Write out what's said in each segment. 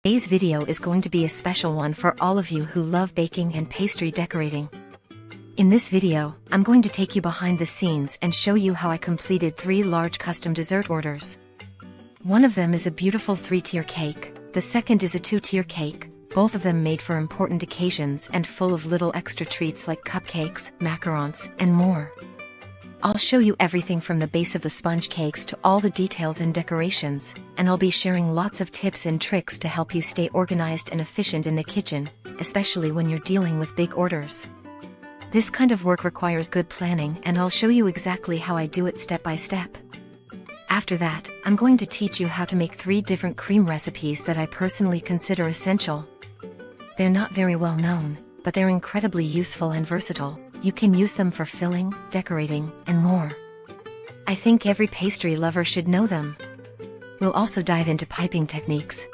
Today's video is going to be a special one for all of you who love baking and pastry decorating. In this video, I'm going to take you behind the scenes and show you how I completed 3 large custom dessert orders. One of them is a beautiful 3-tier cake, the second is a 2-tier cake, both of them made for important occasions and full of little extra treats like cupcakes, macarons, and more. I'll show you everything from the base of the sponge cakes to all the details and decorations, and I'll be sharing lots of tips and tricks to help you stay organized and efficient in the kitchen, especially when you're dealing with big orders. This kind of work requires good planning, and I'll show you exactly how I do it step by step. After that, I'm going to teach you how to make 3 different cream recipes that I personally consider essential. They're not very well known, but they're incredibly useful and versatile. You can use them for filling, decorating, and more. I think every pastry lover should know them. We'll also dive into piping techniques.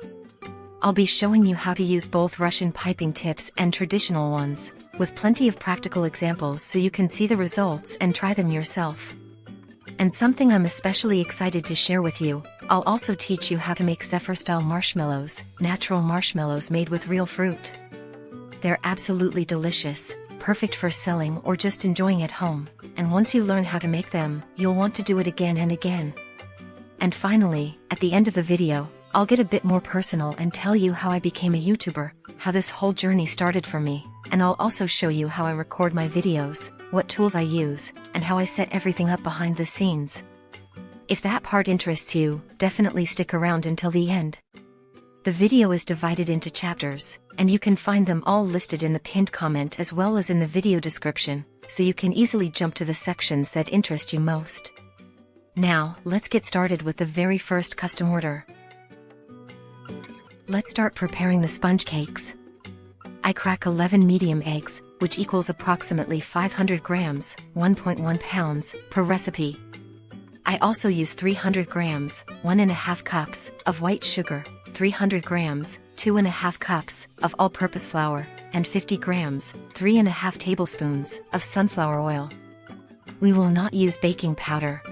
I'll be showing you how to use both Russian piping tips and traditional ones, with plenty of practical examples so you can see the results and try them yourself. And something I'm especially excited to share with you, I'll also teach you how to make Zephyr-style marshmallows, natural marshmallows made with real fruit. They're absolutely delicious, perfect for selling or just enjoying at home, and once you learn how to make them, you'll want to do it again and again. And finally, at the end of the video, I'll get a bit more personal and tell you how I became a YouTuber, how this whole journey started for me, and I'll also show you how I record my videos, what tools I use, and how I set everything up behind the scenes. If that part interests you, definitely stick around until the end. The video is divided into chapters, and you can find them all listed in the pinned comment as well as in the video description, so you can easily jump to the sections that interest you most. Now, let's get started with the very first custom order. Let's start preparing the sponge cakes. I crack 11 medium eggs, which equals approximately 500 grams, 1.1 pounds, per recipe. I also use 300 grams, 1.5 cups, of white sugar, 300 grams, 2.5 cups, of all-purpose flour, and 50 grams, 3.5 tablespoons, of sunflower oil. We will not use baking powder.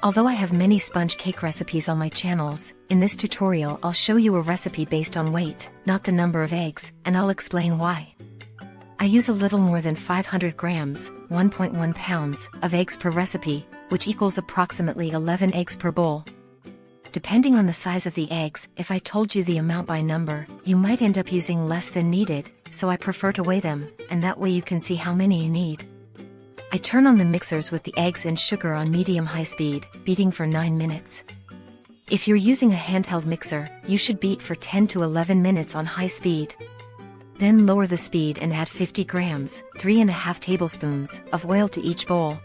Although I have many sponge cake recipes on my channels, in this tutorial I'll show you a recipe based on weight, not the number of eggs, and I'll explain why. I use a little more than 500 grams, 1.1 pounds, of eggs per recipe, which equals approximately 11 eggs per bowl. Depending on the size of the eggs, if I told you the amount by number, you might end up using less than needed, so I prefer to weigh them, and that way you can see how many you need. I turn on the mixers with the eggs and sugar on medium-high speed, beating for 9 minutes. If you're using a handheld mixer, you should beat for 10 to 11 minutes on high speed. Then lower the speed and add 50 grams, 3.5 tablespoons, of oil to each bowl.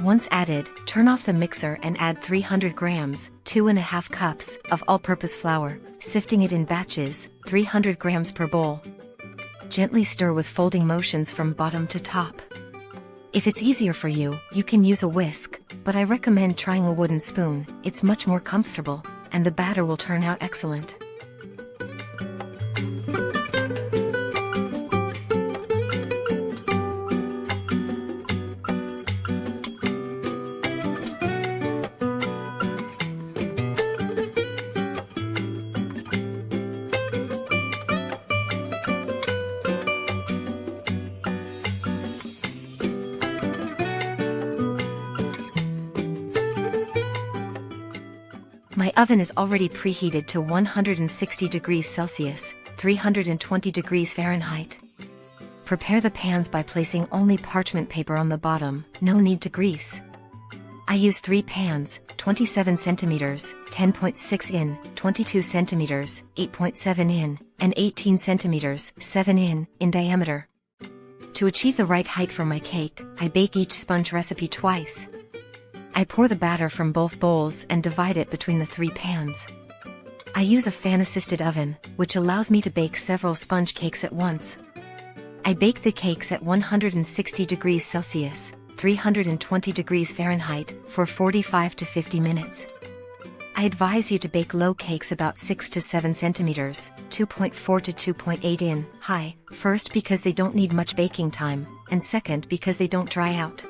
Once added, turn off the mixer and add 300 grams, 2.5 cups, of all-purpose flour, sifting it in batches, 300 grams per bowl. Gently stir with folding motions from bottom to top. If it's easier for you, you can use a whisk, but I recommend trying a wooden spoon. It's much more comfortable, and the batter will turn out excellent. My oven is already preheated to 160 degrees Celsius, 320 degrees Fahrenheit. Prepare the pans by placing only parchment paper on the bottom, no need to grease. I use 3 pans, 27 centimeters, 10.6 in, 22 centimeters, 8.7 in, and 18 centimeters, 7 in diameter. To achieve the right height for my cake, I bake each sponge recipe twice. I pour the batter from both bowls and divide it between the 3 pans. I use a fan-assisted oven, which allows me to bake several sponge cakes at once. I bake the cakes at 160 degrees Celsius, 320 degrees Fahrenheit, for 45 to 50 minutes. I advise you to bake low cakes about 6 to 7 centimeters, 2.4 to 2.8 in high, first because they don't need much baking time, and second because they don't dry out.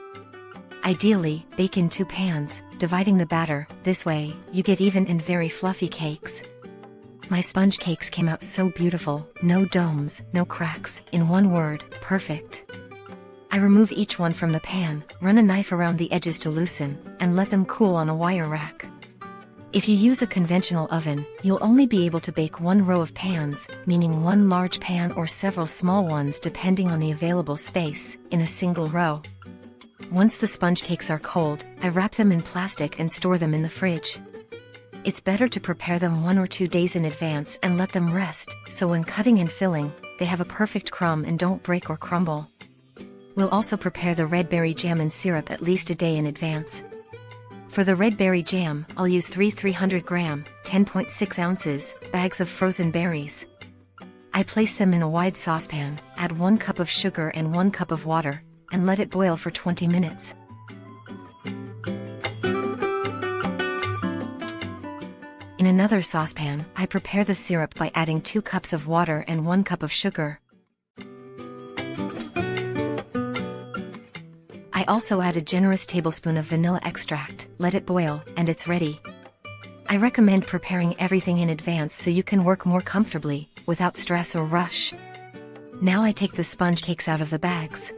Ideally, bake in 2 pans, dividing the batter. This way, you get even and very fluffy cakes. My sponge cakes came out so beautiful, no domes, no cracks, in one word, perfect. I remove each one from the pan, run a knife around the edges to loosen, and let them cool on a wire rack. If you use a conventional oven, you'll only be able to bake 1 row of pans, meaning 1 large pan or several small ones depending on the available space, in a single row. Once the sponge cakes are cold, I wrap them in plastic and store them in the fridge. It's better to prepare them 1 or 2 days in advance and let them rest, so when cutting and filling, they have a perfect crumb and don't break or crumble. We'll also prepare the red berry jam and syrup at least a day in advance. For the red berry jam, I'll use 3 300-gram, 10.6 ounces, bags of frozen berries. I place them in a wide saucepan, add 1 cup of sugar and 1 cup of water, and let it boil for 20 minutes. In another saucepan, I prepare the syrup by adding 2 cups of water and 1 cup of sugar. I also add a generous tablespoon of vanilla extract, let it boil, and it's ready. I recommend preparing everything in advance so you can work more comfortably, without stress or rush. Now I take the sponge cakes out of the bags.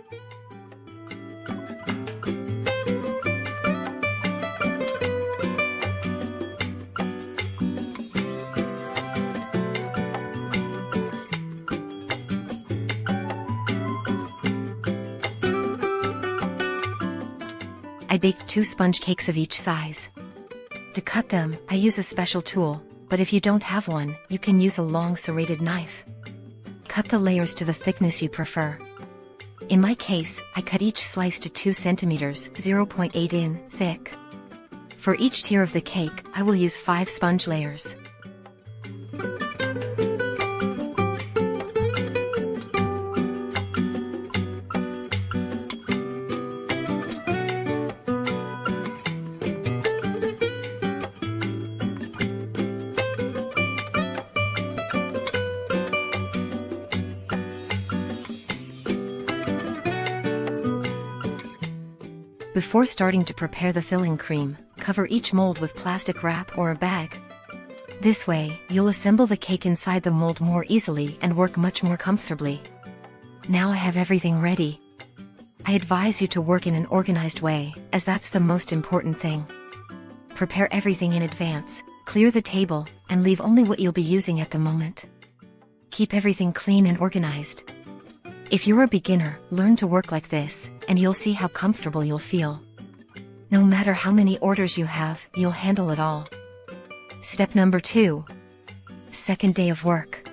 I baked 2 sponge cakes of each size. To cut them, I use a special tool, but if you don't have one, you can use a long serrated knife. Cut the layers to the thickness you prefer. In my case, I cut each slice to 2 centimeters, 0.8 in, thick. For each tier of the cake, I will use 5 sponge layers. Before starting to prepare the filling cream, cover each mold with plastic wrap or a bag. This way, you'll assemble the cake inside the mold more easily and work much more comfortably. Now I have everything ready. I advise you to work in an organized way, as that's the most important thing. Prepare everything in advance, clear the table, and leave only what you'll be using at the moment. Keep everything clean and organized. If you're a beginner, learn to work like this, and you'll see how comfortable you'll feel. No matter how many orders you have, you'll handle it all. Step number 2. Second day of work.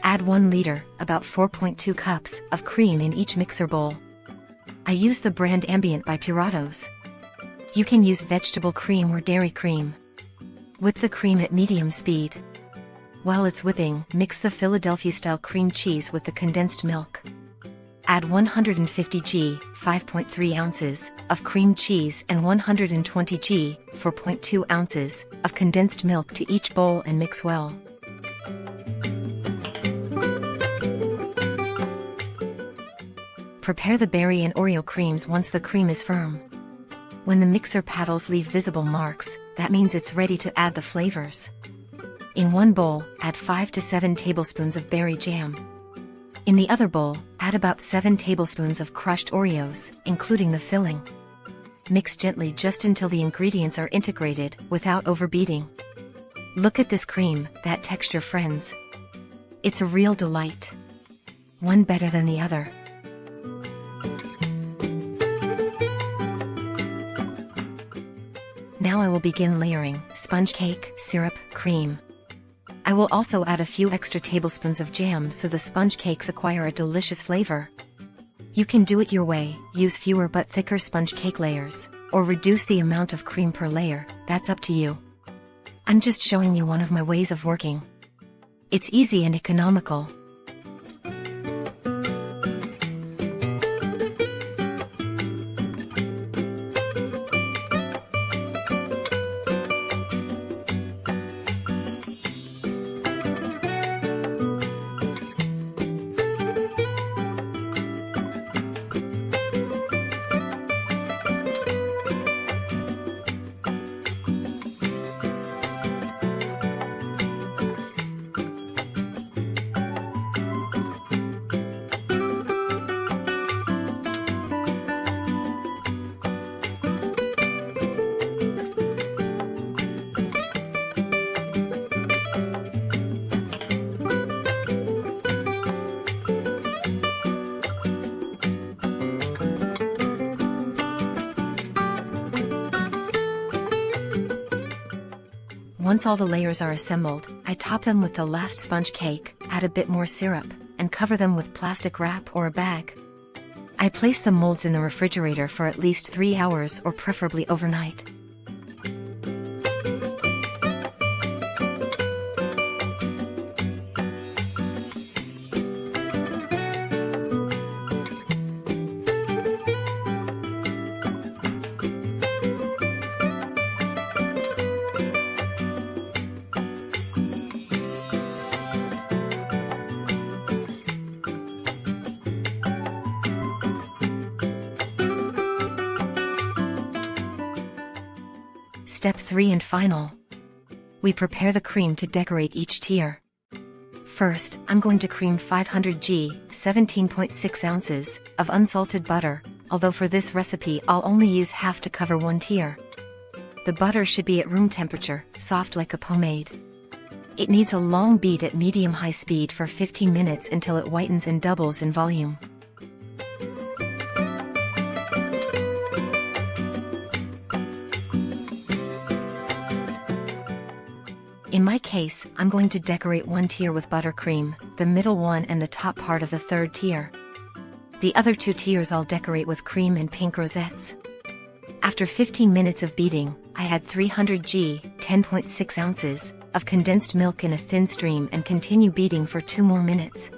Add 1 liter, about 4.2 cups, of cream in each mixer bowl. I use the brand Ambient by Puratos. You can use vegetable cream or dairy cream. Whip the cream at medium speed. While it's whipping, mix the Philadelphia-style cream cheese with the condensed milk. Add 150 g, 5.3 ounces, of cream cheese and 120 g, 4.2 ounces, of condensed milk to each bowl and mix well. Prepare the berry and Oreo creams once the cream is firm. When the mixer paddles leave visible marks, that means it's ready to add the flavors. In one bowl, add 5 to 7 tablespoons of berry jam. In the other bowl, add about 7 tablespoons of crushed Oreos, including the filling. Mix gently just until the ingredients are integrated, without overbeating. Look at this cream, that texture, friends. It's a real delight. One better than the other. Now I will begin layering sponge cake, syrup, cream. I will also add a few extra tablespoons of jam so the sponge cakes acquire a delicious flavor. You can do it your way, use fewer but thicker sponge cake layers, or reduce the amount of cream per layer, that's up to you. I'm just showing you one of my ways of working. It's easy and economical. Once all the layers are assembled, I top them with the last sponge cake, add a bit more syrup, and cover them with plastic wrap or a bag. I place the molds in the refrigerator for at least 3 hours or preferably overnight. Step 3 and final. We prepare the cream to decorate each tier. First, I'm going to cream 500 g, 17.6 ounces, of unsalted butter, although for this recipe I'll only use half to cover one tier. The butter should be at room temperature, soft like a pomade. It needs a long beat at medium-high speed for 15 minutes until it whitens and doubles in volume. In my case, I'm going to decorate one tier with buttercream, the middle one and the top part of the third tier. The other 2 tiers I'll decorate with cream and pink rosettes. After 15 minutes of beating, I add 300 g, 10.6 ounces, of condensed milk in a thin stream and continue beating for 2 more minutes.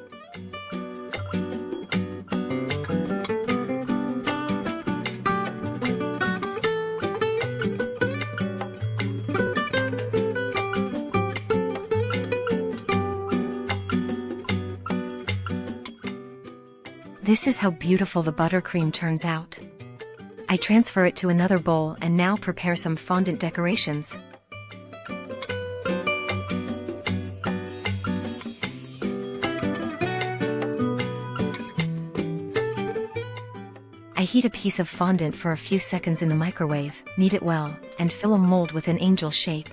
This is how beautiful the buttercream turns out. I transfer it to another bowl and now prepare some fondant decorations. I heat a piece of fondant for a few seconds in the microwave, knead it well, and fill a mold with an angel shape.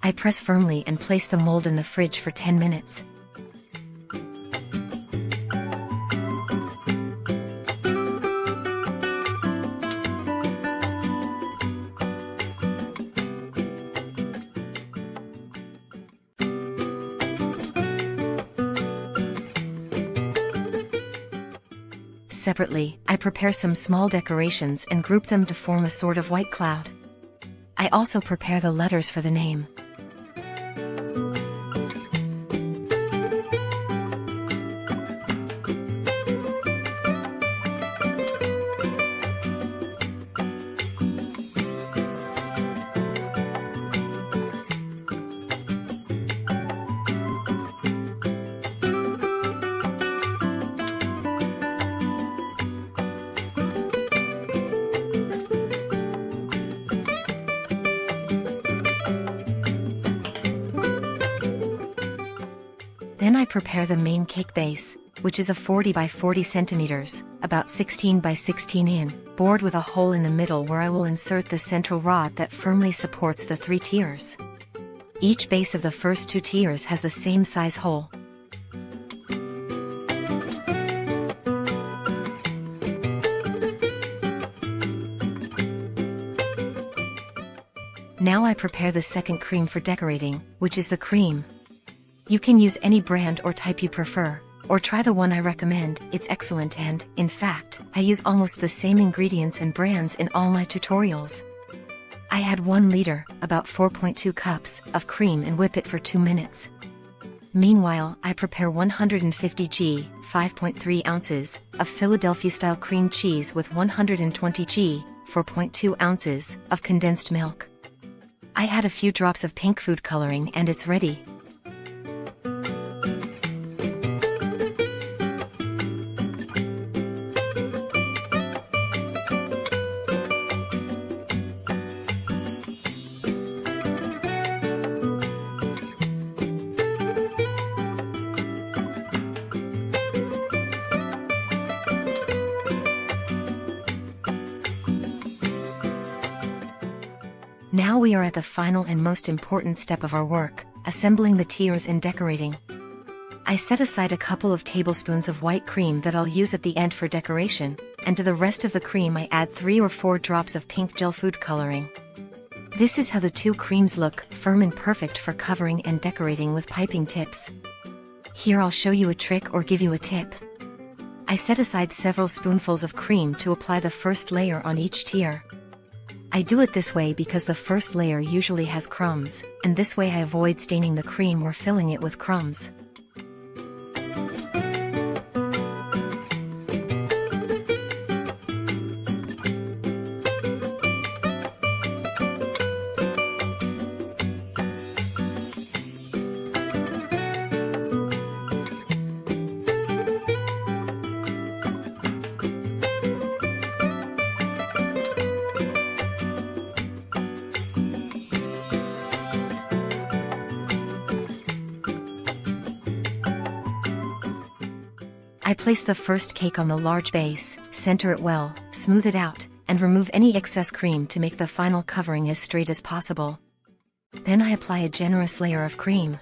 I press firmly and place the mold in the fridge for 10 minutes. Separately, I prepare some small decorations and group them to form a sort of white cloud. I also prepare the letters for the name. Then I prepare the main cake base, which is a 40 by 40 centimeters, about 16 by 16 in, board with a hole in the middle where I will insert the central rod that firmly supports the 3 tiers. Each base of the first 2 tiers has the same size hole. Now I prepare the second cream for decorating, which is the cream. You can use any brand or type you prefer, or try the one I recommend. It's excellent and, in fact, I use almost the same ingredients and brands in all my tutorials. I add 1 liter, about 4.2 cups, of cream and whip it for 2 minutes. Meanwhile, I prepare 150 g, 5.3 ounces, of Philadelphia-style cream cheese with 120 g, 4.2 ounces, of condensed milk. I add a few drops of pink food coloring and it's ready. Now we are at the final and most important step of our work, assembling the tiers and decorating. I set aside a couple of tablespoons of white cream that I'll use at the end for decoration, and to the rest of the cream I add 3 or 4 drops of pink gel food coloring. This is how the two creams look, firm and perfect for covering and decorating with piping tips. Here I'll show you a trick or give you a tip. I set aside several spoonfuls of cream to apply the first layer on each tier. I do it this way because the first layer usually has crumbs, and this way I avoid staining the cream or filling it with crumbs. I place the first cake on the large base, center it well, smooth it out, and remove any excess cream to make the final covering as straight as possible. Then I apply a generous layer of cream.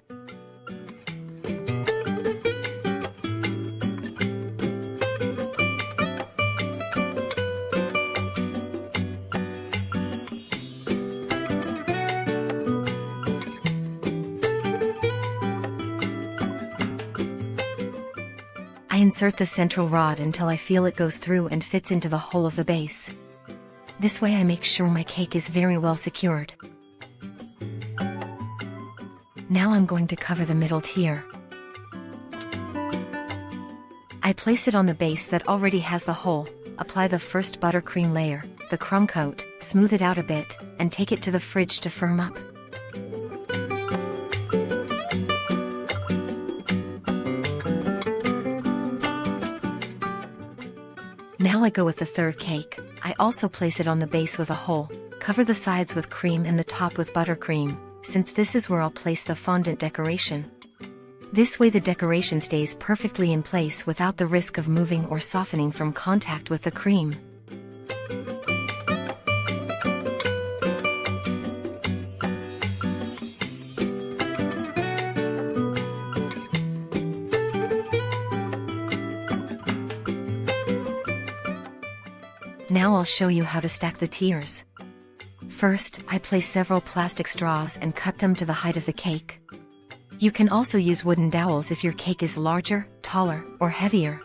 I insert the central rod until I feel it goes through and fits into the hole of the base. This way I make sure my cake is very well secured. Now I'm going to cover the middle tier. I place it on the base that already has the hole, apply the first buttercream layer, the crumb coat, smooth it out a bit, and take it to the fridge to firm up. Now I go with the third cake. I also place it on the base with a hole, cover the sides with cream and the top with buttercream, since this is where I'll place the fondant decoration. This way the decoration stays perfectly in place without the risk of moving or softening from contact with the cream. Now I'll show you how to stack the tiers. First, I place several plastic straws and cut them to the height of the cake. You can also use wooden dowels if your cake is larger, taller, or heavier.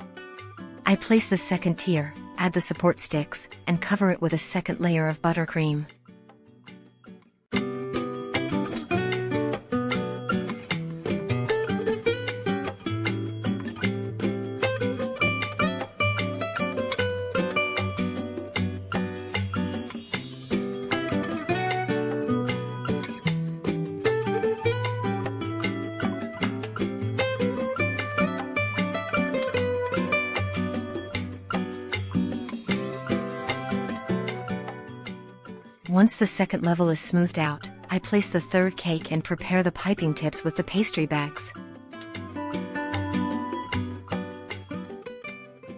I place the second tier, add the support sticks, and cover it with a second layer of buttercream. Once the second level is smoothed out, I place the third cake and prepare the piping tips with the pastry bags.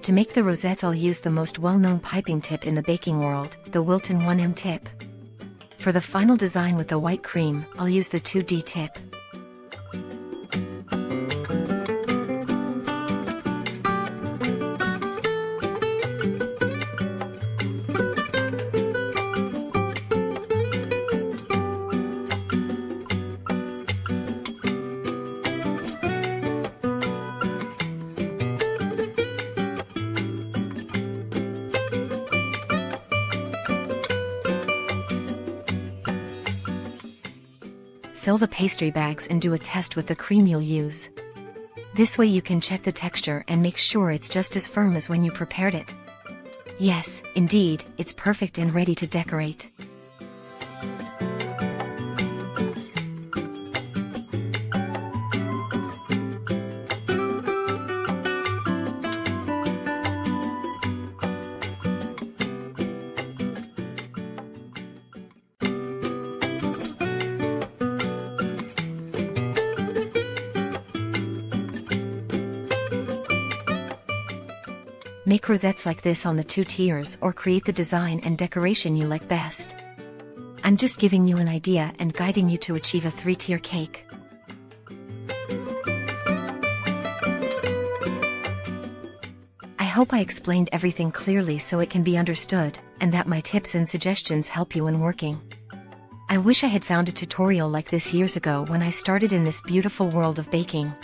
To make the rosettes I'll use the most well-known piping tip in the baking world, the Wilton 1M tip. For the final design with the white cream, I'll use the 2D tip. Fill the pastry bags and do a test with the cream you'll use. This way you can check the texture and make sure it's just as firm as when you prepared it. Yes, indeed, it's perfect and ready to decorate. Make rosettes like this on the 2 tiers or create the design and decoration you like best. I'm just giving you an idea and guiding you to achieve a 3-tier cake. I hope I explained everything clearly so it can be understood, and that my tips and suggestions help you when working. I wish I had found a tutorial like this years ago when I started in this beautiful world of baking.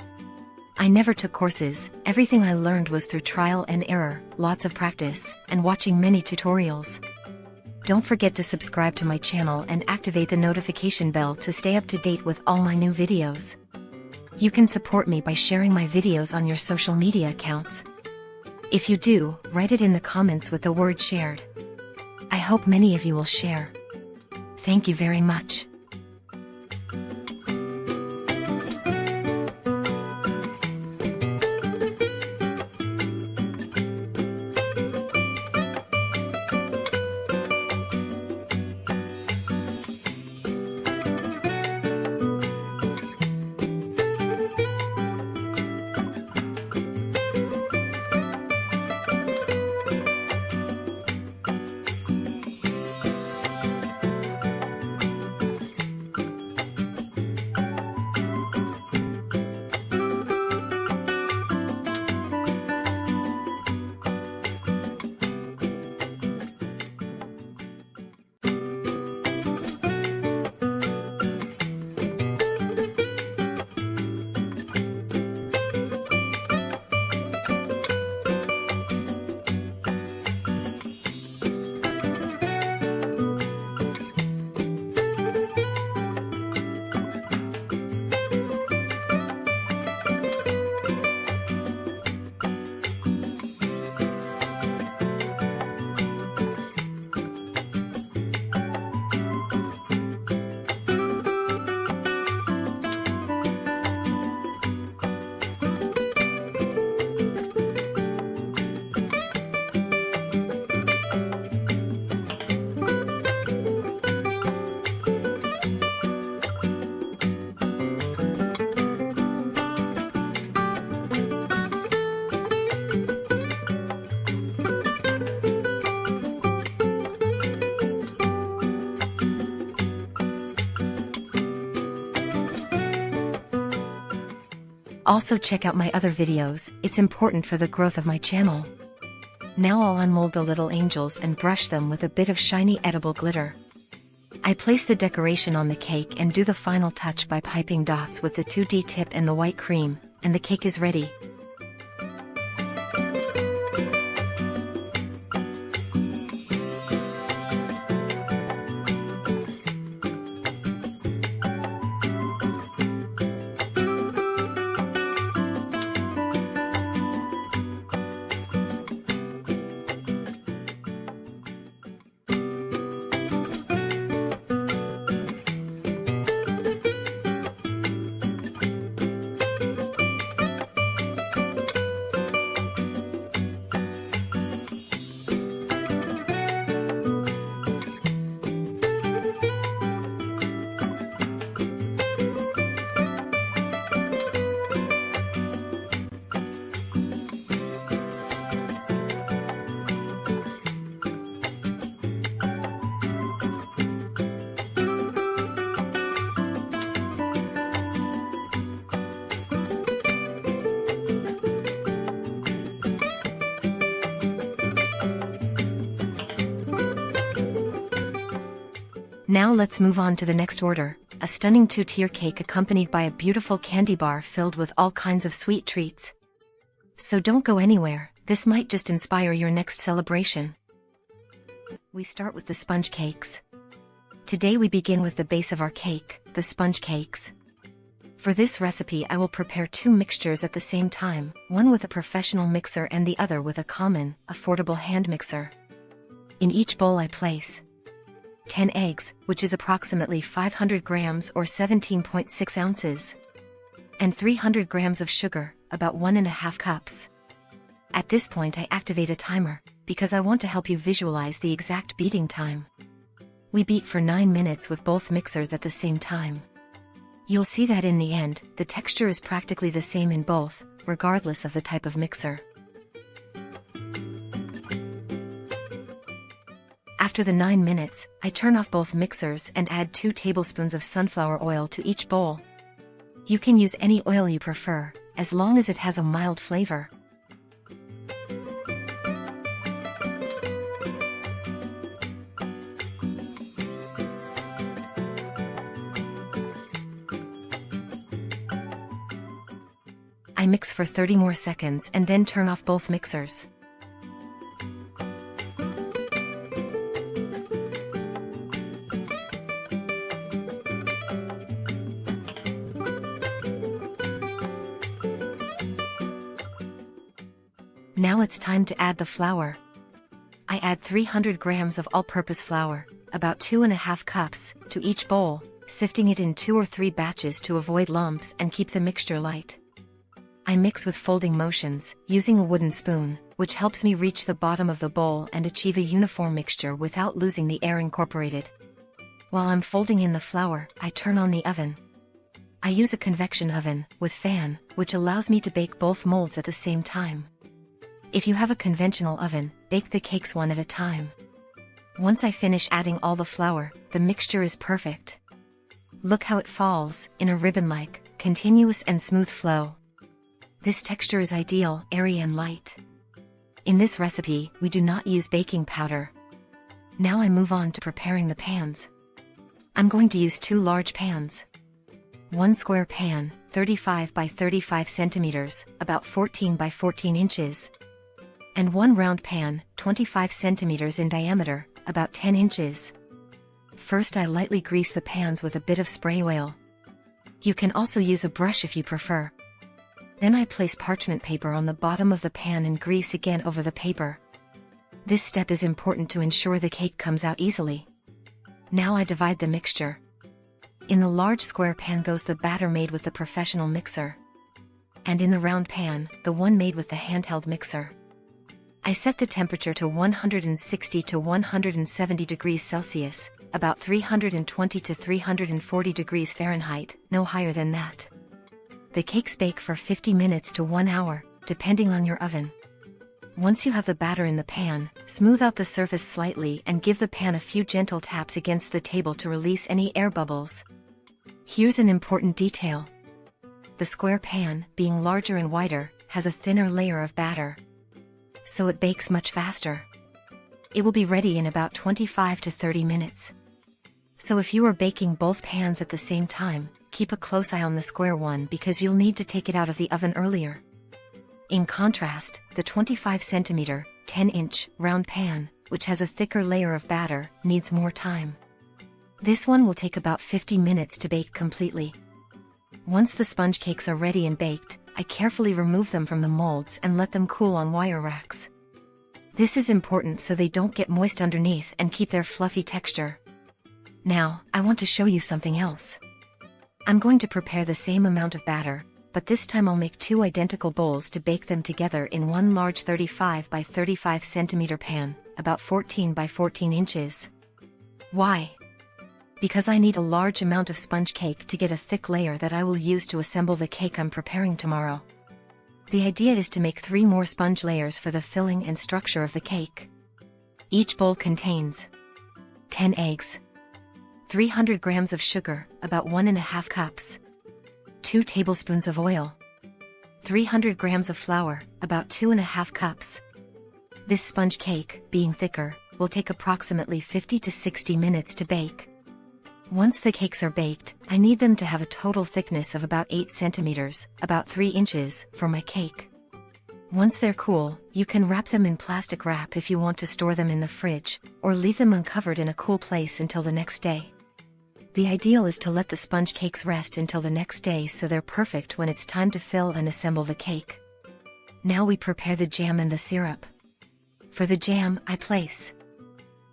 I never took courses, everything I learned was through trial and error, lots of practice, and watching many tutorials. Don't forget to subscribe to my channel and activate the notification bell to stay up to date with all my new videos. You can support me by sharing my videos on your social media accounts. If you do, write it in the comments with the word shared. I hope many of you will share. Thank you very much. Also check out my other videos, it's important for the growth of my channel. Now I'll unmold the little angels and brush them with a bit of shiny edible glitter. I place the decoration on the cake and do the final touch by piping dots with the 2D tip and the white cream, and the cake is ready. Now let's move on to the next order, a stunning 2-tier cake accompanied by a beautiful candy bar filled with all kinds of sweet treats. So don't go anywhere, this might just inspire your next celebration. We start with the sponge cakes. Today we begin with the base of our cake, the sponge cakes. For this recipe I will prepare 2 mixtures at the same time, one with a professional mixer and the other with a common, affordable hand mixer. In each bowl I place 10 eggs, which is approximately 500 grams or 17.6 ounces, and 300 grams of sugar, about 1.5 cups. At this point I activate a timer, because I want to help you visualize the exact beating time. We beat for 9 minutes with both mixers at the same time. You'll see that in the end, the texture is practically the same in both, regardless of the type of mixer. After the 9 minutes, I turn off both mixers and add 2 tablespoons of sunflower oil to each bowl. You can use any oil you prefer, as long as it has a mild flavor. I mix for 30 more seconds and then turn off both mixers. Now it's time to add the flour. I add 300 grams of all-purpose flour, about 2.5 cups, to each bowl, sifting it in 2 or 3 batches to avoid lumps and keep the mixture light. I mix with folding motions, using a wooden spoon, which helps me reach the bottom of the bowl and achieve a uniform mixture without losing the air incorporated. While I'm folding in the flour, I turn on the oven. I use a convection oven, with fan, which allows me to bake both molds at the same time. If you have a conventional oven, bake the cakes one at a time. Once I finish adding all the flour, the mixture is perfect. Look how it falls, in a ribbon-like, continuous and smooth flow. This texture is ideal, airy and light. In this recipe, we do not use baking powder. Now I move on to preparing the pans. I'm going to use 2 large pans. One square pan, 35 by 35 centimeters, about 14 by 14 inches. And one round pan, 25 centimeters in diameter, about 10 inches. First I lightly grease the pans with a bit of spray oil. You can also use a brush if you prefer. Then I place parchment paper on the bottom of the pan and grease again over the paper. This step is important to ensure the cake comes out easily. Now I divide the mixture. In the large square pan goes the batter made with the professional mixer. And in the round pan, the one made with the handheld mixer. I set the temperature to 160 to 170 degrees Celsius, about 320 to 340 degrees Fahrenheit, no higher than that. The cakes bake for 50 minutes to 1 hour, depending on your oven. Once you have the batter in the pan, smooth out the surface slightly and give the pan a few gentle taps against the table to release any air bubbles. Here's an important detail. The square pan, being larger and wider, has a thinner layer of batter. So it bakes much faster. It will be ready in about 25 to 30 minutes. So if you are baking both pans at the same time, keep a close eye on the square one because you'll need to take it out of the oven earlier. In contrast, the 25 centimeter, 10-inch, round pan, which has a thicker layer of batter, needs more time. This one will take about 50 minutes to bake completely. Once the sponge cakes are ready and baked, I carefully remove them from the molds and let them cool on wire racks. This is important so they don't get moist underneath and keep their fluffy texture. Now, I want to show you something else. I'm going to prepare the same amount of batter, but this time I'll make 2 identical bowls to bake them together in one large 35 by 35 centimeter pan, about 14 by 14 inches. Why? Because I need a large amount of sponge cake to get a thick layer that I will use to assemble the cake I'm preparing tomorrow. The idea is to make 3 more sponge layers for the filling and structure of the cake. Each bowl contains 10 eggs, 300 grams of sugar, about 1.5 cups, 2 tablespoons of oil, 300 grams of flour, about 2.5 cups. This sponge cake, being thicker, will take approximately 50 to 60 minutes to bake. Once the cakes are baked, I need them to have a total thickness of about 8 centimeters, about 3 inches, for my cake. Once they're cool, you can wrap them in plastic wrap if you want to store them in the fridge, or leave them uncovered in a cool place until the next day. The ideal is to let the sponge cakes rest until the next day so they're perfect when it's time to fill and assemble the cake. Now we prepare the jam and the syrup. For the jam, I place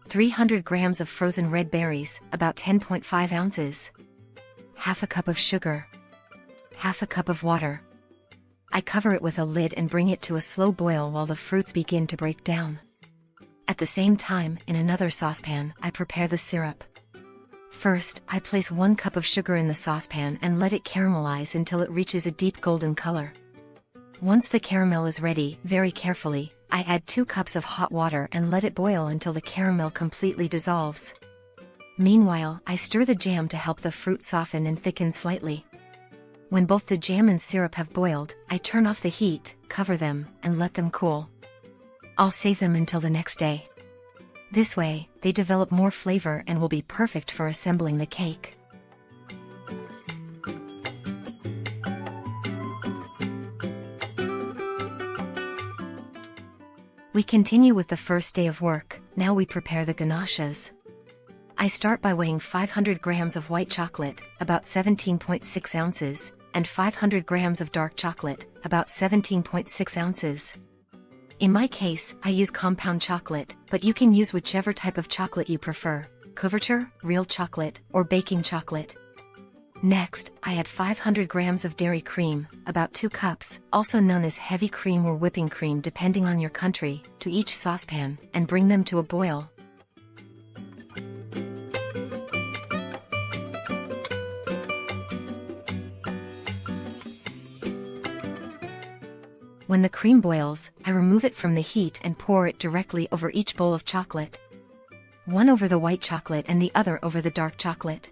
300 grams of frozen red berries, about 10.5 ounces, half a cup of sugar, half a cup of water. I cover it with a lid and bring it to a slow boil while the fruits begin to break down. At the same time, in another saucepan, I prepare the syrup. First, I place 1 cup of sugar in the saucepan and let it caramelize until it reaches a deep golden color. Once the caramel is ready, very carefully, I add 2 cups of hot water and let it boil until the caramel completely dissolves. Meanwhile, I stir the jam to help the fruit soften and thicken slightly. When both the jam and syrup have boiled, I turn off the heat, cover them, and let them cool. I'll save them until the next day. This way, they develop more flavor and will be perfect for assembling the cake. We continue with the first day of work. Now we prepare the ganaches. I start by weighing 500 grams of white chocolate, about 17.6 ounces, and 500 grams of dark chocolate, about 17.6 ounces. In my case, I use compound chocolate, but you can use whichever type of chocolate you prefer: couverture, real chocolate, or baking chocolate. Next, I add 500 grams of dairy cream, about 2 cups, also known as heavy cream or whipping cream depending on your country, to each saucepan, and bring them to a boil. When the cream boils, I remove it from the heat and pour it directly over each bowl of chocolate. One over the white chocolate and the other over the dark chocolate.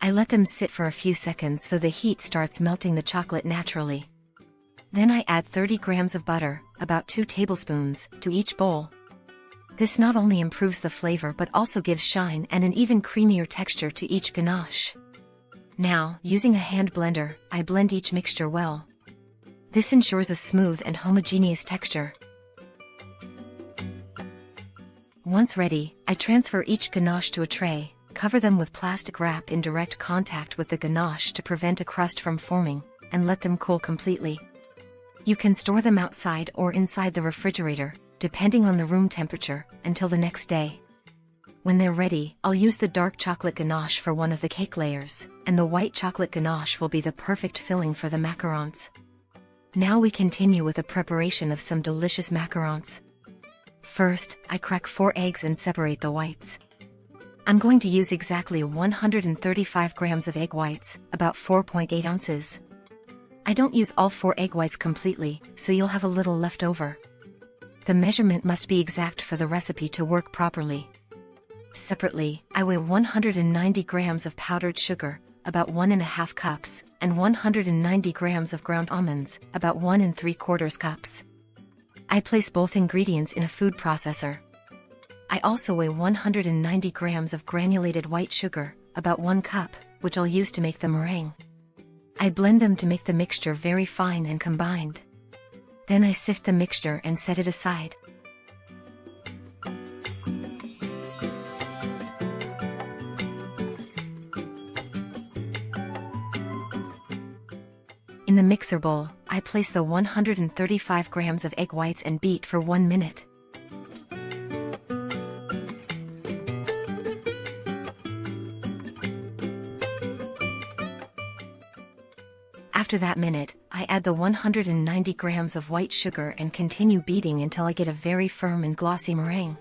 I let them sit for a few seconds so the heat starts melting the chocolate naturally. Then I add 30 grams of butter, about 2 tablespoons, to each bowl. This not only improves the flavor but also gives shine and an even creamier texture to each ganache. Now, using a hand blender, I blend each mixture well. This ensures a smooth and homogeneous texture. Once ready, I transfer each ganache to a tray. Cover them with plastic wrap in direct contact with the ganache to prevent a crust from forming, and let them cool completely. You can store them outside or inside the refrigerator, depending on the room temperature, until the next day. When they're ready, I'll use the dark chocolate ganache for one of the cake layers, and the white chocolate ganache will be the perfect filling for the macarons. Now we continue with the preparation of some delicious macarons. First, I crack 4 eggs and separate the whites. I'm going to use exactly 135 grams of egg whites, about 4.8 ounces. I don't use all 4 egg whites completely, so you'll have a little left over. The measurement must be exact for the recipe to work properly. Separately, I weigh 190 grams of powdered sugar, about 1.5 cups, and 190 grams of ground almonds, about 1 3/4 cups. I place both ingredients in a food processor. I also weigh 190 grams of granulated white sugar, about 1 cup, which I'll use to make the meringue. I blend them to make the mixture very fine and combined. Then I sift the mixture and set it aside. In the mixer bowl, I place the 135 grams of egg whites and beat for 1 minute. After that minute, I add the 190 grams of white sugar and continue beating until I get a very firm and glossy meringue.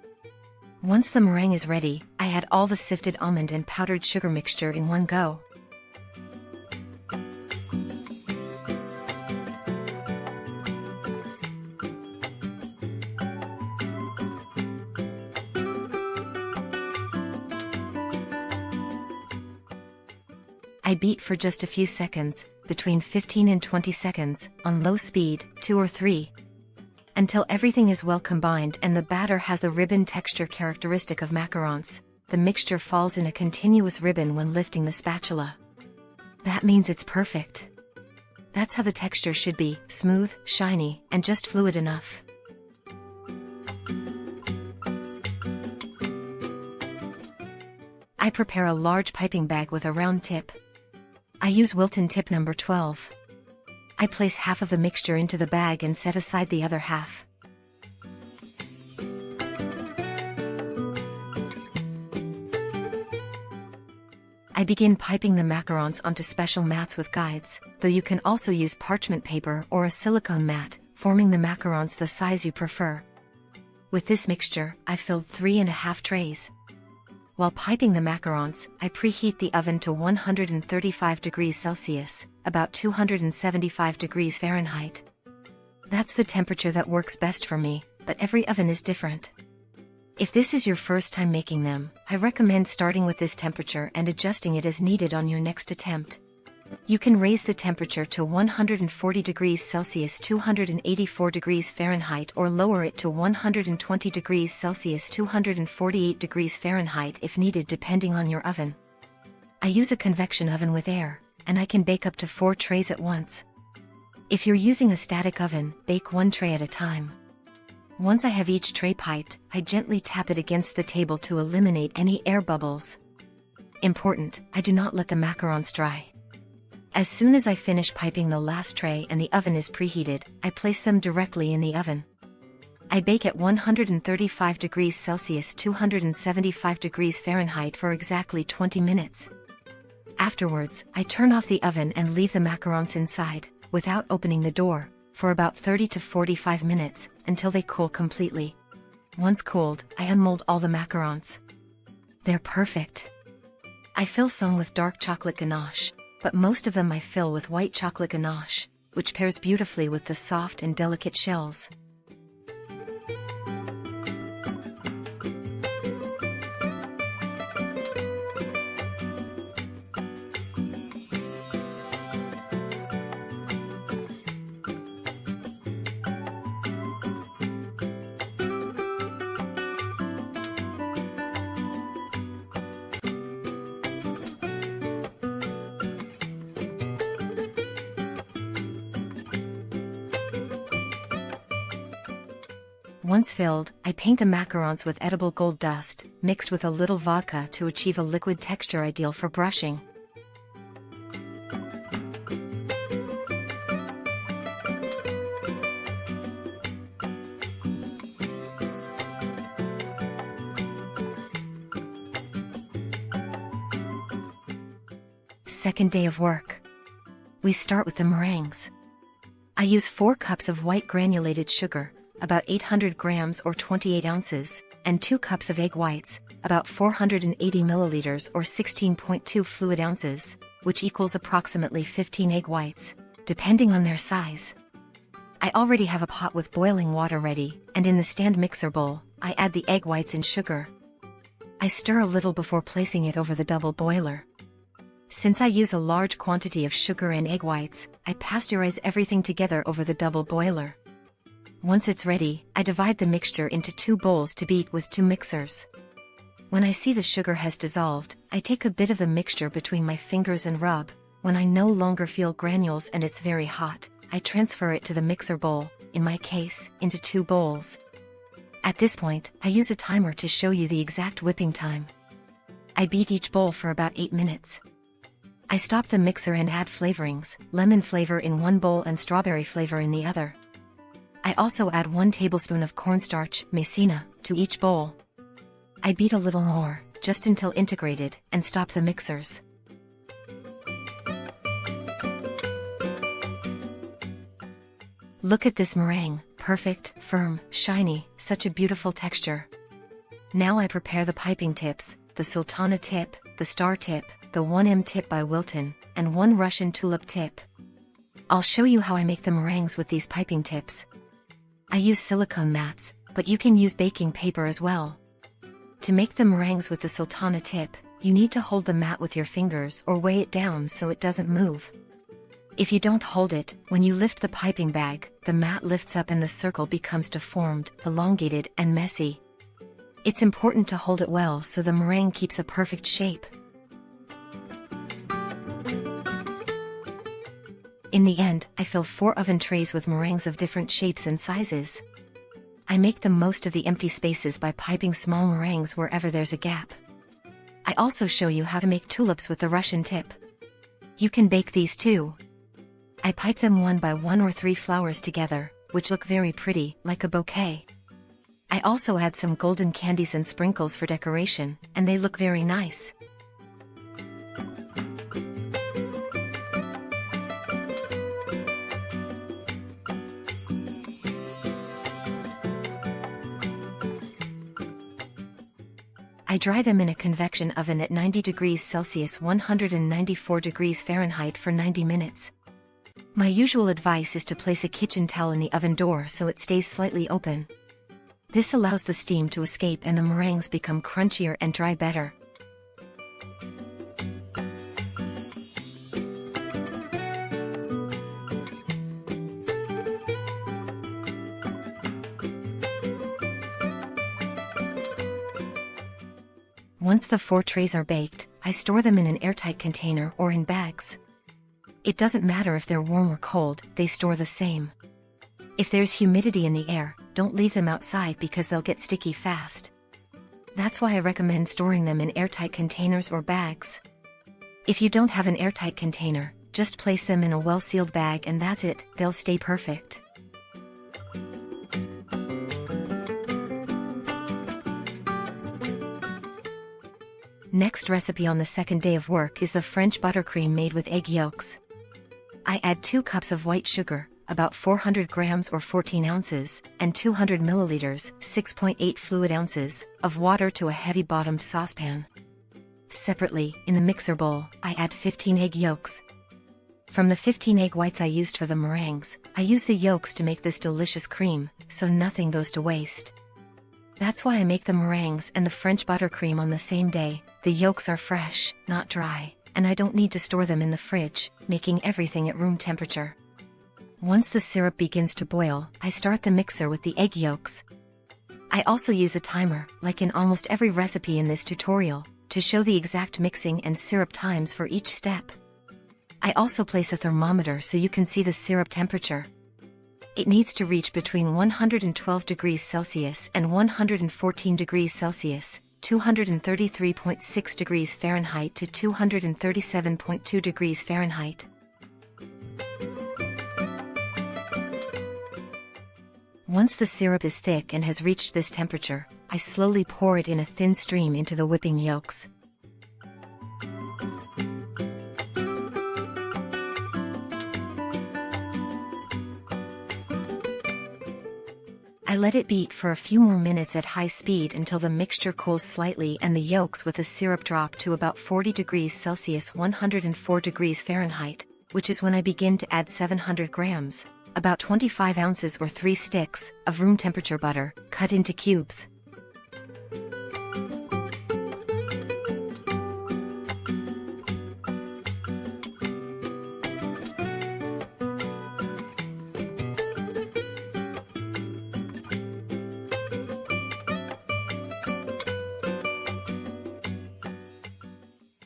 Once the meringue is ready, I add all the sifted almond and powdered sugar mixture in one go. I beat for just a few seconds, between 15 and 20 seconds, on low speed, 2 or 3. Until everything is well combined and the batter has the ribbon texture characteristic of macarons. The mixture falls in a continuous ribbon when lifting the spatula. That means it's perfect. That's how the texture should be, smooth, shiny, and just fluid enough. I prepare a large piping bag with a round tip. I use Wilton tip number 12. I place half of the mixture into the bag and set aside the other half. I begin piping the macarons onto special mats with guides, though you can also use parchment paper or a silicone mat, forming the macarons the size you prefer. With this mixture, I filled 3.5 trays. While piping the macarons, I preheat the oven to 135 degrees Celsius, about 275 degrees Fahrenheit. That's the temperature that works best for me, but every oven is different. If this is your first time making them, I recommend starting with this temperature and adjusting it as needed on your next attempt. You can raise the temperature to 140 degrees Celsius 284 degrees Fahrenheit or lower it to 120 degrees Celsius 248 degrees Fahrenheit if needed depending on your oven. I use a convection oven with air, and I can bake up to 4 trays at once. If you're using a static oven, bake 1 tray at a time. Once I have each tray piped, I gently tap it against the table to eliminate any air bubbles. Important, I do not let the macarons dry. As soon as I finish piping the last tray and the oven is preheated, I place them directly in the oven. I bake at 135 degrees Celsius 275 degrees Fahrenheit for exactly 20 minutes. Afterwards, I turn off the oven and leave the macarons inside, without opening the door, for about 30 to 45 minutes, until they cool completely. Once cooled, I unmold all the macarons. They're perfect. I fill some with dark chocolate ganache, but most of them I fill with white chocolate ganache, which pairs beautifully with the soft and delicate shells. Once filled, I paint the macarons with edible gold dust, mixed with a little vodka to achieve a liquid texture ideal for brushing. Second day of work. We start with the meringues. I use 4 cups of white granulated sugar, about 800 grams or 28 ounces, and 2 cups of egg whites, about 480 milliliters or 16.2 fluid ounces, which equals approximately 15 egg whites, depending on their size. I already have a pot with boiling water ready, and in the stand mixer bowl, I add the egg whites and sugar. I stir a little before placing it over the double boiler. Since I use a large quantity of sugar and egg whites, I pasteurize everything together over the double boiler. Once it's ready, I divide the mixture into 2 bowls to beat with 2 mixers. When I see the sugar has dissolved, I take a bit of the mixture between my fingers and rub. When I no longer feel granules and it's very hot, I transfer it to the mixer bowl, in my case, into 2 bowls. At this point, I use a timer to show you the exact whipping time. I beat each bowl for about 8 minutes. I stop the mixer and add flavorings, lemon flavor in one bowl and strawberry flavor in the other. I also add 1 tablespoon of cornstarch, maizena, to each bowl. I beat a little more, just until integrated, and stop the mixers. Look at this meringue, perfect, firm, shiny, such a beautiful texture. Now I prepare the piping tips, the Sultana tip, the Star tip, the 1M tip by Wilton, and 1 Russian tulip tip. I'll show you how I make the meringues with these piping tips. I use silicone mats, but you can use baking paper as well. To make the meringues with the Sultana tip, you need to hold the mat with your fingers or weigh it down so it doesn't move. If you don't hold it, when you lift the piping bag, the mat lifts up and the circle becomes deformed, elongated, and messy. It's important to hold it well so the meringue keeps a perfect shape. In the end, I fill 4 oven trays with meringues of different shapes and sizes. I make the most of the empty spaces by piping small meringues wherever there's a gap. I also show you how to make tulips with the Russian tip. You can bake these too. I pipe them 1 by 1 or 3 flowers together, which look very pretty, like a bouquet. I also add some golden candies and sprinkles for decoration, and they look very nice. I dry them in a convection oven at 90 degrees Celsius 194 degrees Fahrenheit for 90 minutes. My usual advice is to place a kitchen towel in the oven door so it stays slightly open. This allows the steam to escape and the meringues become crunchier and dry better. Once the 4 trays are baked, I store them in an airtight container or in bags. It doesn't matter if they're warm or cold, they store the same. If there's humidity in the air, don't leave them outside because they'll get sticky fast. That's why I recommend storing them in airtight containers or bags. If you don't have an airtight container, just place them in a well-sealed bag and that's it, they'll stay perfect. Next recipe on the second day of work is the French buttercream made with egg yolks. I add 2 cups of white sugar, about 400 grams or 14 ounces, and 200 milliliters, 6.8 fluid ounces, of water to a heavy-bottomed saucepan. Separately, in the mixer bowl, I add 15 egg yolks. From the 15 egg whites I used for the meringues, I use the yolks to make this delicious cream, so nothing goes to waste. That's why I make the meringues and the French buttercream on the same day. The yolks are fresh, not dry, and I don't need to store them in the fridge, making everything at room temperature. Once the syrup begins to boil, I start the mixer with the egg yolks. I also use a timer, like in almost every recipe in this tutorial, to show the exact mixing and syrup times for each step. I also place a thermometer so you can see the syrup temperature. It needs to reach between 112 degrees Celsius and 114 degrees Celsius, 233.6 degrees Fahrenheit to 237.2 degrees Fahrenheit. Once the syrup is thick and has reached this temperature, I slowly pour it in a thin stream into the whipping yolks. I let it beat for a few more minutes at high speed until the mixture cools slightly and the yolks with the syrup drop to about 40 degrees Celsius 104 degrees Fahrenheit, which is when I begin to add 700 grams, about 25 ounces or 3 sticks, of room temperature butter, cut into cubes.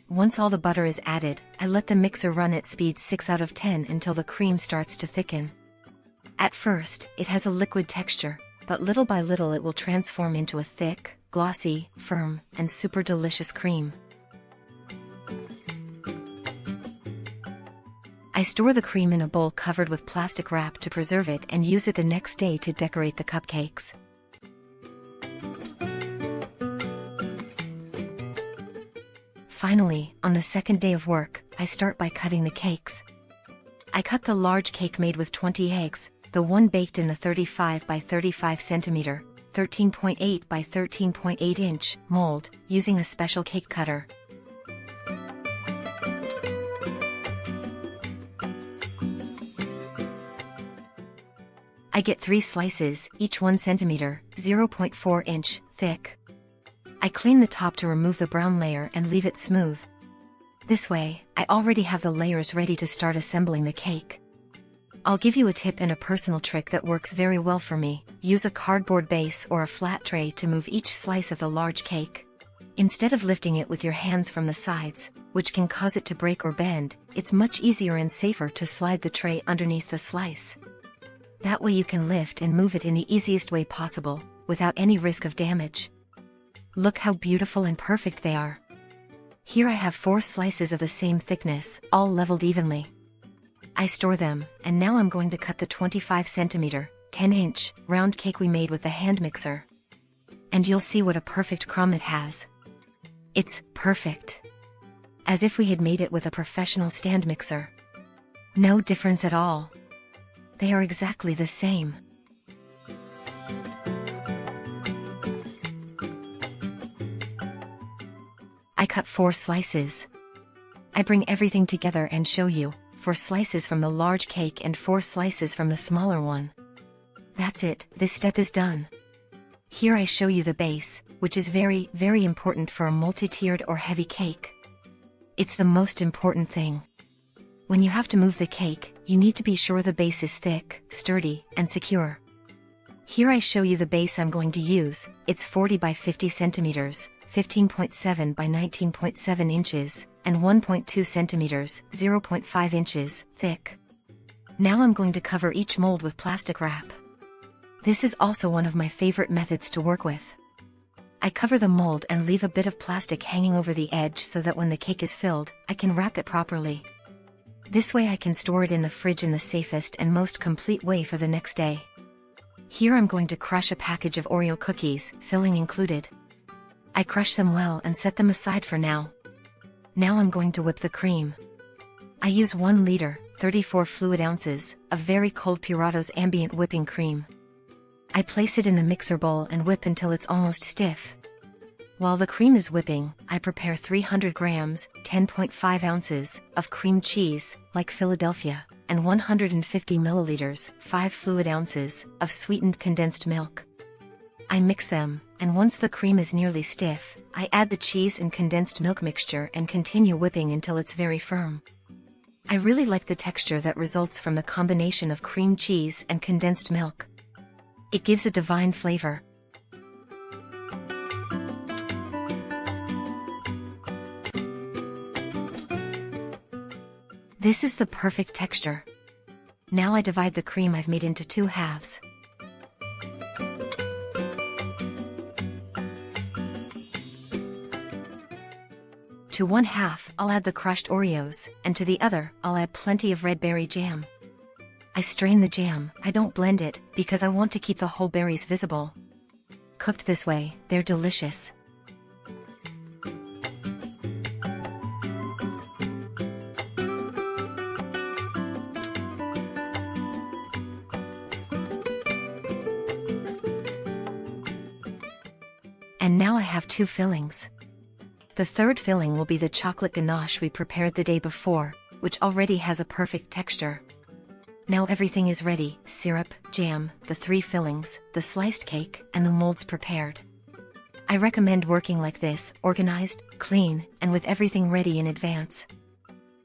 Once all the butter is added, I let the mixer run at speed 6 out of 10 until the cream starts to thicken. At first, it has a liquid texture, but little by little it will transform into a thick, glossy, firm, and super delicious cream. I store the cream in a bowl covered with plastic wrap to preserve it and use it the next day to decorate the cupcakes. Finally, on the second day of work, I start by cutting the cakes. I cut the large cake made with 20 eggs, the one baked in the 35 by 35 centimeter, 13.8 by 13.8 inch mold, using a special cake cutter. I get 3 slices, each 1 centimeter, 0.4 inch, thick. I clean the top to remove the brown layer and leave it smooth. This way, I already have the layers ready to start assembling the cake. I'll give you a tip and a personal trick that works very well for me. Use a cardboard base or a flat tray to move each slice of the large cake. Instead of lifting it with your hands from the sides, which can cause it to break or bend, it's much easier and safer to slide the tray underneath the slice. That way you can lift and move it in the easiest way possible, without any risk of damage. Look how beautiful and perfect they are. Here I have 4 slices of the same thickness, all leveled evenly. I store them, and now I'm going to cut the 25 centimeter, 10 inch, round cake we made with the hand mixer. And you'll see what a perfect crumb it has. It's perfect. As if we had made it with a professional stand mixer. No difference at all. They are exactly the same. I cut 4 slices. I bring everything together and show you, 4 slices from the large cake and 4 slices from the smaller one. That's it, this step is done. Here I show you the base, which is very, very important for a multi-tiered or heavy cake. It's the most important thing. When you have to move the cake, you need to be sure the base is thick, sturdy, and secure. Here I show you the base I'm going to use. It's 40 by 50 centimeters, 15.7 by 19.7 inches, and 1.2 centimeters, 0.5 inches, thick. Now I'm going to cover each mold with plastic wrap. This is also one of my favorite methods to work with. I cover the mold and leave a bit of plastic hanging over the edge so that when the cake is filled, I can wrap it properly. This way I can store it in the fridge in the safest and most complete way for the next day. Here I'm going to crush a package of Oreo cookies, filling included. I crush them well and set them aside for now. Now I'm going to whip the cream. I use 1 liter, 34 fluid ounces, of very cold Purato's ambient whipping cream. I place it in the mixer bowl and whip until it's almost stiff. While the cream is whipping, I prepare 300 grams, 10.5 ounces, of cream cheese, like Philadelphia, and 150 milliliters, 5 fluid ounces, of sweetened condensed milk. I mix them, and once the cream is nearly stiff, I add the cheese and condensed milk mixture and continue whipping until it's very firm. I really like the texture that results from the combination of cream cheese and condensed milk. It gives a divine flavor. This is the perfect texture. Now I divide the cream I've made into 2 halves. To 1 half, I'll add the crushed Oreos, and to the other, I'll add plenty of red berry jam. I strain the jam, I don't blend it, because I want to keep the whole berries visible. Cooked this way, they're delicious. And now I have 2 fillings. The third filling will be the chocolate ganache we prepared the day before, which already has a perfect texture. Now everything is ready: syrup, jam, the 3 fillings, the sliced cake, and the molds prepared. I recommend working like this, organized, clean, and with everything ready in advance.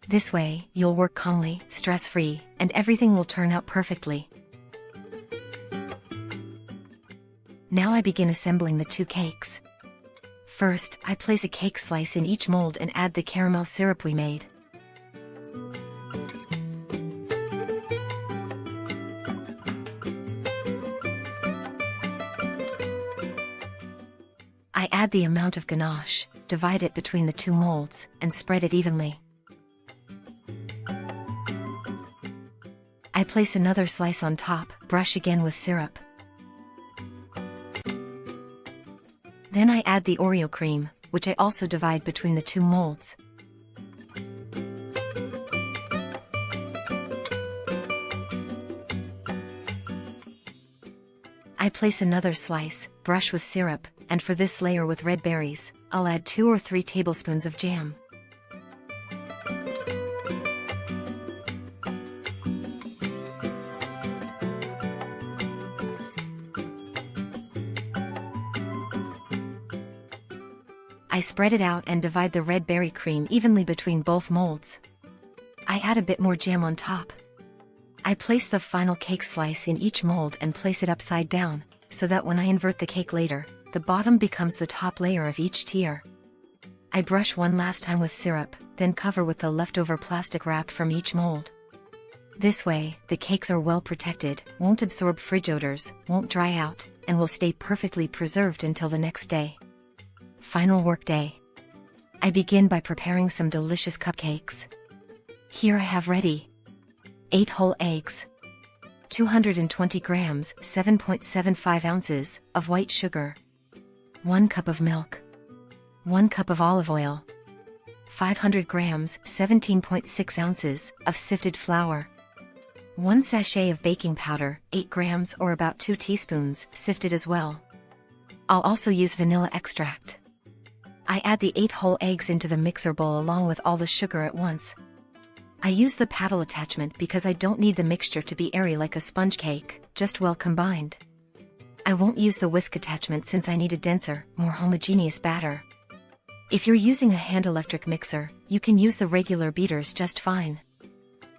This way, you'll work calmly, stress-free, and everything will turn out perfectly. Now I begin assembling the 2 cakes. First, I place a cake slice in each mold and add the caramel syrup we made. I add the amount of ganache, divide it between the 2 molds, and spread it evenly. I place another slice on top, brush again with syrup. Then I add the Oreo cream, which I also divide between the 2 molds. I place another slice, brush with syrup, and for this layer with red berries, I'll add 2 or 3 tablespoons of jam. I spread it out and divide the red berry cream evenly between both molds. I add a bit more jam on top. I place the final cake slice in each mold and place it upside down, so that when I invert the cake later, the bottom becomes the top layer of each tier. I brush one last time with syrup, then cover with the leftover plastic wrap from each mold. This way, the cakes are well protected, won't absorb fridge odors, won't dry out, and will stay perfectly preserved until the next day. Final work day. I begin by preparing some delicious cupcakes. Here I have ready 8 whole eggs, 220 grams, 7.75 ounces, of white sugar, 1 cup of milk, 1 cup of olive oil, 500 grams, 17.6 ounces, of sifted flour, 1 sachet of baking powder, 8 grams or about 2 teaspoons, sifted as well. I'll also use vanilla extract. I add the 8 whole eggs into the mixer bowl along with all the sugar at once. I use the paddle attachment because I don't need the mixture to be airy like a sponge cake, just well combined. I won't use the whisk attachment since I need a denser, more homogeneous batter. If you're using a hand electric mixer, you can use the regular beaters just fine.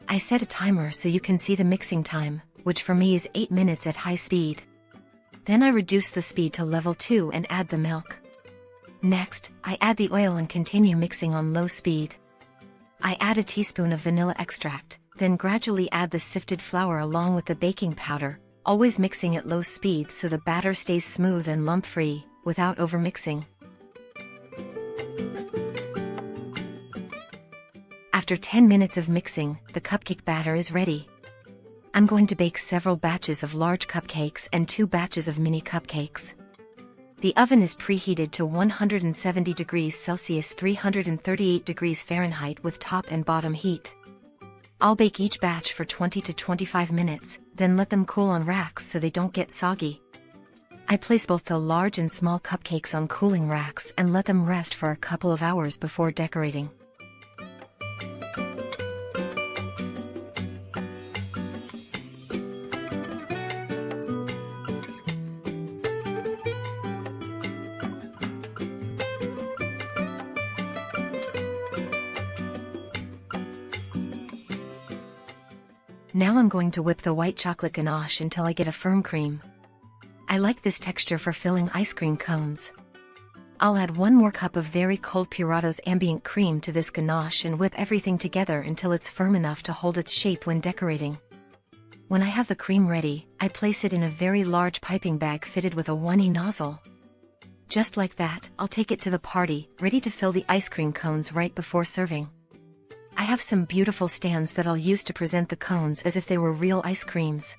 I set a timer so you can see the mixing time, which for me is 8 minutes at high speed. Then I reduce the speed to level 2 and add the milk. Next, I add the oil and continue mixing on low speed. I add a teaspoon of vanilla extract, then gradually add the sifted flour along with the baking powder, always mixing at low speed so the batter stays smooth and lump-free, without overmixing. After 10 minutes of mixing, the cupcake batter is ready. I'm going to bake several batches of large cupcakes and 2 batches of mini cupcakes. The oven is preheated to 170 degrees Celsius 338 degrees Fahrenheit with top and bottom heat. I'll bake each batch for 20 to 25 minutes, then let them cool on racks so they don't get soggy. I place both the large and small cupcakes on cooling racks and let them rest for a couple of hours before decorating. Now I'm going to whip the white chocolate ganache until I get a firm cream. I like this texture for filling ice cream cones. I'll add 1 more cup of very cold Puratos ambient cream to this ganache and whip everything together until it's firm enough to hold its shape when decorating. When I have the cream ready, I place it in a very large piping bag fitted with a 1E nozzle. Just like that, I'll take it to the party, ready to fill the ice cream cones right before serving. I have some beautiful stands that I'll use to present the cones as if they were real ice creams.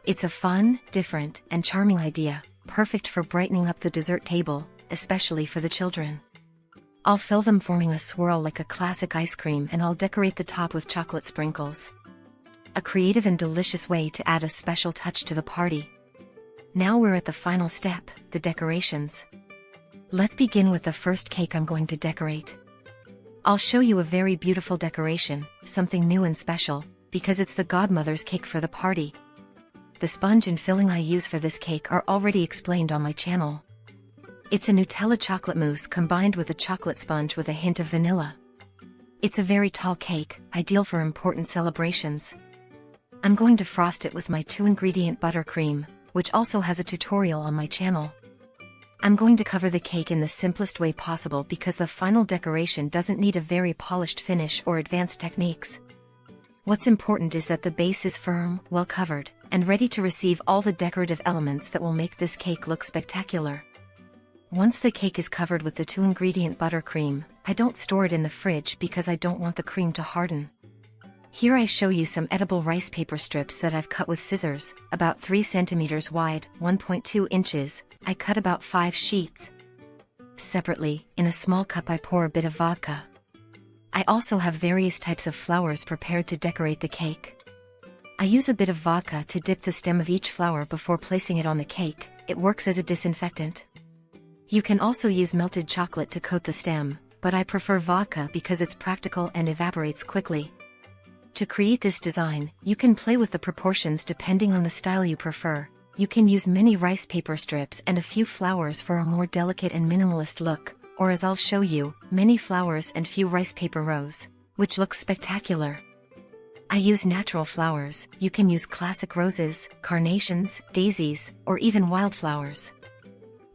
It's a fun, different, and charming idea, perfect for brightening up the dessert table, especially for the children. I'll fill them forming a swirl like a classic ice cream, and I'll decorate the top with chocolate sprinkles. A creative and delicious way to add a special touch to the party. Now we're at the final step, the decorations. Let's begin with the first cake I'm going to decorate. I'll show you a very beautiful decoration, something new and special, because it's the godmother's cake for the party. The sponge and filling I use for this cake are already explained on my channel. It's a Nutella chocolate mousse combined with a chocolate sponge with a hint of vanilla. It's a very tall cake, ideal for important celebrations. I'm going to frost it with my 2-ingredient buttercream, which also has a tutorial on my channel. I'm going to cover the cake in the simplest way possible because the final decoration doesn't need a very polished finish or advanced techniques. What's important is that the base is firm, well covered, and ready to receive all the decorative elements that will make this cake look spectacular. Once the cake is covered with the 2-ingredient buttercream, I don't store it in the fridge because I don't want the cream to harden. Here I show you some edible rice paper strips that I've cut with scissors, about 3 centimeters wide, 1.2 inches. I cut about 5 sheets. Separately, in a small cup I pour a bit of vodka. I also have various types of flowers prepared to decorate the cake. I use a bit of vodka to dip the stem of each flower before placing it on the cake. It works as a disinfectant. You can also use melted chocolate to coat the stem, but I prefer vodka because it's practical and evaporates quickly. To create this design, you can play with the proportions depending on the style you prefer. You can use many rice paper strips and a few flowers for a more delicate and minimalist look, or as I'll show you, many flowers and few rice paper rows, which looks spectacular. I use natural flowers. You can use classic roses, carnations, daisies, or even wildflowers.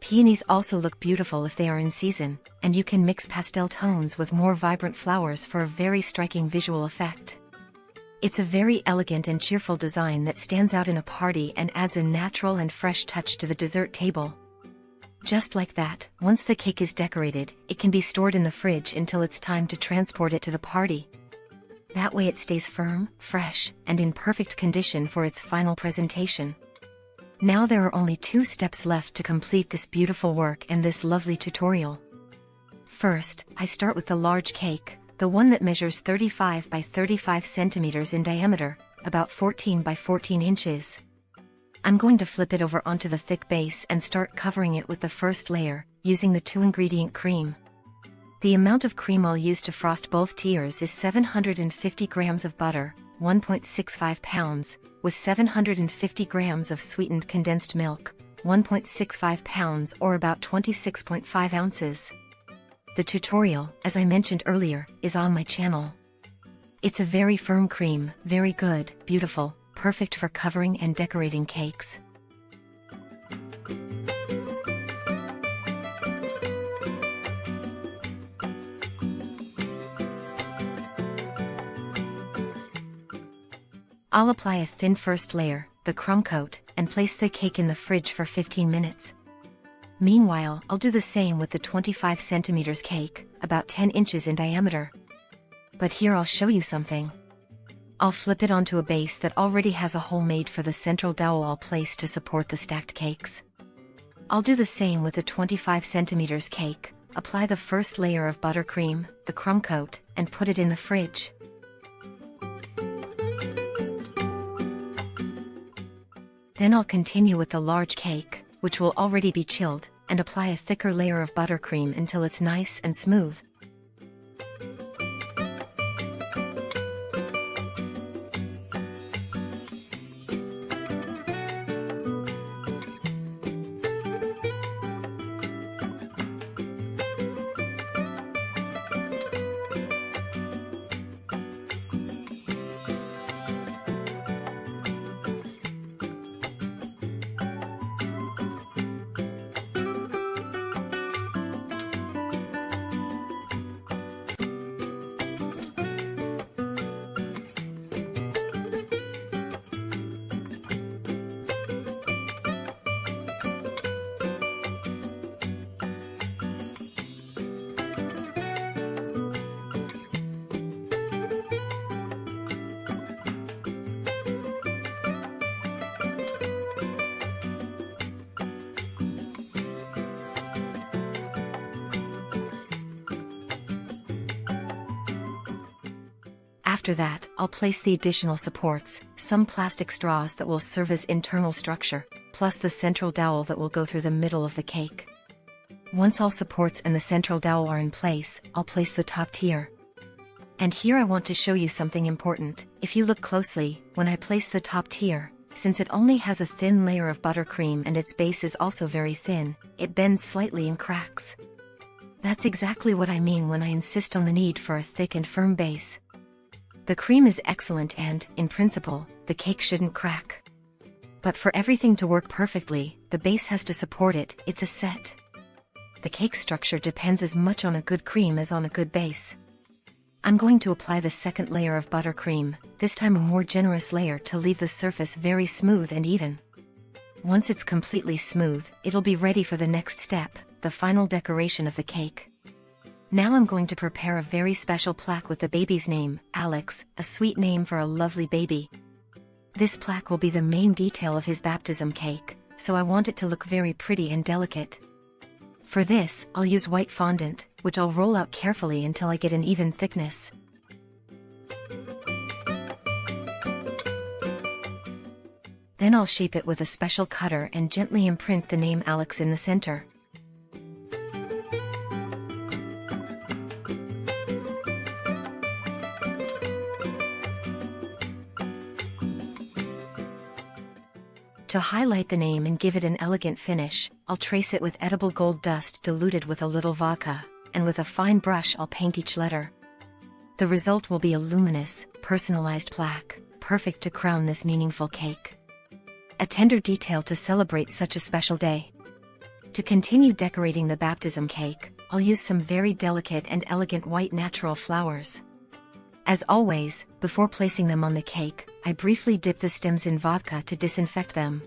Peonies also look beautiful if they are in season, and you can mix pastel tones with more vibrant flowers for a very striking visual effect. It's a very elegant and cheerful design that stands out in a party and adds a natural and fresh touch to the dessert table. Just like that, once the cake is decorated, it can be stored in the fridge until it's time to transport it to the party. That way it stays firm, fresh, and in perfect condition for its final presentation. Now there are only 2 steps left to complete this beautiful work and this lovely tutorial. First, I start with the large cake, the one that measures 35 by 35 centimeters in diameter, about 14 by 14 inches. I'm going to flip it over onto the thick base and start covering it with the first layer, using the 2-ingredient cream. The amount of cream I'll use to frost both tiers is 750 grams of butter, 1.65 pounds, with 750 grams of sweetened condensed milk, 1.65 pounds or about 26.5 ounces. The tutorial, as I mentioned earlier, is on my channel. It's a very firm cream, very good, beautiful, perfect for covering and decorating cakes. I'll apply a thin first layer, the crumb coat, and place the cake in the fridge for 15 minutes. Meanwhile, I'll do the same with the 25 centimeters cake, about 10 inches in diameter. But here I'll show you something. I'll flip it onto a base that already has a hole made for the central dowel I'll place to support the stacked cakes. I'll do the same with the 25 centimeters cake, apply the first layer of buttercream, the crumb coat, and put it in the fridge. Then I'll continue with the large cake, which will already be chilled, and apply a thicker layer of buttercream until it's nice and smooth. After that, I'll place the additional supports, some plastic straws that will serve as internal structure, plus the central dowel that will go through the middle of the cake. Once all supports and the central dowel are in place, I'll place the top tier. And here I want to show you something important. If you look closely, when I place the top tier, since it only has a thin layer of buttercream and its base is also very thin, it bends slightly and cracks. That's exactly what I mean when I insist on the need for a thick and firm base. The cream is excellent and, in principle, the cake shouldn't crack. But for everything to work perfectly, the base has to support it. It's a set. The cake structure depends as much on a good cream as on a good base. I'm going to apply the second layer of buttercream, this time a more generous layer to leave the surface very smooth and even. Once it's completely smooth, it'll be ready for the next step, the final decoration of the cake. Now I'm going to prepare a very special plaque with the baby's name, Alex, a sweet name for a lovely baby. This plaque will be the main detail of his baptism cake, so I want it to look very pretty and delicate. For this, I'll use white fondant, which I'll roll out carefully until I get an even thickness. Then I'll shape it with a special cutter and gently imprint the name Alex in the center. To highlight the name and give it an elegant finish, I'll trace it with edible gold dust diluted with a little vodka, and with a fine brush I'll paint each letter. The result will be a luminous, personalized plaque, perfect to crown this meaningful cake. A tender detail to celebrate such a special day. To continue decorating the baptism cake, I'll use some very delicate and elegant white natural flowers. As always, before placing them on the cake, I briefly dip the stems in vodka to disinfect them.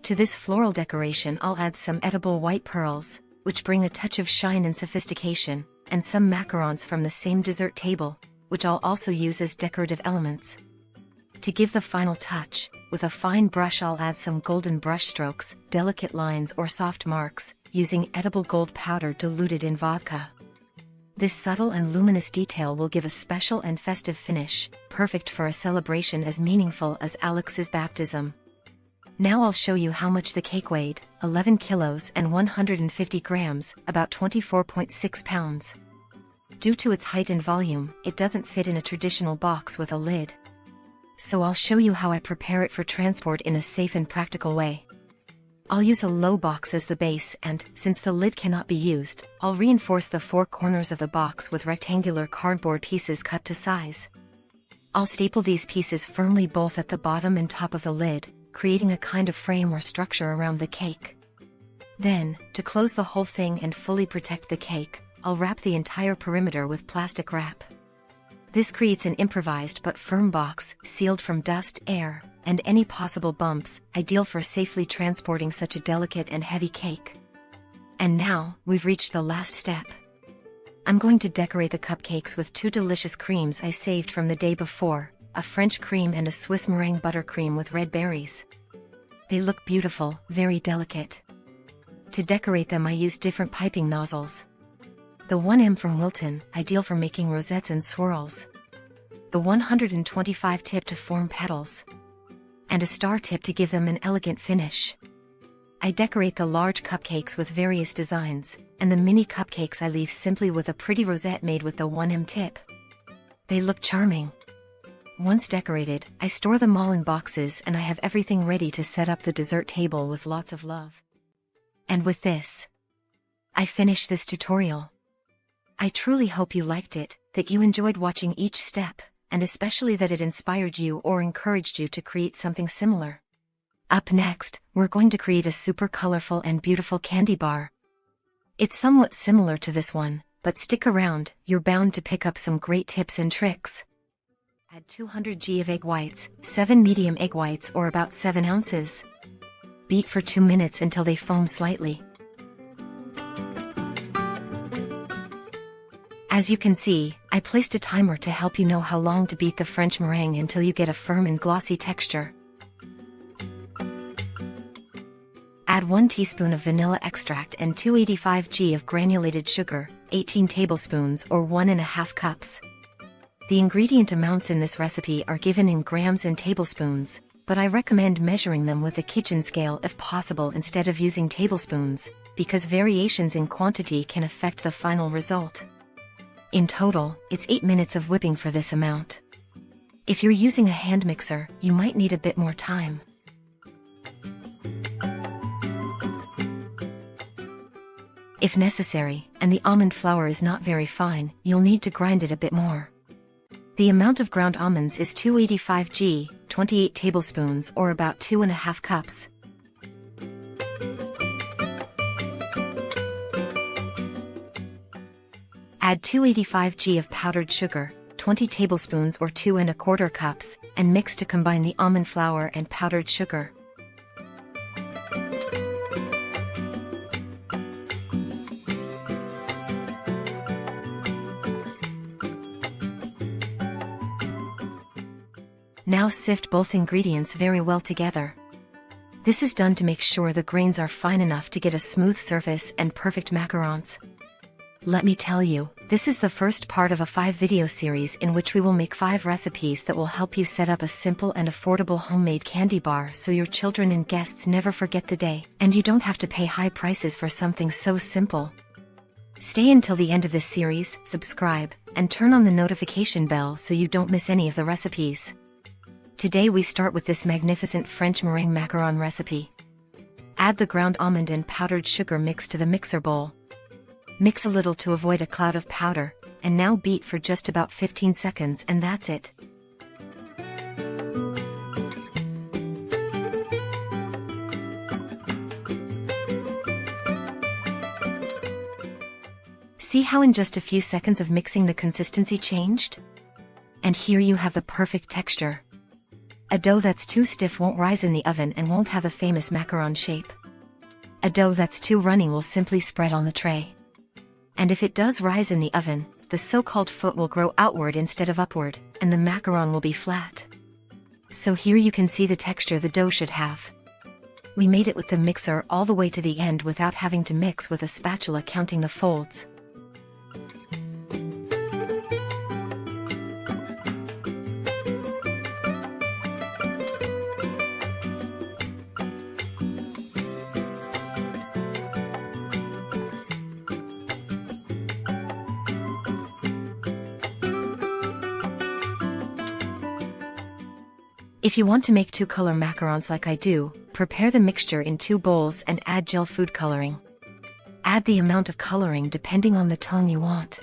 To this floral decoration I'll add some edible white pearls, which bring a touch of shine and sophistication, and some macarons from the same dessert table, which I'll also use as decorative elements. To give the final touch, with a fine brush I'll add some golden brush strokes, delicate lines or soft marks, using edible gold powder diluted in vodka. This subtle and luminous detail will give a special and festive finish, perfect for a celebration as meaningful as Alex's baptism. Now I'll show you how much the cake weighed, 11 kilos and 150 grams, about 24.6 pounds. Due to its height and volume, it doesn't fit in a traditional box with a lid. So I'll show you how I prepare it for transport in a safe and practical way. I'll use a low box as the base and, since the lid cannot be used, I'll reinforce the four corners of the box with rectangular cardboard pieces cut to size. I'll staple these pieces firmly both at the bottom and top of the lid, creating a kind of frame or structure around the cake. Then, to close the whole thing and fully protect the cake, I'll wrap the entire perimeter with plastic wrap. This creates an improvised but firm box, sealed from dust, air, and any possible bumps, ideal for safely transporting such a delicate and heavy cake. And now, we've reached the last step. I'm going to decorate the cupcakes with 2 delicious creams I saved from the day before, a French cream and a Swiss meringue buttercream with red berries. They look beautiful, very delicate. To decorate them I used different piping nozzles. The 1M from Wilton, ideal for making rosettes and swirls. The 125 tip to form petals. And a star tip to give them an elegant finish. I decorate the large cupcakes with various designs, and the mini cupcakes I leave simply with a pretty rosette made with the 1M tip. They look charming. Once decorated, I store them all in boxes and I have everything ready to set up the dessert table with lots of love. And with this, I finish this tutorial. I truly hope you liked it, that you enjoyed watching each step, and especially that it inspired you or encouraged you to create something similar. Up next, we're going to create a super colorful and beautiful candy bar. It's somewhat similar to this one, but stick around, you're bound to pick up some great tips and tricks. Add 200 g of egg whites, 7 medium egg whites or about 7 ounces. Beat for 2 minutes until they foam slightly. As you can see, I placed a timer to help you know how long to beat the French meringue until you get a firm and glossy texture. Add 1 teaspoon of vanilla extract and 285 g of granulated sugar, 18 tablespoons or 1½ cups. The ingredient amounts in this recipe are given in grams and tablespoons, but I recommend measuring them with a kitchen scale if possible instead of using tablespoons, because variations in quantity can affect the final result. In total, it's 8 minutes of whipping for this amount. If you're using a hand mixer, you might need a bit more time. If necessary, and the almond flour is not very fine, you'll need to grind it a bit more. The amount of ground almonds is 285 g, 28 tablespoons or about 2½ cups. Add 285 g of powdered sugar, 20 tablespoons or 2¼ cups, and mix to combine the almond flour and powdered sugar. Now sift both ingredients very well together. This is done to make sure the grains are fine enough to get a smooth surface and perfect macarons. Let me tell you, this is the first part of a 5-video series in which we will make 5 recipes that will help you set up a simple and affordable homemade candy bar so your children and guests never forget the day, and you don't have to pay high prices for something so simple. Stay until the end of this series, subscribe, and turn on the notification bell so you don't miss any of the recipes. Today we start with this magnificent French meringue macaron recipe. Add the ground almond and powdered sugar mix to the mixer bowl. Mix a little to avoid a cloud of powder, and now beat for just about 15 seconds and that's it. See how in just a few seconds of mixing the consistency changed? And here you have the perfect texture. A dough that's too stiff won't rise in the oven and won't have a famous macaron shape. A dough that's too runny will simply spread on the tray. And if it does rise in the oven, the so-called foot will grow outward instead of upward, and the macaron will be flat. So here you can see the texture the dough should have. We made it with the mixer all the way to the end without having to mix with a spatula counting the folds. If you want to make 2-color macarons like I do, prepare the mixture in 2 bowls and add gel food coloring. Add the amount of coloring depending on the tone you want.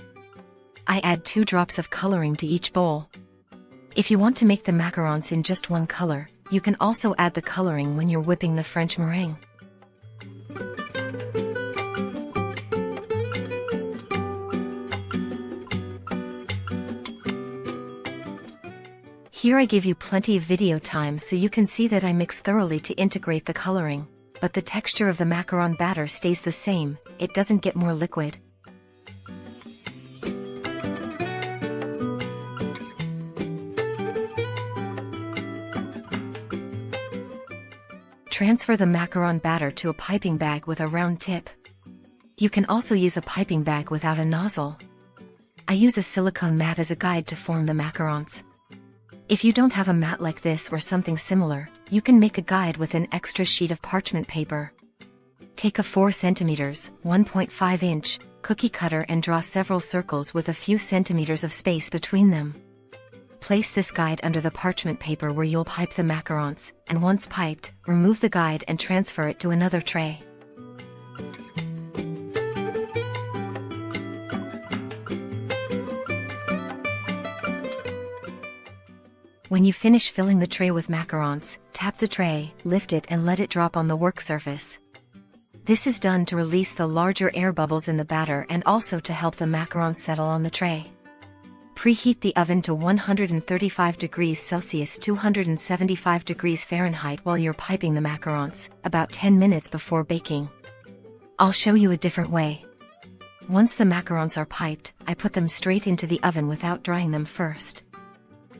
I add 2 drops of coloring to each bowl. If you want to make the macarons in just 1 color, you can also add the coloring when you're whipping the French meringue. Here I give you plenty of video time so you can see that I mix thoroughly to integrate the coloring, but the texture of the macaron batter stays the same, it doesn't get more liquid. Transfer the macaron batter to a piping bag with a round tip. You can also use a piping bag without a nozzle. I use a silicone mat as a guide to form the macarons. If you don't have a mat like this or something similar, you can make a guide with an extra sheet of parchment paper. Take a 4 cm, 1.5 inch, cookie cutter and draw several circles with a few centimeters of space between them. Place this guide under the parchment paper where you'll pipe the macarons, and once piped, remove the guide and transfer it to another tray. When you finish filling the tray with macarons, tap the tray, lift it and let it drop on the work surface. This is done to release the larger air bubbles in the batter and also to help the macarons settle on the tray. Preheat the oven to 135 degrees Celsius 275 degrees Fahrenheit while you're piping the macarons, about 10 minutes before baking. I'll show you a different way. Once the macarons are piped, I put them straight into the oven without drying them first.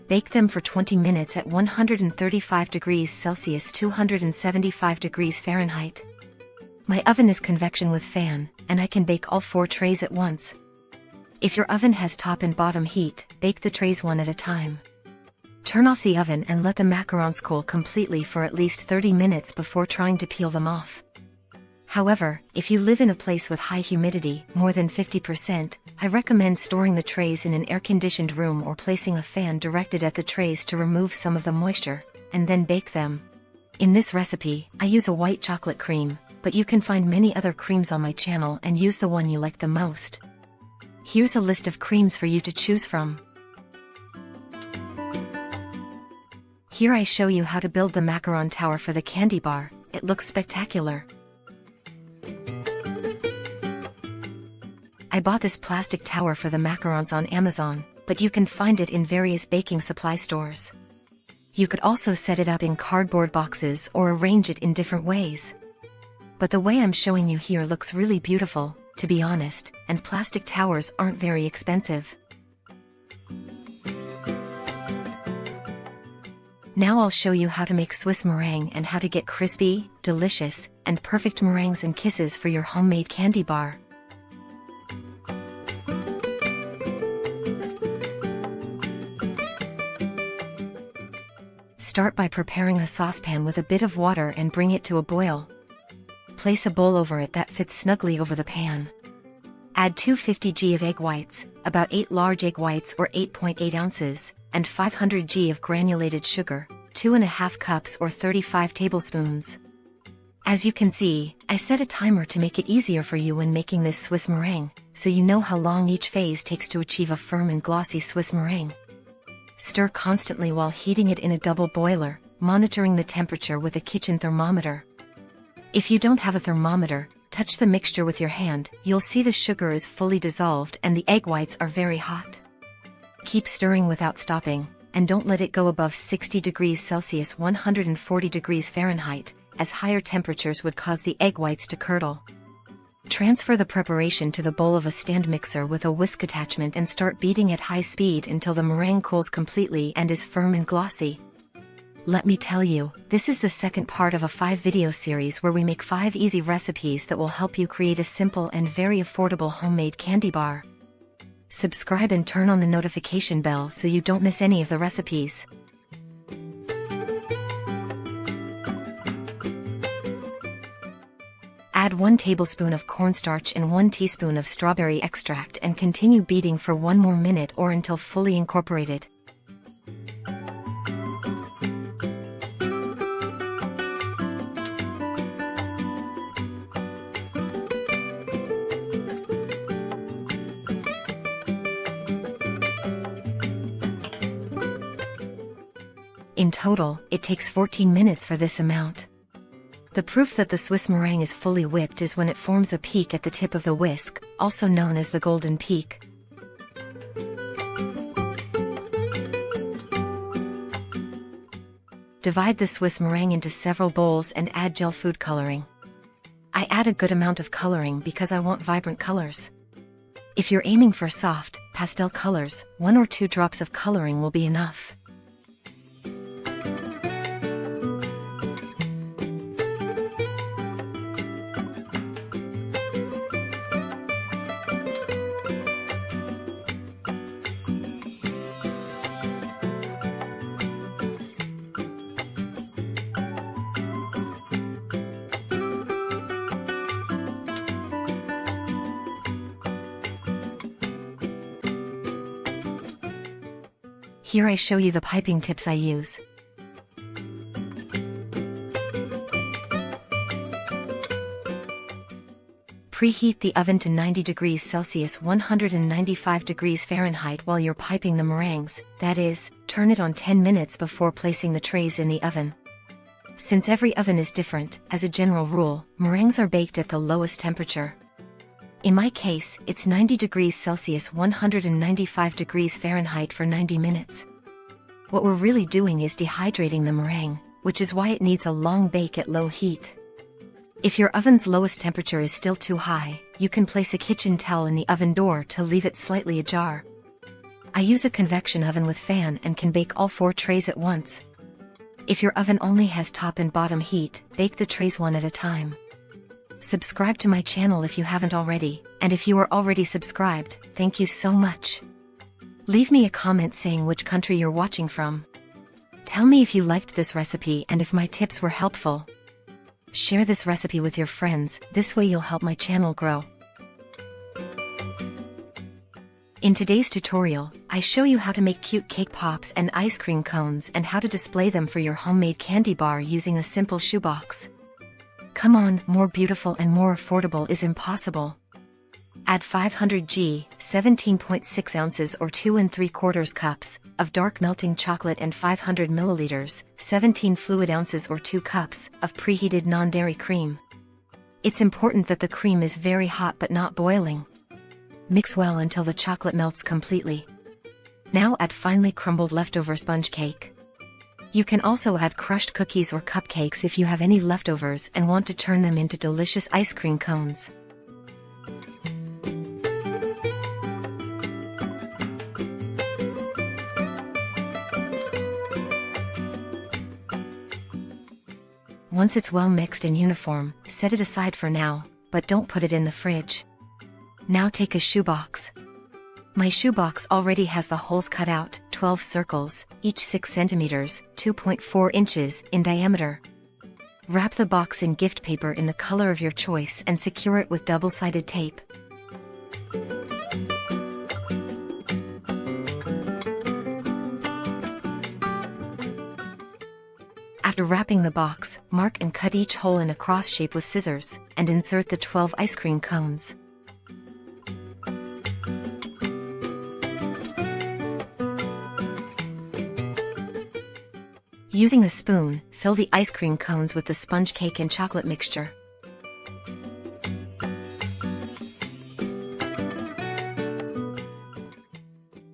Bake them for 20 minutes at 135 degrees Celsius 275 degrees Fahrenheit. My oven is convection with fan, and I can bake all 4 trays at once. If your oven has top and bottom heat, bake the trays one at a time. Turn off the oven and let the macarons cool completely for at least 30 minutes before trying to peel them off. However, if you live in a place with high humidity, more than 50%, I recommend storing the trays in an air-conditioned room or placing a fan directed at the trays to remove some of the moisture, and then bake them. In this recipe, I use a white chocolate cream, but you can find many other creams on my channel and use the one you like the most. Here's a list of creams for you to choose from. Here I show you how to build the macaron tower for the candy bar. It looks spectacular. I bought this plastic tower for the macarons on Amazon, but you can find it in various baking supply stores. You could also set it up in cardboard boxes or arrange it in different ways. But the way I'm showing you here looks really beautiful, to be honest, and plastic towers aren't very expensive. Now I'll show you how to make Swiss meringue and how to get crispy, delicious, and perfect meringues and kisses for your homemade candy bar. Start by preparing a saucepan with a bit of water and bring it to a boil. Place a bowl over it that fits snugly over the pan. Add 250 g of egg whites, about 8 large egg whites or 8.8 ounces, and 500 g of granulated sugar, 2.5 cups or 35 tablespoons. As you can see, I set a timer to make it easier for you when making this Swiss meringue, so you know how long each phase takes to achieve a firm and glossy Swiss meringue. Stir constantly while heating it in a double boiler, monitoring the temperature with a kitchen thermometer. If you don't have a thermometer, touch the mixture with your hand, you'll see the sugar is fully dissolved and the egg whites are very hot. Keep stirring without stopping, and don't let it go above 60 degrees Celsius 140 degrees Fahrenheit, as higher temperatures would cause the egg whites to curdle. Transfer the preparation to the bowl of a stand mixer with a whisk attachment and start beating at high speed until the meringue cools completely and is firm and glossy. Let me tell you, this is the second part of a 5-video series where we make 5 easy recipes that will help you create a simple and very affordable homemade candy bar. Subscribe and turn on the notification bell so you don't miss any of the recipes. Add 1 tablespoon of cornstarch and 1 teaspoon of strawberry extract and continue beating for 1 more minute or until fully incorporated. In total, it takes 14 minutes for this amount. The proof that the Swiss meringue is fully whipped is when it forms a peak at the tip of the whisk, also known as the golden peak. Divide the Swiss meringue into several bowls and add gel food coloring. I add a good amount of coloring because I want vibrant colors. If you're aiming for soft, pastel colors, 1 or 2 drops of coloring will be enough. Here I show you the piping tips I use. Preheat the oven to 90 degrees Celsius 195 degrees Fahrenheit while you're piping the meringues, that is, turn it on 10 minutes before placing the trays in the oven. Since every oven is different, as a general rule, meringues are baked at the lowest temperature. In my case, it's 90 degrees Celsius 195 degrees Fahrenheit for 90 minutes. What we're really doing is dehydrating the meringue, which is why it needs a long bake at low heat. If your oven's lowest temperature is still too high, you can place a kitchen towel in the oven door to leave it slightly ajar. I use a convection oven with fan and can bake all 4 trays at once. If your oven only has top and bottom heat, bake the trays one at a time. Subscribe to my channel if you haven't already, and if you are already subscribed, thank you so much. Leave me a comment saying which country you're watching from. Tell me if you liked this recipe and if my tips were helpful. Share this recipe with your friends, this way you'll help my channel grow. In today's tutorial, I show you how to make cute cake pops and ice cream cones and how to display them for your homemade candy bar using a simple shoebox. Come on, more beautiful and more affordable is impossible. Add 500 g, 17.6 ounces or 2 3/4 cups, of dark melting chocolate and 500 milliliters, 17 fluid ounces or 2 cups, of preheated non-dairy cream. It's important that the cream is very hot but not boiling. Mix well until the chocolate melts completely. Now add finely crumbled leftover sponge cake. You can also add crushed cookies or cupcakes if you have any leftovers and want to turn them into delicious ice cream cones. Once it's well mixed and uniform, set it aside for now, but don't put it in the fridge. Now take a shoebox. My shoebox already has the holes cut out, 12 circles, each 6 centimeters, 2.4 inches, in diameter. Wrap the box in gift paper in the color of your choice and secure it with double-sided tape. After wrapping the box, mark and cut each hole in a cross shape with scissors, and insert the 12 ice cream cones. Using a spoon, fill the ice cream cones with the sponge cake and chocolate mixture.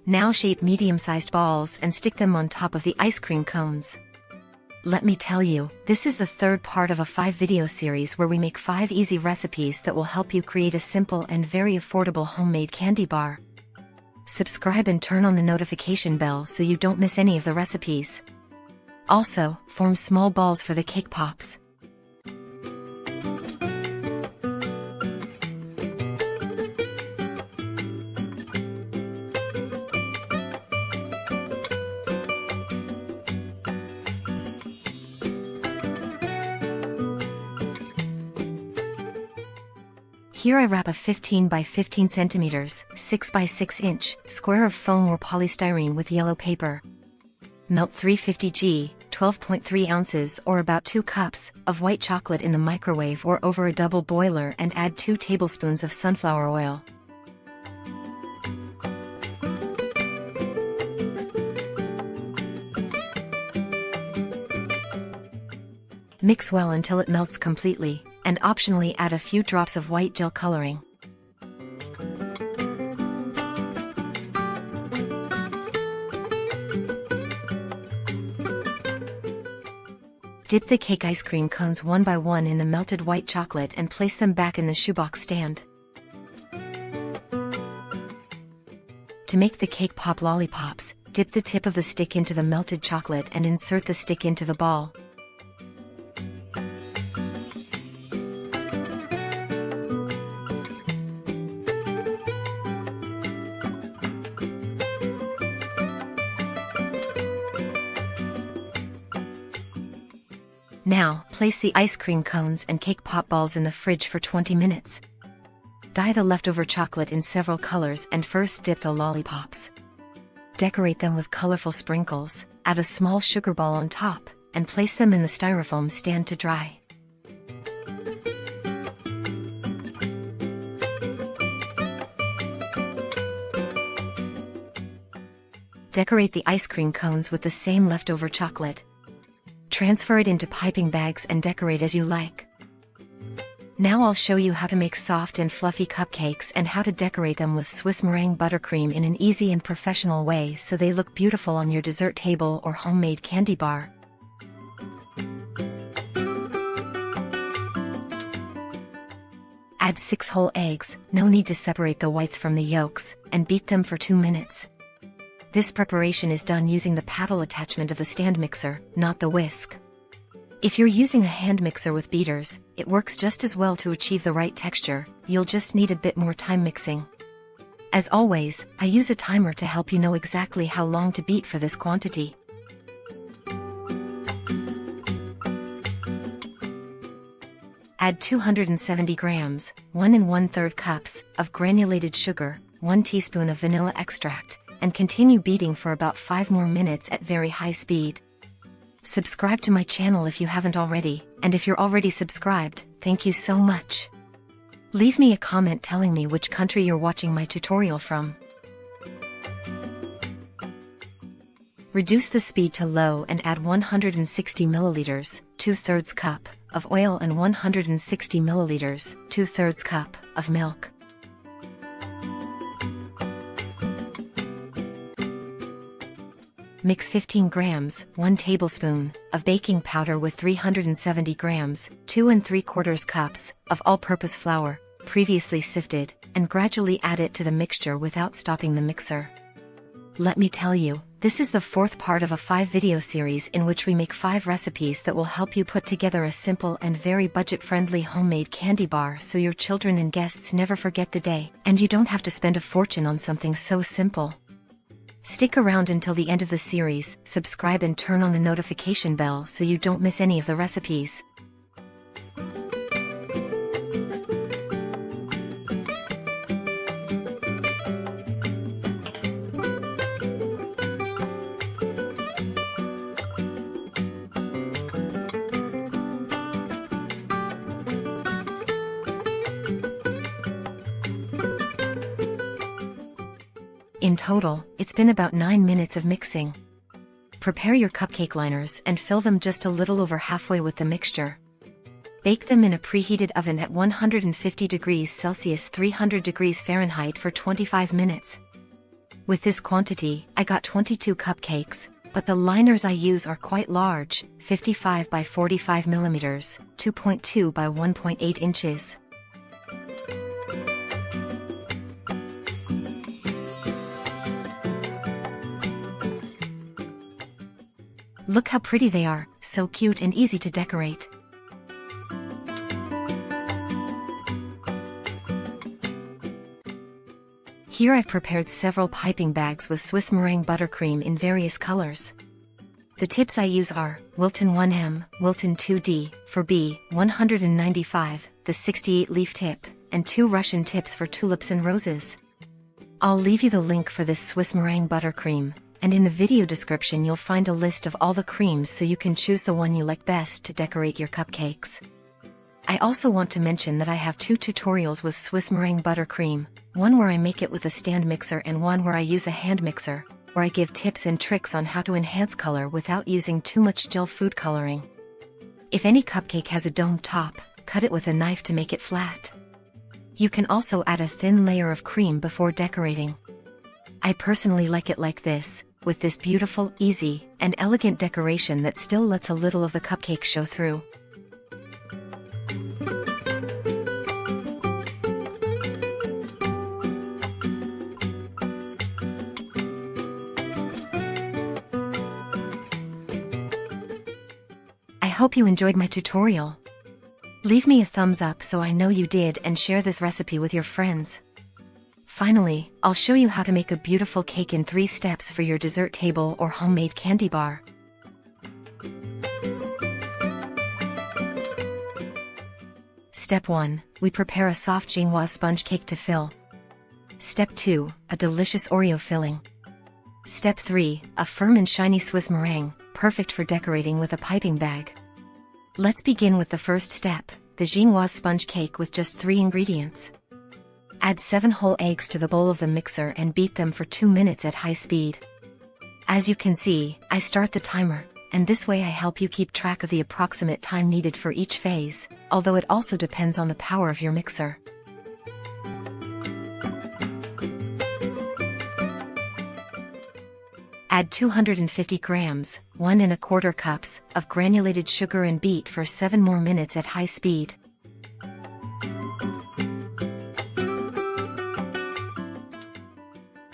Now shape medium-sized balls and stick them on top of the ice cream cones. Let me tell you, this is the third part of a 5-video series where we make 5 easy recipes that will help you create a simple and very affordable homemade candy bar. Subscribe and turn on the notification bell so you don't miss any of the recipes. Also, form small balls for the cake pops. Here I wrap a 15 by 15 centimeters, 6 by 6 inch, square of foam or polystyrene with yellow paper. Melt 350 g, 12.3 ounces or about 2 cups, of white chocolate in the microwave or over a double boiler and add 2 tablespoons of sunflower oil. Mix well until it melts completely, and optionally add a few drops of white gel coloring. Dip the cake ice cream cones one by one in the melted white chocolate and place them back in the shoebox stand. To make the cake pop lollipops, dip the tip of the stick into the melted chocolate and insert the stick into the ball. Now, place the ice cream cones and cake pop balls in the fridge for 20 minutes. Dye the leftover chocolate in several colors and first dip the lollipops. Decorate them with colorful sprinkles, add a small sugar ball on top, and place them in the styrofoam stand to dry. Decorate the ice cream cones with the same leftover chocolate. Transfer it into piping bags and decorate as you like. Now I'll show you how to make soft and fluffy cupcakes and how to decorate them with Swiss meringue buttercream in an easy and professional way so they look beautiful on your dessert table or homemade candy bar. Add 6 whole eggs, no need to separate the whites from the yolks, and beat them for 2 minutes. This preparation is done using the paddle attachment of the stand mixer, not the whisk. If you're using a hand mixer with beaters, it works just as well to achieve the right texture, you'll just need a bit more time mixing. As always, I use a timer to help you know exactly how long to beat for this quantity. Add 270 grams, 1 1/3 cups, of granulated sugar, 1 teaspoon of vanilla extract, and continue beating for about 5 more minutes at very high speed. Subscribe to my channel if you haven't already, and if you're already subscribed, thank you so much. Leave me a comment telling me which country you're watching my tutorial from. Reduce the speed to low and add 160 milliliters, 2/3 cup, of oil and 160 milliliters, 2/3 cup, of milk. Mix 15 grams, 1 tablespoon, of baking powder with 370 grams, 2 3/4 cups, of all-purpose flour, previously sifted, and gradually add it to the mixture without stopping the mixer. Let me tell you, this is the 4th part of a 5-video series in which we make 5 recipes that will help you put together a simple and very budget-friendly homemade candy bar so your children and guests never forget the day, and you don't have to spend a fortune on something so simple. Stick around until the end of the series, subscribe and turn on the notification bell so you don't miss any of the recipes. In total, it's been about 9 minutes of mixing. Prepare your cupcake liners and fill them just a little over halfway with the mixture. Bake them in a preheated oven at 150 degrees Celsius 300 degrees Fahrenheit for 25 minutes. With this quantity, I got 22 cupcakes, but the liners I use are quite large, 55 by 45 millimeters, 2.2 by 1.8 inches. Look how pretty they are, so cute and easy to decorate. Here I've prepared several piping bags with Swiss meringue buttercream in various colors. The tips I use are Wilton 1M, Wilton 2D, for B, 195, the 68 leaf tip, and 2 Russian tips for tulips and roses. I'll leave you the link for this Swiss meringue buttercream, and in the video description you'll find a list of all the creams so you can choose the one you like best to decorate your cupcakes. I also want to mention that I have 2 tutorials with Swiss meringue buttercream, one where I make it with a stand mixer and one where I use a hand mixer, where I give tips and tricks on how to enhance color without using too much gel food coloring. If any cupcake has a domed top, cut it with a knife to make it flat. You can also add a thin layer of cream before decorating. I personally like it like this, with this beautiful, easy, and elegant decoration that still lets a little of the cupcake show through. I hope you enjoyed my tutorial. Leave me a thumbs up so I know you did, and share this recipe with your friends. Finally, I'll show you how to make a beautiful cake in 3 steps for your dessert table or homemade candy bar. Step 1. We prepare a soft chinois sponge cake to fill. Step 2. A delicious Oreo filling. Step 3. A firm and shiny Swiss meringue, perfect for decorating with a piping bag. Let's begin with the first step, the chinois sponge cake with just 3 ingredients. Add 7 whole eggs to the bowl of the mixer and beat them for 2 minutes at high speed. As you can see, I start the timer, and this way I help you keep track of the approximate time needed for each phase, although it also depends on the power of your mixer. Add 250 grams, 1 1/4 cups, of granulated sugar and beat for 7 more minutes at high speed.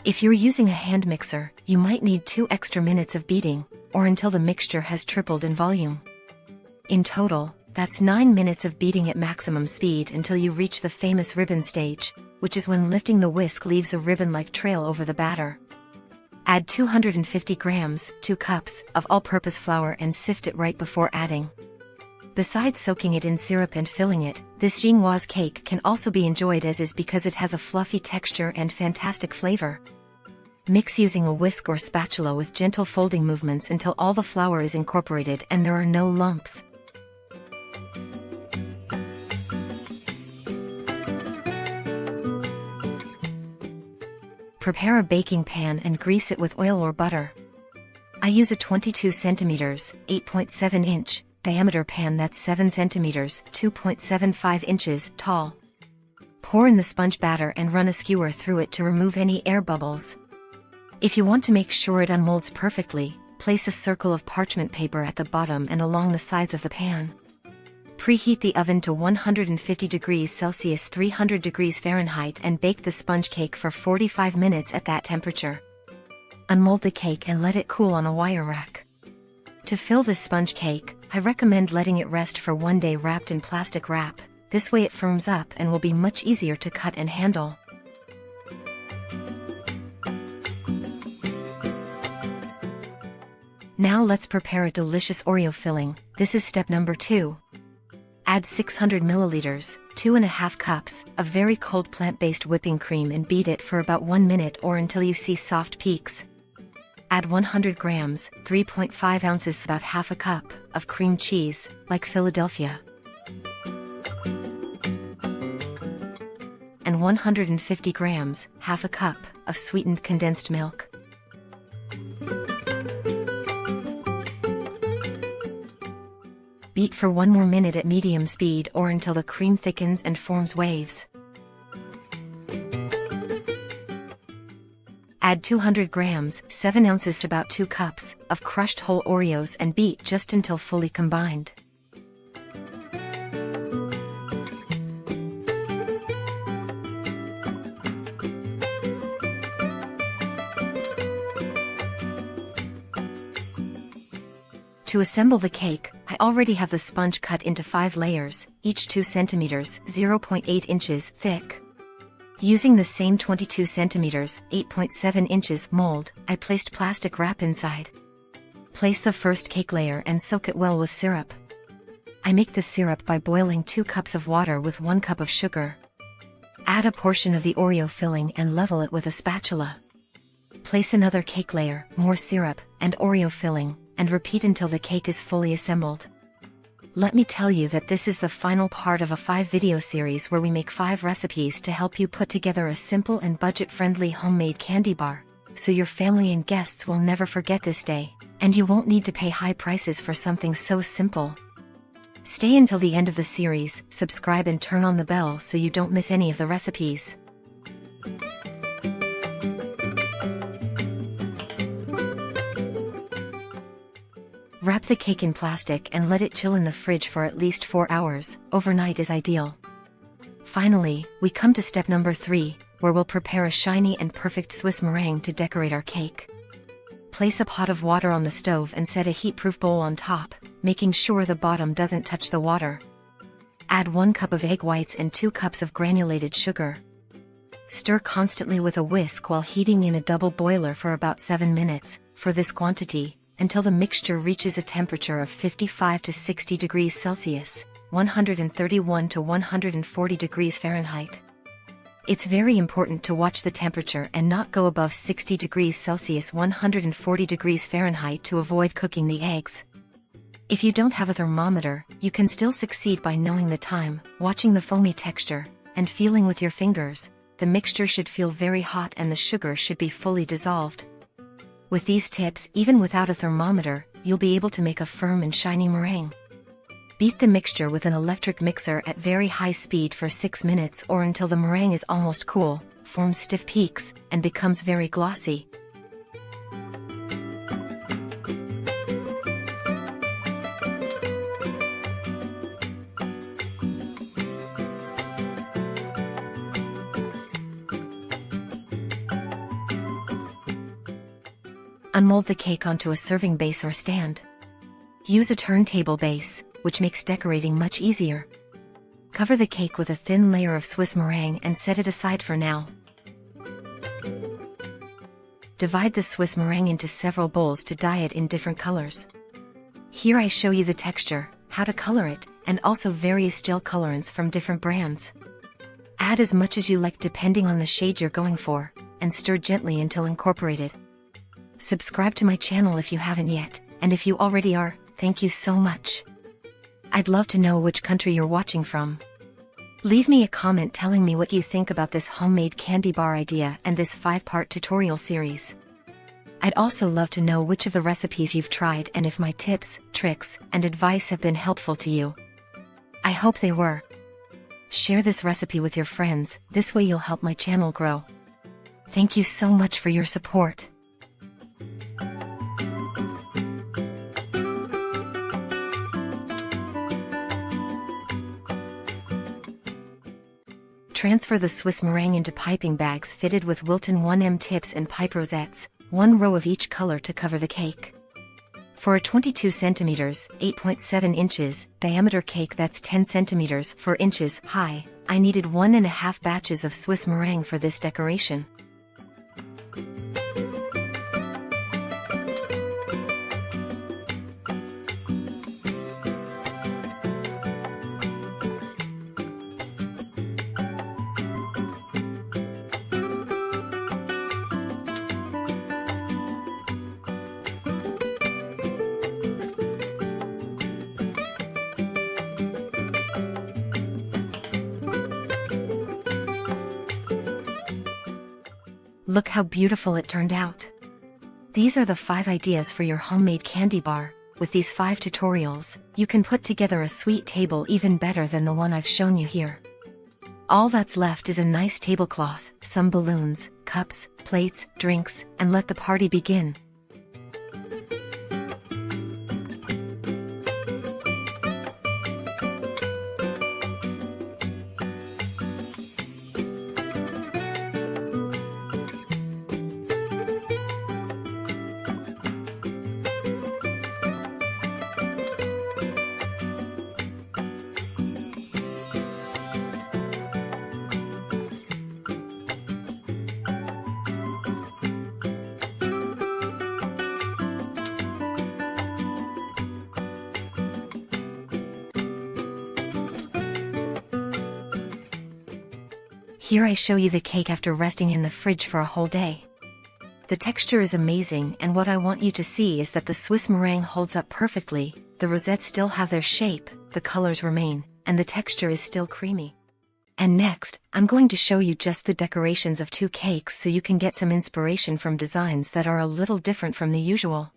If you're using a hand mixer, you might need 2 extra minutes of beating, or until the mixture has tripled in volume. In total, that's 9 minutes of beating at maximum speed until you reach the famous ribbon stage, which is when lifting the whisk leaves a ribbon-like trail over the batter. Add 250 grams, 2 cups, of all-purpose flour and sift it right before adding. Besides soaking it in syrup and filling it, this chinois cake can also be enjoyed as is because it has a fluffy texture and fantastic flavor. Mix using a whisk or spatula with gentle folding movements until all the flour is incorporated and there are no lumps. Prepare a baking pan and grease it with oil or butter. I use a 22 centimeters, 8.7 inch, diameter pan that's 7 centimeters, 2.75 inches, tall. Pour in the sponge batter and run a skewer through it to remove any air bubbles. If you want to make sure it unmolds perfectly, place a circle of parchment paper at the bottom and along the sides of the pan. Preheat the oven to 150 degrees Celsius 300 degrees Fahrenheit and bake the sponge cake for 45 minutes at that temperature. Unmold the cake and let it cool on a wire rack. To fill this sponge cake, I recommend letting it rest for 1 day wrapped in plastic wrap. This way it firms up and will be much easier to cut and handle. Now let's prepare a delicious Oreo filling. This is step number 2. Add 600 milliliters, 2½ cups, of very cold plant-based whipping cream and beat it for about 1 minute or until you see soft peaks. Add 100 grams, 3.5 ounces, about ½ cup, of cream cheese, like Philadelphia. And 150 grams, ½ cup, of sweetened condensed milk. Beat for 1 more minute at medium speed or until the cream thickens and forms waves. Add 200 grams, 7 ounces, about 2 cups, of crushed whole Oreos and beat just until fully combined. To assemble the cake, I already have the sponge cut into 5 layers, each 2 centimeters, 0.8 inches, thick. Using the same 22 centimeters, 8.7 inches mold, I placed plastic wrap inside. Place the first cake layer and soak it well with syrup. I make the syrup by boiling 2 cups of water with 1 cup of sugar. Add a portion of the Oreo filling and level it with a spatula. Place another cake layer, more syrup, and Oreo filling, and repeat until the cake is fully assembled. Let me tell you that this is the final part of a 5-video series where we make 5 recipes to help you put together a simple and budget-friendly homemade candy bar, so your family and guests will never forget this day, and you won't need to pay high prices for something so simple. Stay until the end of the series, subscribe and turn on the bell so you don't miss any of the recipes. Wrap the cake in plastic and let it chill in the fridge for at least 4 hours. Overnight is ideal. Finally, we come to step number 3, where we'll prepare a shiny and perfect Swiss meringue to decorate our cake. Place a pot of water on the stove and set a heat-proof bowl on top, making sure the bottom doesn't touch the water. Add 1 cup of egg whites and 2 cups of granulated sugar. Stir constantly with a whisk while heating in a double boiler for about 7 minutes, for this quantity, until the mixture reaches a temperature of 55 to 60 degrees Celsius, 131 to 140 degrees Fahrenheit. It's very important to watch the temperature and not go above 60 degrees Celsius 140 degrees Fahrenheit to avoid cooking the eggs. If you don't have a thermometer, you can still succeed by knowing the time, watching the foamy texture, and feeling with your fingers. The mixture should feel very hot and the sugar should be fully dissolved. With these tips, even without a thermometer, you'll be able to make a firm and shiny meringue. Beat the mixture with an electric mixer at very high speed for 6 minutes or until the meringue is almost cool, forms stiff peaks, and becomes very glossy. Unmold the cake onto a serving base or stand. Use a turntable base, which makes decorating much easier. Cover the cake with a thin layer of Swiss meringue and set it aside for now. Divide the Swiss meringue into several bowls to dye it in different colors. Here I show you the texture, how to color it, and also various gel colorants from different brands. Add as much as you like depending on the shade you're going for, and stir gently until incorporated. Subscribe to my channel if you haven't yet, and if you already are, thank you so much. I'd love to know which country you're watching from. Leave me a comment telling me what you think about this homemade candy bar idea and this 5-part tutorial series. I'd also love to know which of the recipes you've tried and if my tips, tricks, and advice have been helpful to you. I hope they were. Share this recipe with your friends, this way you'll help my channel grow. Thank you so much for your support. Transfer the Swiss meringue into piping bags fitted with Wilton 1M tips and pipe rosettes, 1 row of each color to cover the cake. For a 22 cm, 8.7 inches, diameter cake that's 10 cm 4 inches high, I needed 1.5 batches of Swiss meringue for this decoration. Look how beautiful it turned out. These are the 5 ideas for your homemade candy bar. With these 5 tutorials, you can put together a sweet table even better than the one I've shown you here. All that's left is a nice tablecloth, some balloons, cups, plates, drinks, and let the party begin. Here I show you the cake after resting in the fridge for a whole day. The texture is amazing, and what I want you to see is that the Swiss meringue holds up perfectly, the rosettes still have their shape, the colors remain, and the texture is still creamy. And next, I'm going to show you just the decorations of 2 cakes so you can get some inspiration from designs that are a little different from the usual.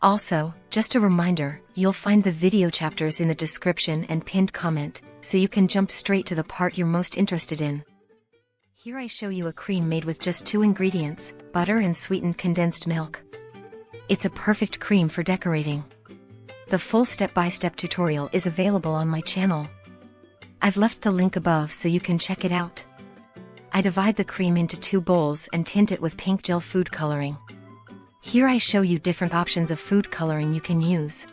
Also, just a reminder, you'll find the video chapters in the description and pinned comment, so you can jump straight to the part you're most interested in. Here I show you a cream made with just 2 ingredients, butter and sweetened condensed milk. It's a perfect cream for decorating. The full step-by-step tutorial is available on my channel. I've left the link above so you can check it out. I divide the cream into 2 bowls and tint it with pink gel food coloring. Here I show you different options of food coloring you can use.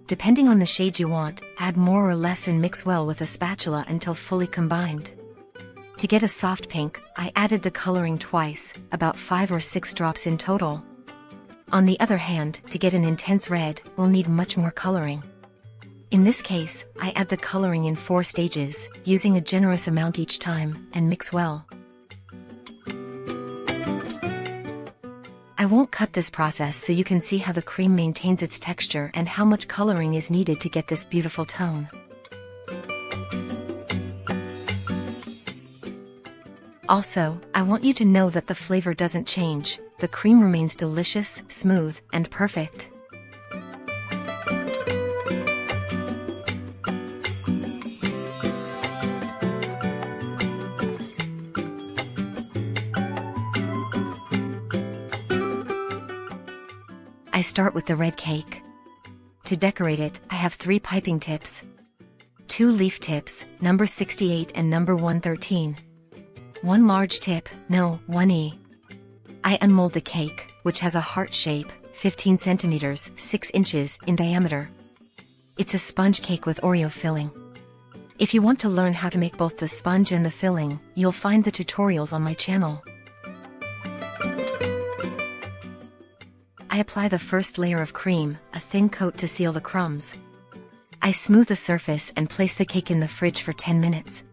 Depending on the shade you want, add more or less and mix well with a spatula until fully combined. To get a soft pink, I added the coloring twice, about 5 or 6 drops in total. On the other hand, to get an intense red, we'll need much more coloring. In this case, I add the coloring in 4 stages, using a generous amount each time, and mix well. I won't cut this process so you can see how the cream maintains its texture and how much coloring is needed to get this beautiful tone. Also, I want you to know that the flavor doesn't change. The cream remains delicious, smooth, and perfect. I start with the red cake. To decorate it, I have 3 piping tips. 2 leaf tips, number 68 and number 113. 1 large tip, no, 1E. I unmold the cake, which has a heart shape, 15 centimeters, 6 inches in diameter. It's a sponge cake with Oreo filling. If you want to learn how to make both the sponge and the filling, you'll find the tutorials on my channel. I apply the first layer of cream, a thin coat to seal the crumbs. I smooth the surface and place the cake in the fridge for 10 minutes.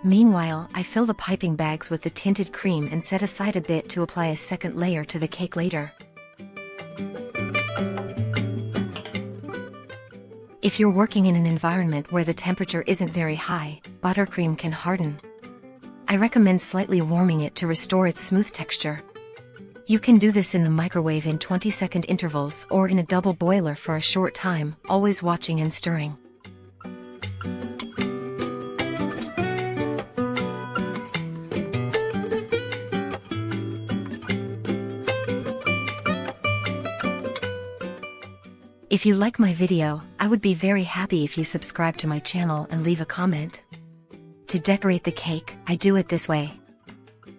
Meanwhile, I fill the piping bags with the tinted cream and set aside a bit to apply a second layer to the cake later. If you're working in an environment where the temperature isn't very high, buttercream can harden. I recommend slightly warming it to restore its smooth texture. You can do this in the microwave in 20-second intervals or in a double boiler for a short time, always watching and stirring. If you like my video, I would be very happy if you subscribe to my channel and leave a comment. To decorate the cake, I do it this way.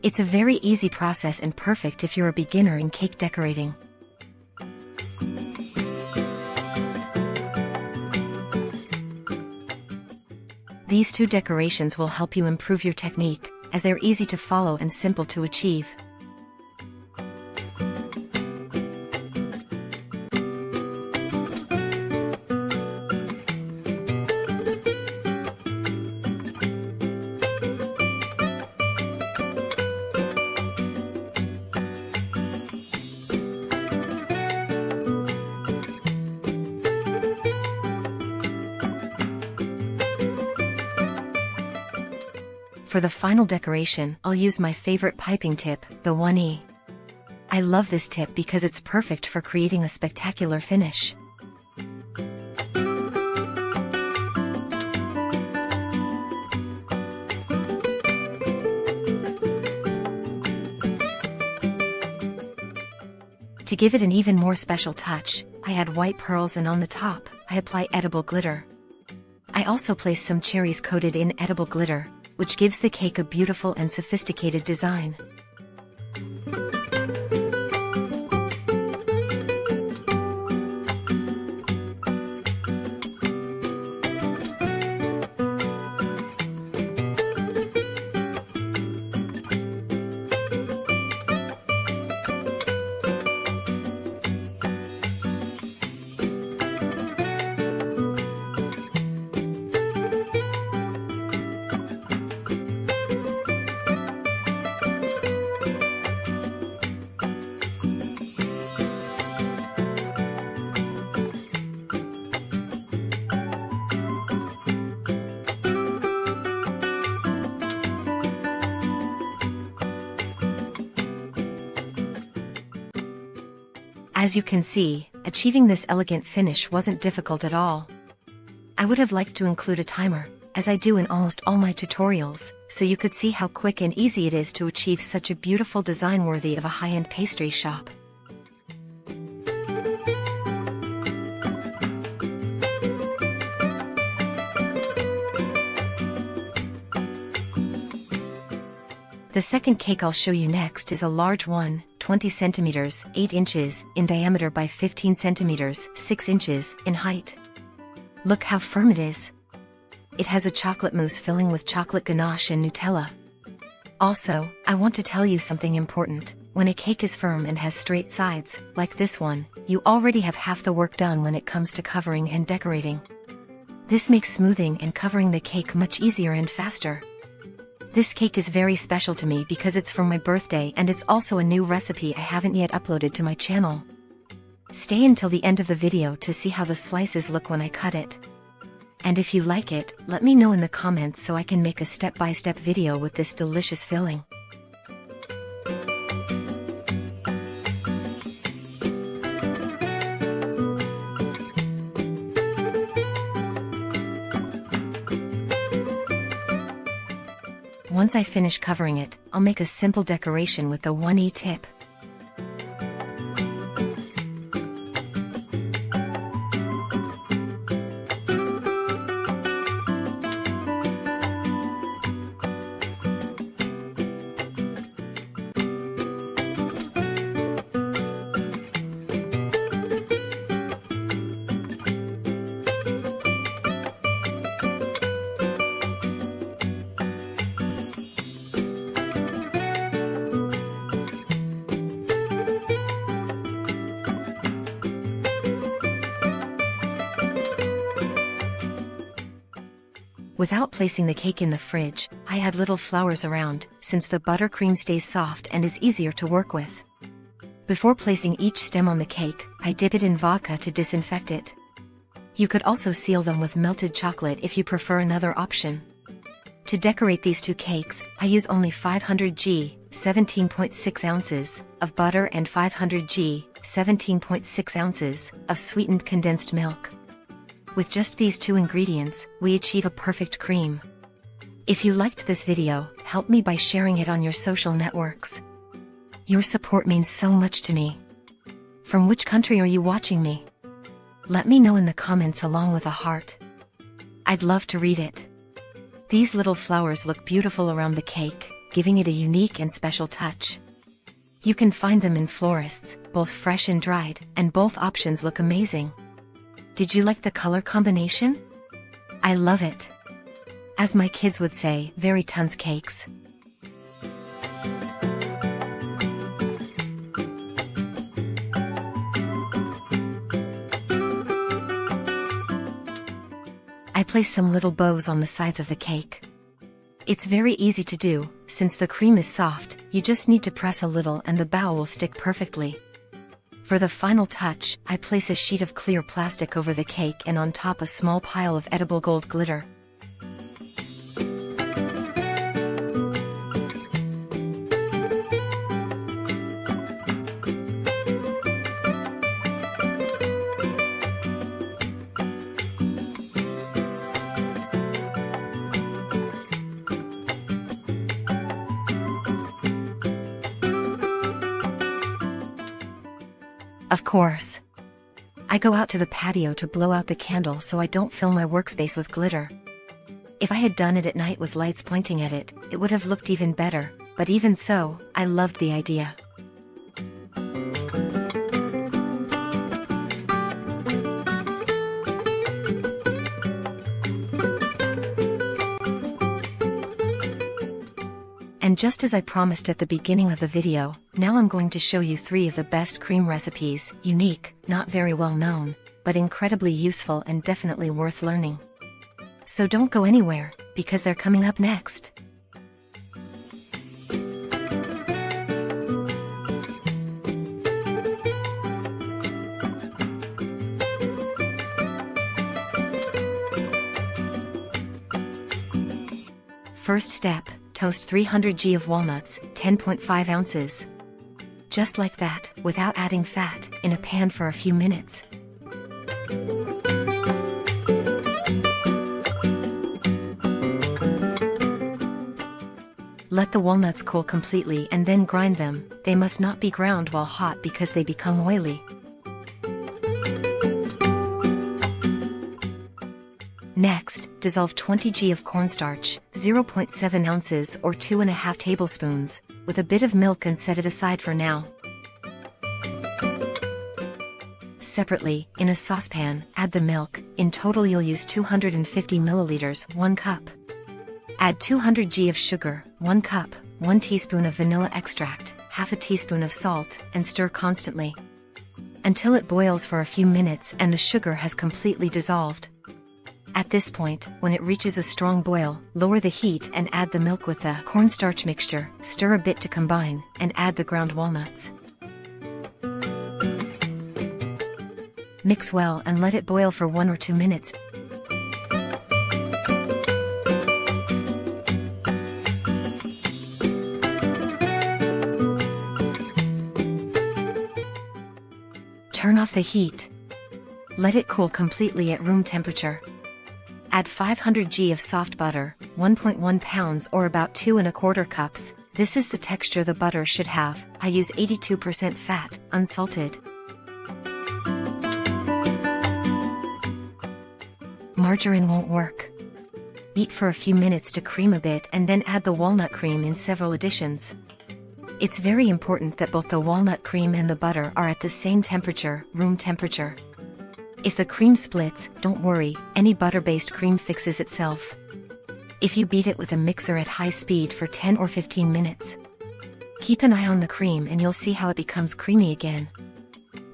It's a very easy process and perfect if you're a beginner in cake decorating. These 2 decorations will help you improve your technique, as they're easy to follow and simple to achieve. For the final decoration, I'll use my favorite piping tip, the 1E. I love this tip because it's perfect for creating a spectacular finish. To give it an even more special touch, I add white pearls and on the top, I apply edible glitter. I also place some cherries coated in edible glitter, which gives the cake a beautiful and sophisticated design. As you can see, achieving this elegant finish wasn't difficult at all. I would have liked to include a timer, as I do in almost all my tutorials, so you could see how quick and easy it is to achieve such a beautiful design worthy of a high-end pastry shop. The second cake I'll show you next is a large one, 20 centimeters, 8 inches in diameter by 15 centimeters, 6 inches in height. Look how firm it is. It has a chocolate mousse filling with chocolate ganache and Nutella. Also, I want to tell you something important. When a cake is firm and has straight sides, like this one, you already have half the work done when it comes to covering and decorating. This makes smoothing and covering the cake much easier and faster. This cake is very special to me because it's for my birthday and it's also a new recipe I haven't yet uploaded to my channel. Stay until the end of the video to see how the slices look when I cut it. And if you like it, let me know in the comments so I can make a step-by-step video with this delicious filling. Once I finish covering it, I'll make a simple decoration with the 1E tip. Without placing the cake in the fridge, I add little flowers around, since the buttercream stays soft and is easier to work with. Before placing each stem on the cake, I dip it in vodka to disinfect it. You could also seal them with melted chocolate if you prefer another option. To decorate these two cakes, I use only 500 g, 17.6 ounces, of butter and 500 g, 17.6 ounces, of sweetened condensed milk. With just these two ingredients, we achieve a perfect cream. If you liked this video, help me by sharing it on your social networks. Your support means so much to me. From which country are you watching me? Let me know in the comments along with a heart. I'd love to read it. These little flowers look beautiful around the cake, giving it a unique and special touch. You can find them in florists, both fresh and dried, and both options look amazing. Did you like the color combination? I love it. As my kids would say, very tons cakes. I place some little bows on the sides of the cake. It's very easy to do, since the cream is soft, you just need to press a little and the bow will stick perfectly. For the final touch, I place a sheet of clear plastic over the cake and on top a small pile of edible gold glitter. Of course. I go out to the patio to blow out the candle so I don't fill my workspace with glitter. If I had done it at night with lights pointing at it, it would have looked even better, but even so, I loved the idea. And just as I promised at the beginning of the video, now I'm going to show you 3 of the best cream recipes, unique, not very well known, but incredibly useful and definitely worth learning. So don't go anywhere, because they're coming up next. First step. Toast 300 g of walnuts, 10.5 ounces. Just like that, without adding fat, in a pan for a few minutes. Let the walnuts cool completely and then grind them. They must not be ground while hot because they become oily. Next, dissolve 20 g of cornstarch, 0.7 ounces or 2.5 tablespoons, with a bit of milk and set it aside for now. Separately, in a saucepan, add the milk. In total you'll use 250 milliliters, 1 cup. Add 200 g of sugar, 1 cup, 1 teaspoon of vanilla extract, half a teaspoon of salt, and stir constantly until it boils for a few minutes and the sugar has completely dissolved. At this point, when it reaches a strong boil, lower the heat and add the milk with the cornstarch mixture, stir a bit to combine, and add the ground walnuts. Mix well and let it boil for 1 or 2 minutes. Turn off the heat. Let it cool completely at room temperature. Add 500 g of soft butter, 1.1 pounds or about 2¼ cups. This is the texture the butter should have. I use 82% fat, unsalted. Margarine won't work. Beat for a few minutes to cream a bit and then add the walnut cream in several additions. It's very important that both the walnut cream and the butter are at the same temperature, room temperature. If the cream splits, don't worry, any butter-based cream fixes itself. If you beat it with a mixer at high speed for 10 or 15 minutes. Keep an eye on the cream and you'll see how it becomes creamy again.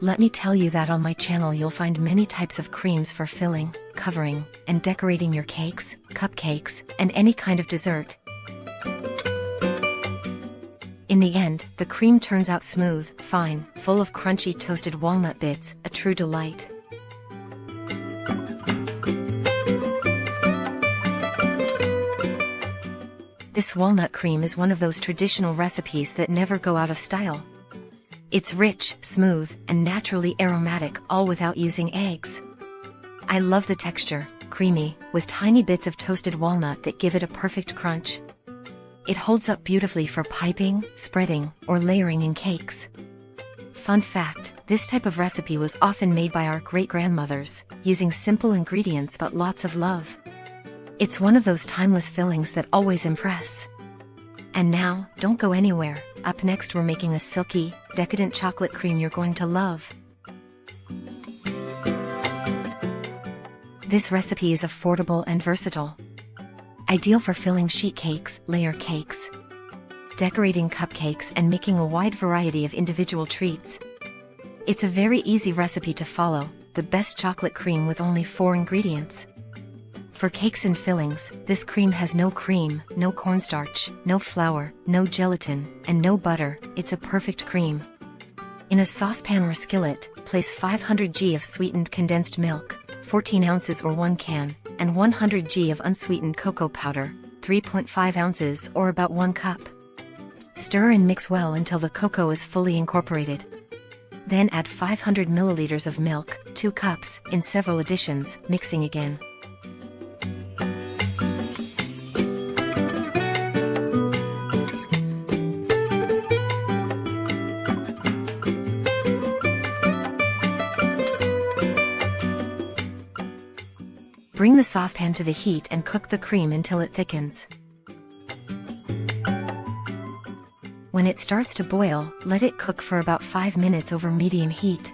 Let me tell you that on my channel you'll find many types of creams for filling, covering, and decorating your cakes, cupcakes, and any kind of dessert. In the end, the cream turns out smooth, fine, full of crunchy toasted walnut bits, a true delight. This walnut cream is one of those traditional recipes that never go out of style. It's rich, smooth, and naturally aromatic, all without using eggs. I love the texture, creamy, with tiny bits of toasted walnut that give it a perfect crunch. It holds up beautifully for piping, spreading, or layering in cakes. Fun fact, this type of recipe was often made by our great-grandmothers, using simple ingredients but lots of love. It's one of those timeless fillings that always impress. And now, don't go anywhere. Up next we're making a silky, decadent chocolate cream you're going to love. This recipe is affordable and versatile. Ideal for filling sheet cakes, layer cakes, decorating cupcakes, and making a wide variety of individual treats. It's a very easy recipe to follow, the best chocolate cream with only 4 ingredients. For cakes and fillings, this cream has no cream, no cornstarch, no flour, no gelatin, and no butter. It's a perfect cream. In a saucepan or skillet, place 500 g of sweetened condensed milk, 14 ounces or 1 can, and 100 g of unsweetened cocoa powder, 3.5 ounces or about 1 cup. Stir and mix well until the cocoa is fully incorporated. Then add 500 milliliters of milk, 2 cups, in several additions, mixing again. Bring the saucepan to the heat and cook the cream until it thickens. When it starts to boil, let it cook for about 5 minutes over medium heat.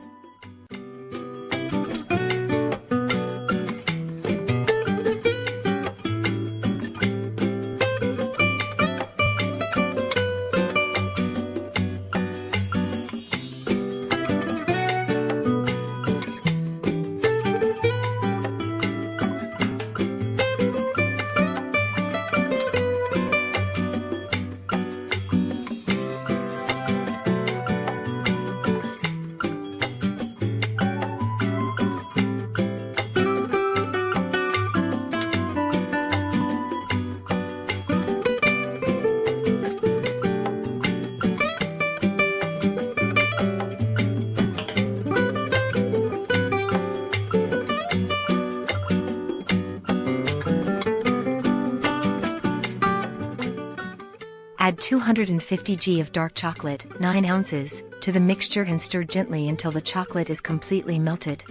Add 250 g of dark chocolate, 9 ounces, to the mixture and stir gently until the chocolate is completely melted.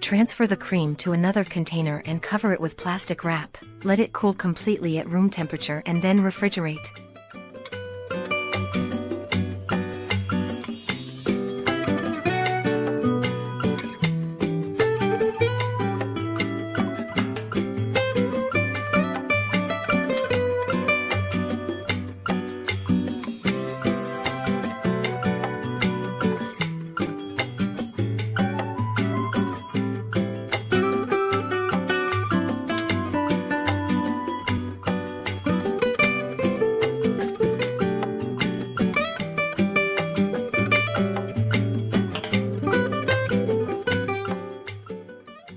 Transfer the cream to another container and cover it with plastic wrap. Let it cool completely at room temperature and then refrigerate.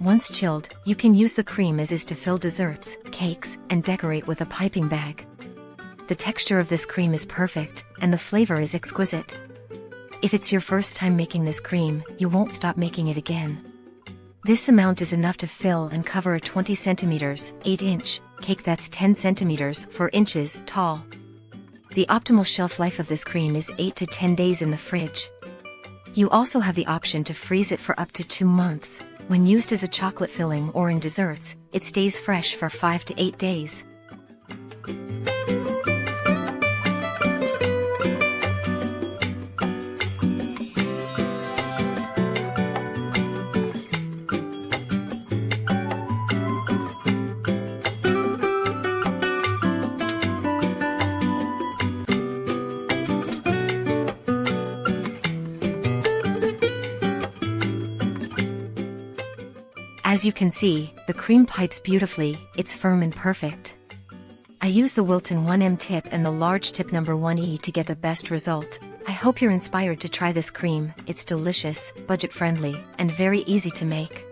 Once chilled, you can use the cream as is to fill desserts, cakes, and decorate with a piping bag. The texture of this cream is perfect, and the flavor is exquisite. If it's your first time making this cream, you won't stop making it again. This amount is enough to fill and cover a 20 centimeters, 8-inch, cake that's 10 centimeters, 4 inches, tall. The optimal shelf life of this cream is 8 to 10 days in the fridge. You also have the option to freeze it for up to 2 months. When used as a chocolate filling or in desserts, it stays fresh for 5 to 8 days. As you can see, the cream pipes beautifully, it's firm and perfect. I use the Wilton 1M tip and the large tip number 1E to get the best result. I hope you're inspired to try this cream. It's delicious, budget-friendly, and very easy to make.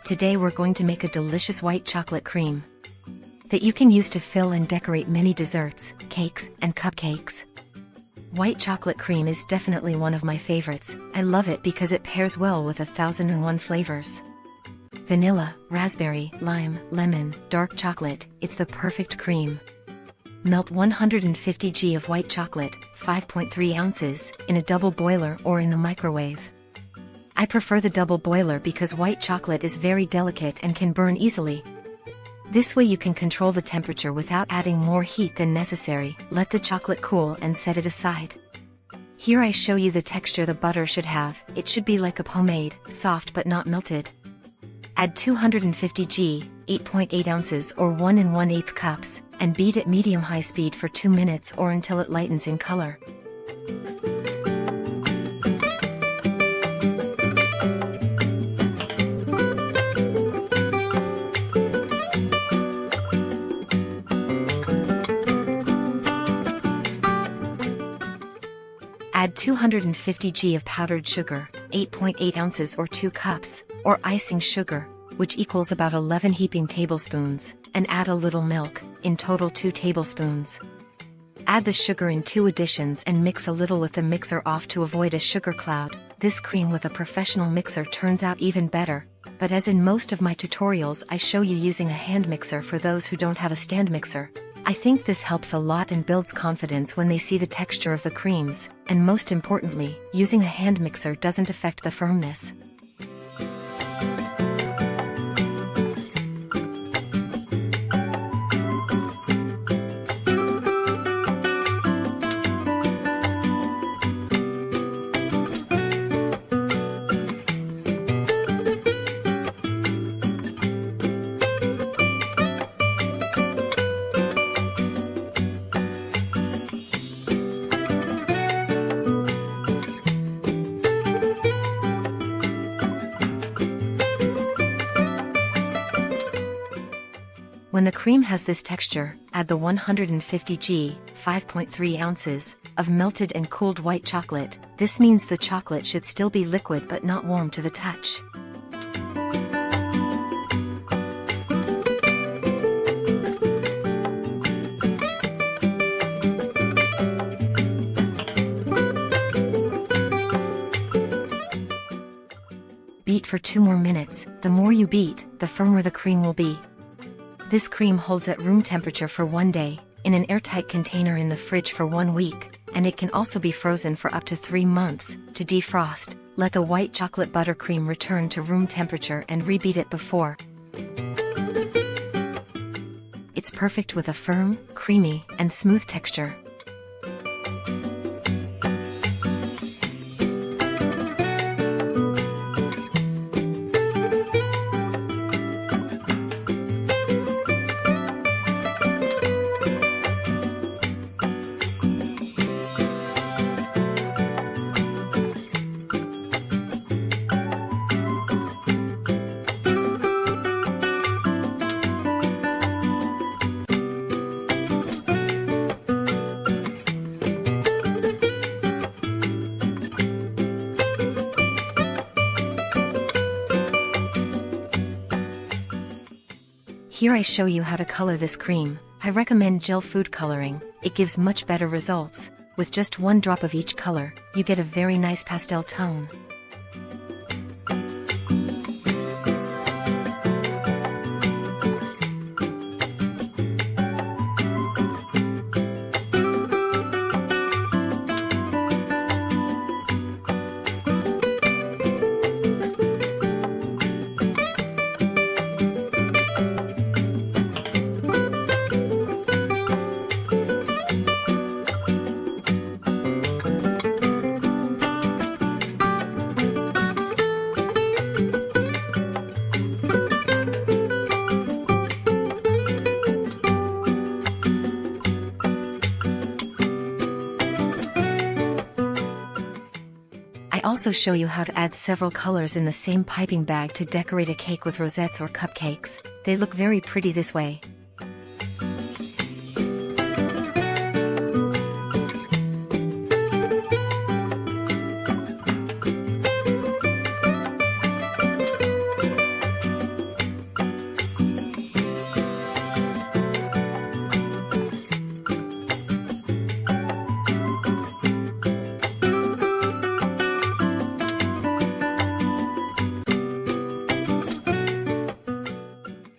Today we're going to make a delicious white chocolate cream that you can use to fill and decorate many desserts, cakes, and cupcakes. White chocolate cream is definitely one of my favorites. I love it because it pairs well with 1001 flavors. Vanilla, raspberry, lime, lemon, dark chocolate, it's the perfect cream. Melt 150 g of white chocolate, 5.3 ounces, in a double boiler or in the microwave. I prefer the double boiler because white chocolate is very delicate and can burn easily. This way you can control the temperature without adding more heat than necessary. Let the chocolate cool and set it aside. Here I show you the texture the butter should have. It should be like a pomade, soft but not melted. Add 250 g, 8.8 ounces or 1 1/8 cups, and beat at medium-high speed for 2 minutes or until it lightens in color. Add Add 250 g of powdered sugar, 8.8 ounces or 2 cups, or icing sugar, which equals about 11 heaping tablespoons, and add a little milk, in total 2 tablespoons. Add the sugar in 2 additions and mix a little with the mixer off to avoid a sugar cloud. This cream with a professional mixer turns out even better, but as in most of my tutorials I show you using a hand mixer for those who don't have a stand mixer. I think this helps a lot and builds confidence when they see the texture of the creams, and most importantly, using a hand mixer doesn't affect the firmness. When the cream has this texture, add the 150 g, 5.3 ounces, of melted and cooled white chocolate. This means the chocolate should still be liquid but not warm to the touch. Beat for 2 more minutes. The more you beat, the firmer the cream will be. This cream holds at room temperature for 1 day, in an airtight container in the fridge for 1 week, and it can also be frozen for up to 3 months. To defrost, let the white chocolate buttercream return to room temperature and rebeat it before. It's perfect with a firm, creamy, and smooth texture. Here I show you how to color this cream. I recommend gel food coloring. It gives much better results. With just 1 drop of each color, you get a very nice pastel tone. I also show you how to add several colors in the same piping bag to decorate a cake with rosettes or cupcakes. They look very pretty this way.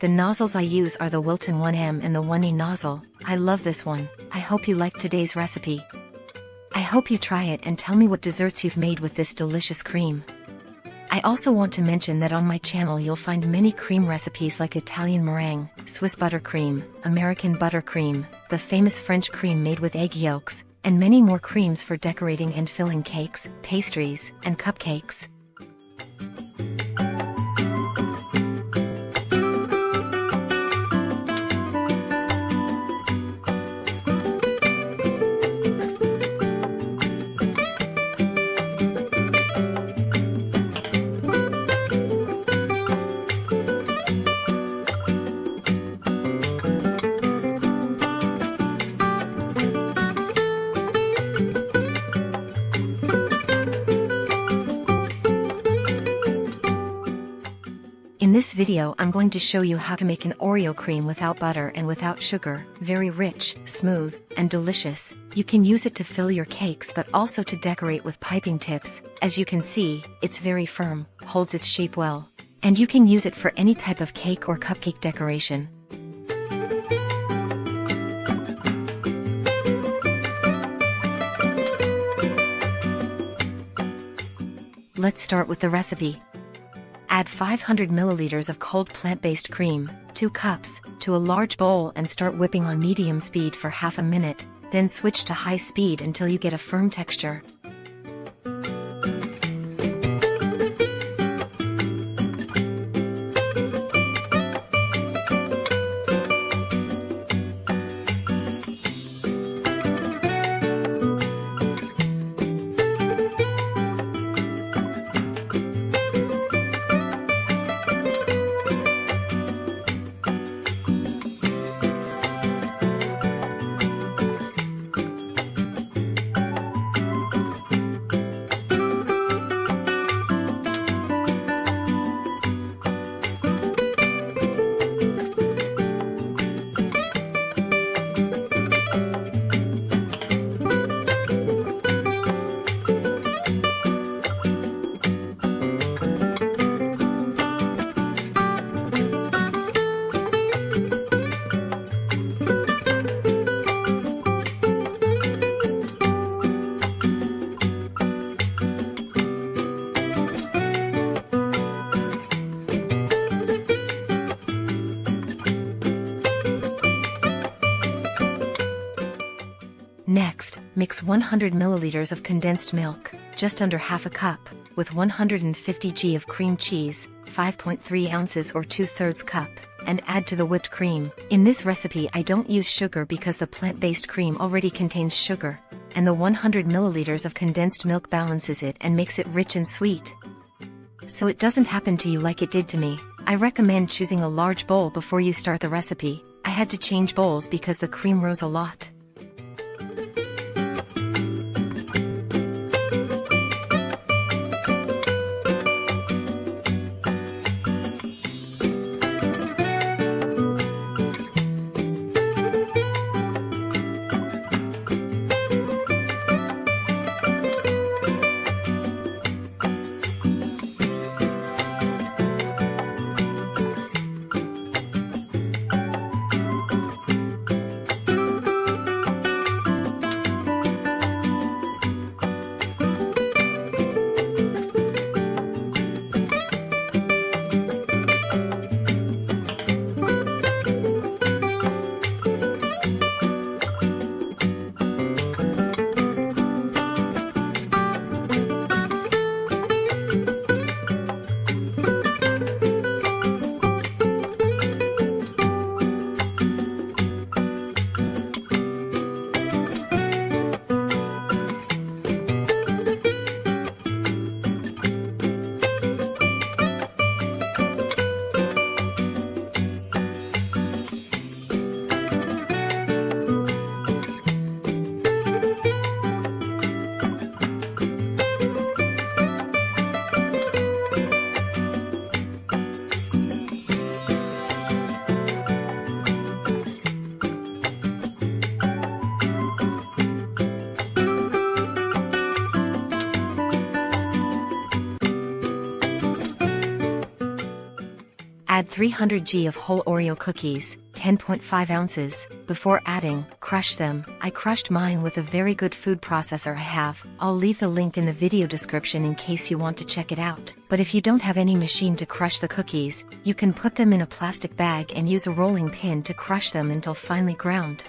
The nozzles I use are the Wilton 1M and the 1E nozzle. I love this one. I hope you liked today's recipe. I hope you try it and tell me what desserts you've made with this delicious cream. I also want to mention that on my channel you'll find many cream recipes like Italian meringue, Swiss buttercream, American buttercream, the famous French cream made with egg yolks, and many more creams for decorating and filling cakes, pastries, and cupcakes. this video I'm going to show you how to make an Oreo cream without butter and without sugar. Very rich, smooth, and delicious. You can use it to fill your cakes but also to decorate with piping tips. As you can see, it's very firm, holds its shape well. And you can use it for any type of cake or cupcake decoration. Let's start with the recipe. Add 500 milliliters of cold plant-based cream, 2 cups, to a large bowl and start whipping on medium speed for half a minute, then switch to high speed until you get a firm texture. Next, mix 100 milliliters of condensed milk, just under half a cup, with 150 g of cream cheese, 5.3 ounces or 2/3 cup, and add to the whipped cream. In this recipe I don't use sugar because the plant-based cream already contains sugar, and the 100 milliliters of condensed milk balances it and makes it rich and sweet. So it doesn't happen to you like it did to me. I recommend choosing a large bowl before you start the recipe. I had to change bowls because the cream rose a lot. Add 300 g of whole Oreo cookies, 10.5 ounces. Before adding, crush them. I crushed mine with a very good food processor I have. I'll leave the link in the video description in case you want to check it out. But if you don't have any machine to crush the cookies, you can put them in a plastic bag and use a rolling pin to crush them until finely ground.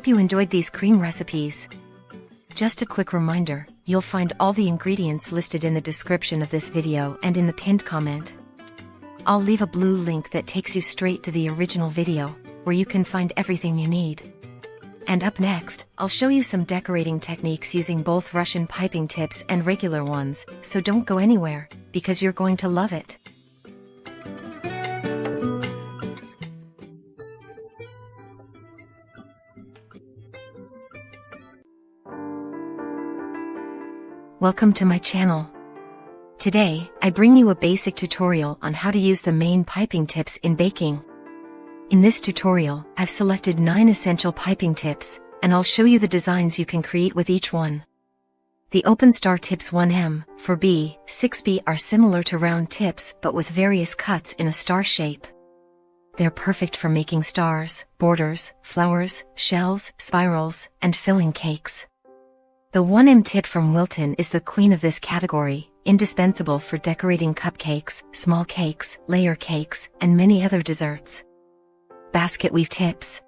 hope you enjoyed these cream recipes. Just a quick reminder, you'll find all the ingredients listed in the description of this video and in the pinned comment. I'll leave a blue link that takes you straight to the original video, where you can find everything you need. And up next, I'll show you some decorating techniques using both Russian piping tips and regular ones, so don't go anywhere, because you're going to love it. Welcome to my channel. Today, I bring you a basic tutorial on how to use the main piping tips in baking. In this tutorial, I've selected 9 essential piping tips, and I'll show you the designs you can create with each one. The open star tips 1M, 4B, 6B are similar to round tips but with various cuts in a star shape. They're perfect for making stars, borders, flowers, shells, spirals, and filling cakes. The 1M tip from Wilton is the queen of this category, indispensable for decorating cupcakes, small cakes, layer cakes, and many other desserts. Basket weave tips.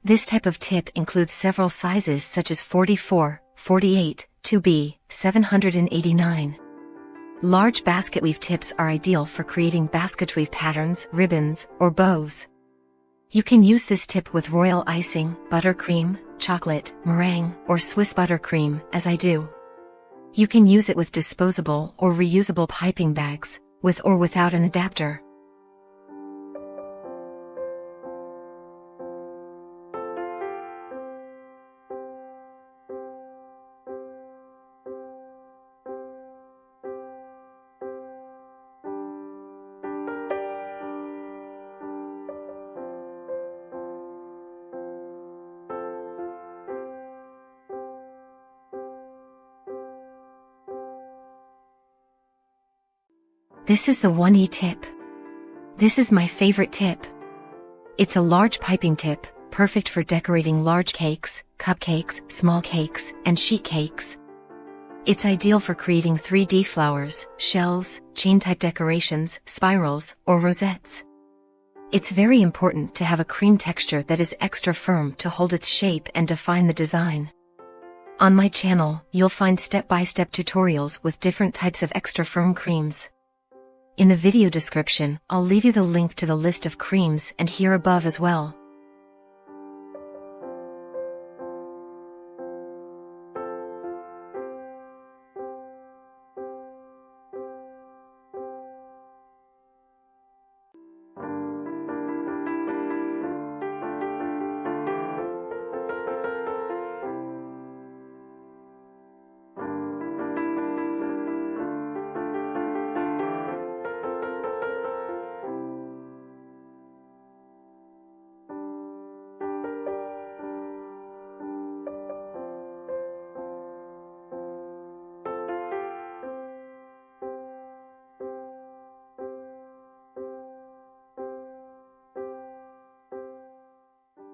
This type of tip includes several sizes such as 44, 48, 2B, 789. Large basket weave tips are ideal for creating basket weave patterns, ribbons, or bows. You can use this tip with royal icing, buttercream, chocolate, meringue, or Swiss buttercream, as I do. You can use it with disposable or reusable piping bags, with or without an adapter. This is the 1E tip. This is my favorite tip. It's a large piping tip, perfect for decorating large cakes, cupcakes, small cakes, and sheet cakes. It's ideal for creating 3D flowers, shells, chain-type decorations, spirals, or rosettes. It's very important to have a cream texture that is extra firm to hold its shape and define the design. On my channel, you'll find step-by-step tutorials with different types of extra firm creams. In the video description, I'll leave you the link to the list of creams and here above as well.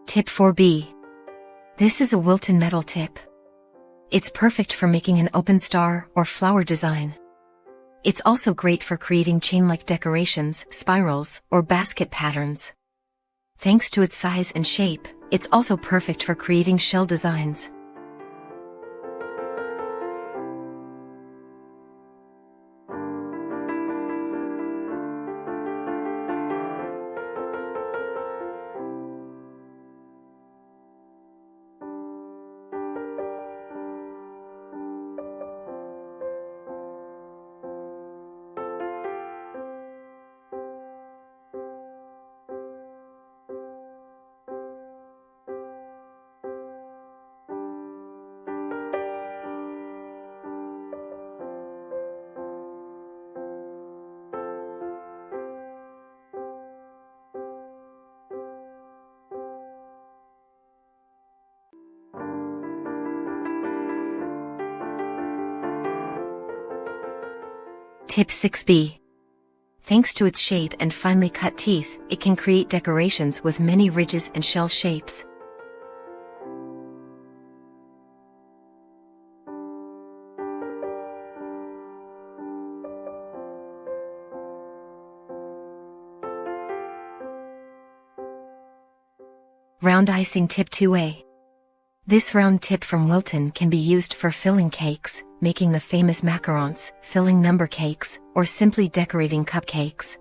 Tip 4B. This is a Wilton metal tip. It's perfect for making an open star or flower design. It's also great for creating chain-like decorations, spirals, or basket patterns. Thanks to its size and shape, it's also perfect for creating shell designs. Tip 6b. Thanks to its shape and finely cut teeth, it can create decorations with many ridges and shell shapes. Round icing. Tip 2a. This round tip from Wilton can be used for filling cakes, making the famous macarons, filling number cakes, or simply decorating cupcakes.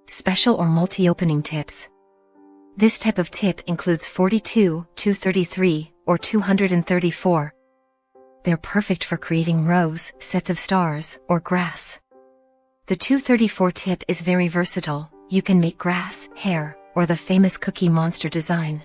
Special or multi-opening tips. This type of tip includes 42, 233, or 234. They're perfect for creating rows, sets of stars, or grass. The 234 tip is very versatile. You can make grass, hair, or the famous Cookie Monster design.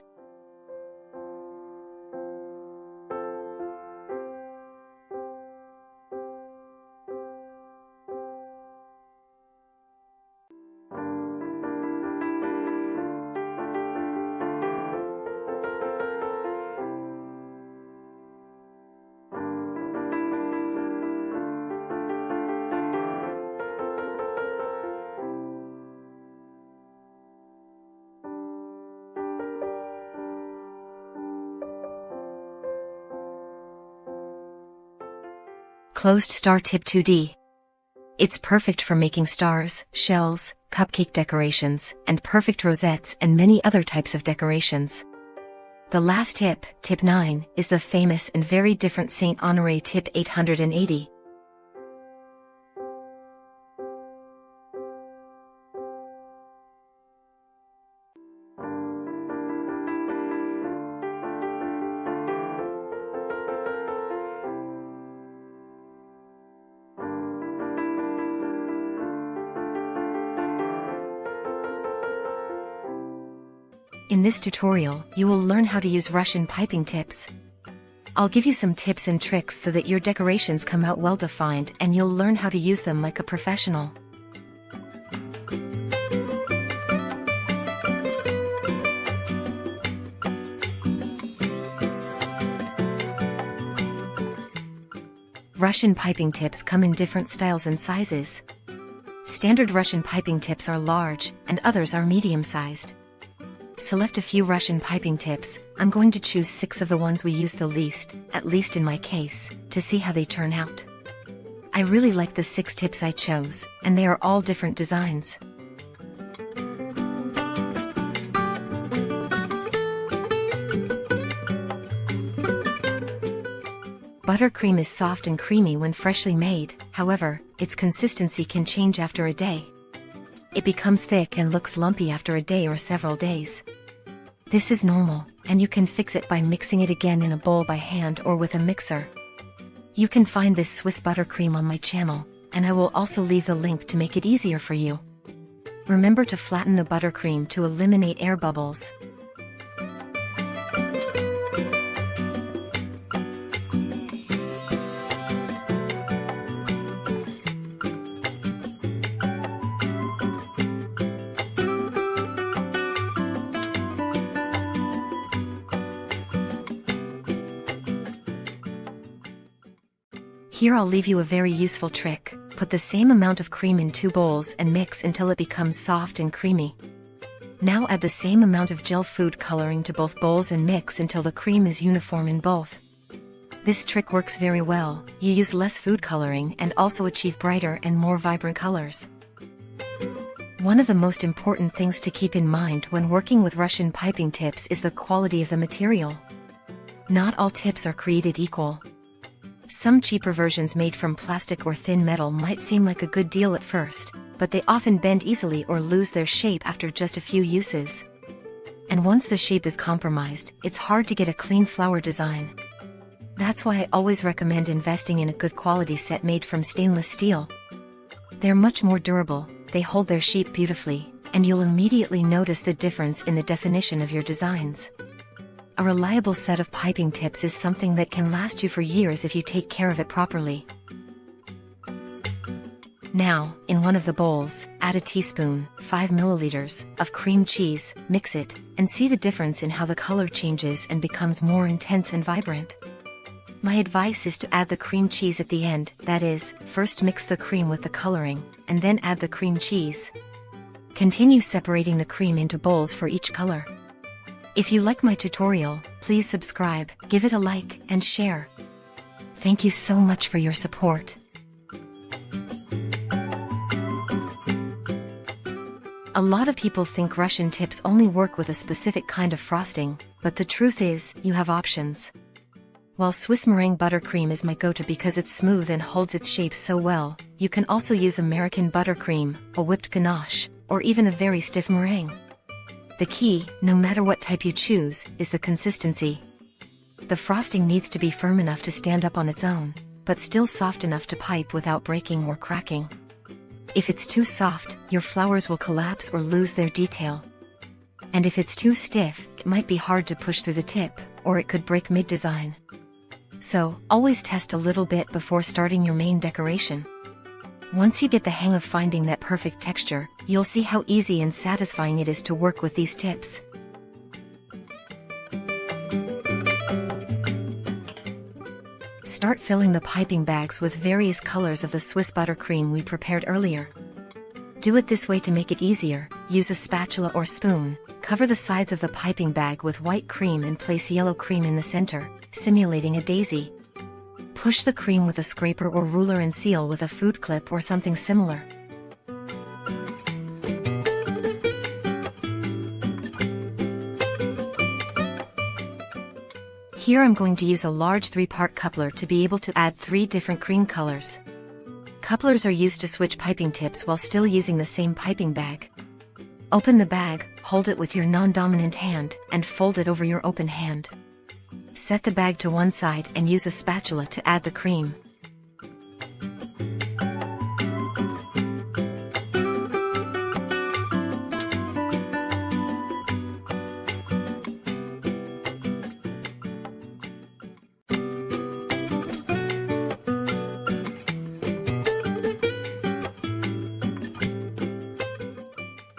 Closed star. Tip 2d. It's perfect for making stars, shells, cupcake decorations, and perfect rosettes and many other types of decorations. The last tip, tip 9, is the famous and very different Saint Honoré tip 880. In this tutorial, you will learn how to use Russian piping tips. I'll give you some tips and tricks so that your decorations come out well defined and you'll learn how to use them like a professional. Russian piping tips come in different styles and sizes. Standard Russian piping tips are large, and others are medium-sized. Select a few Russian piping tips. I'm going to choose 6 of the ones we use the least, at least in my case, to see how they turn out. I really like the 6 tips I chose, and they are all different designs. Buttercream is soft and creamy when freshly made, however, its consistency can change after a day. It becomes thick and looks lumpy after a day or several days. This is normal, and you can fix it by mixing it again in a bowl by hand or with a mixer. You can find this Swiss buttercream on my channel, and I will also leave the link to make it easier for you. Remember to flatten the buttercream to eliminate air bubbles. Here I'll leave you a very useful trick. Put the same amount of cream in 2 bowls and mix until it becomes soft and creamy. Now add the same amount of gel food coloring to both bowls and mix until the cream is uniform in both. This trick works very well. You use less food coloring and also achieve brighter and more vibrant colors. One of the most important things to keep in mind when working with Russian piping tips is the quality of the material. Not all tips are created equal. Some cheaper versions made from plastic or thin metal might seem like a good deal at first, but they often bend easily or lose their shape after just a few uses. And once the shape is compromised, it's hard to get a clean flower design. That's why I always recommend investing in a good quality set made from stainless steel. They're much more durable, they hold their shape beautifully, and you'll immediately notice the difference in the definition of your designs. A reliable set of piping tips is something that can last you for years if you take care of it properly. Now, in one of the bowls, add a teaspoon, 5 milliliters, of cream cheese, mix it, and see the difference in how the color changes and becomes more intense and vibrant. My advice is to add the cream cheese at the end, that is, first mix the cream with the coloring, and then add the cream cheese. Continue separating the cream into bowls for each color. If you like my tutorial, please subscribe, give it a like, and share. Thank you so much for your support. A lot of people think Russian tips only work with a specific kind of frosting, but the truth is, you have options. While Swiss meringue buttercream is my go-to because it's smooth and holds its shape so well, you can also use American buttercream, a whipped ganache, or even a very stiff meringue. The key, no matter what type you choose, is the consistency. The frosting needs to be firm enough to stand up on its own, but still soft enough to pipe without breaking or cracking. If it's too soft, your flowers will collapse or lose their detail. And if it's too stiff, it might be hard to push through the tip, or it could break mid-design. So, always test a little bit before starting your main decoration. Once you get the hang of finding that perfect texture, you'll see how easy and satisfying it is to work with these tips. Start filling the piping bags with various colors of the Swiss buttercream we prepared earlier. Do it this way to make it easier. Use a spatula or spoon, cover the sides of the piping bag with white cream and place yellow cream in the center, simulating a daisy. Push the cream with a scraper or ruler and seal with a food clip or something similar. Here I'm going to use a large 3-part coupler to be able to add 3 different cream colors. Couplers are used to switch piping tips while still using the same piping bag. Open the bag, hold it with your non-dominant hand, and fold it over your open hand. Set the bag to one side and use a spatula to add the cream.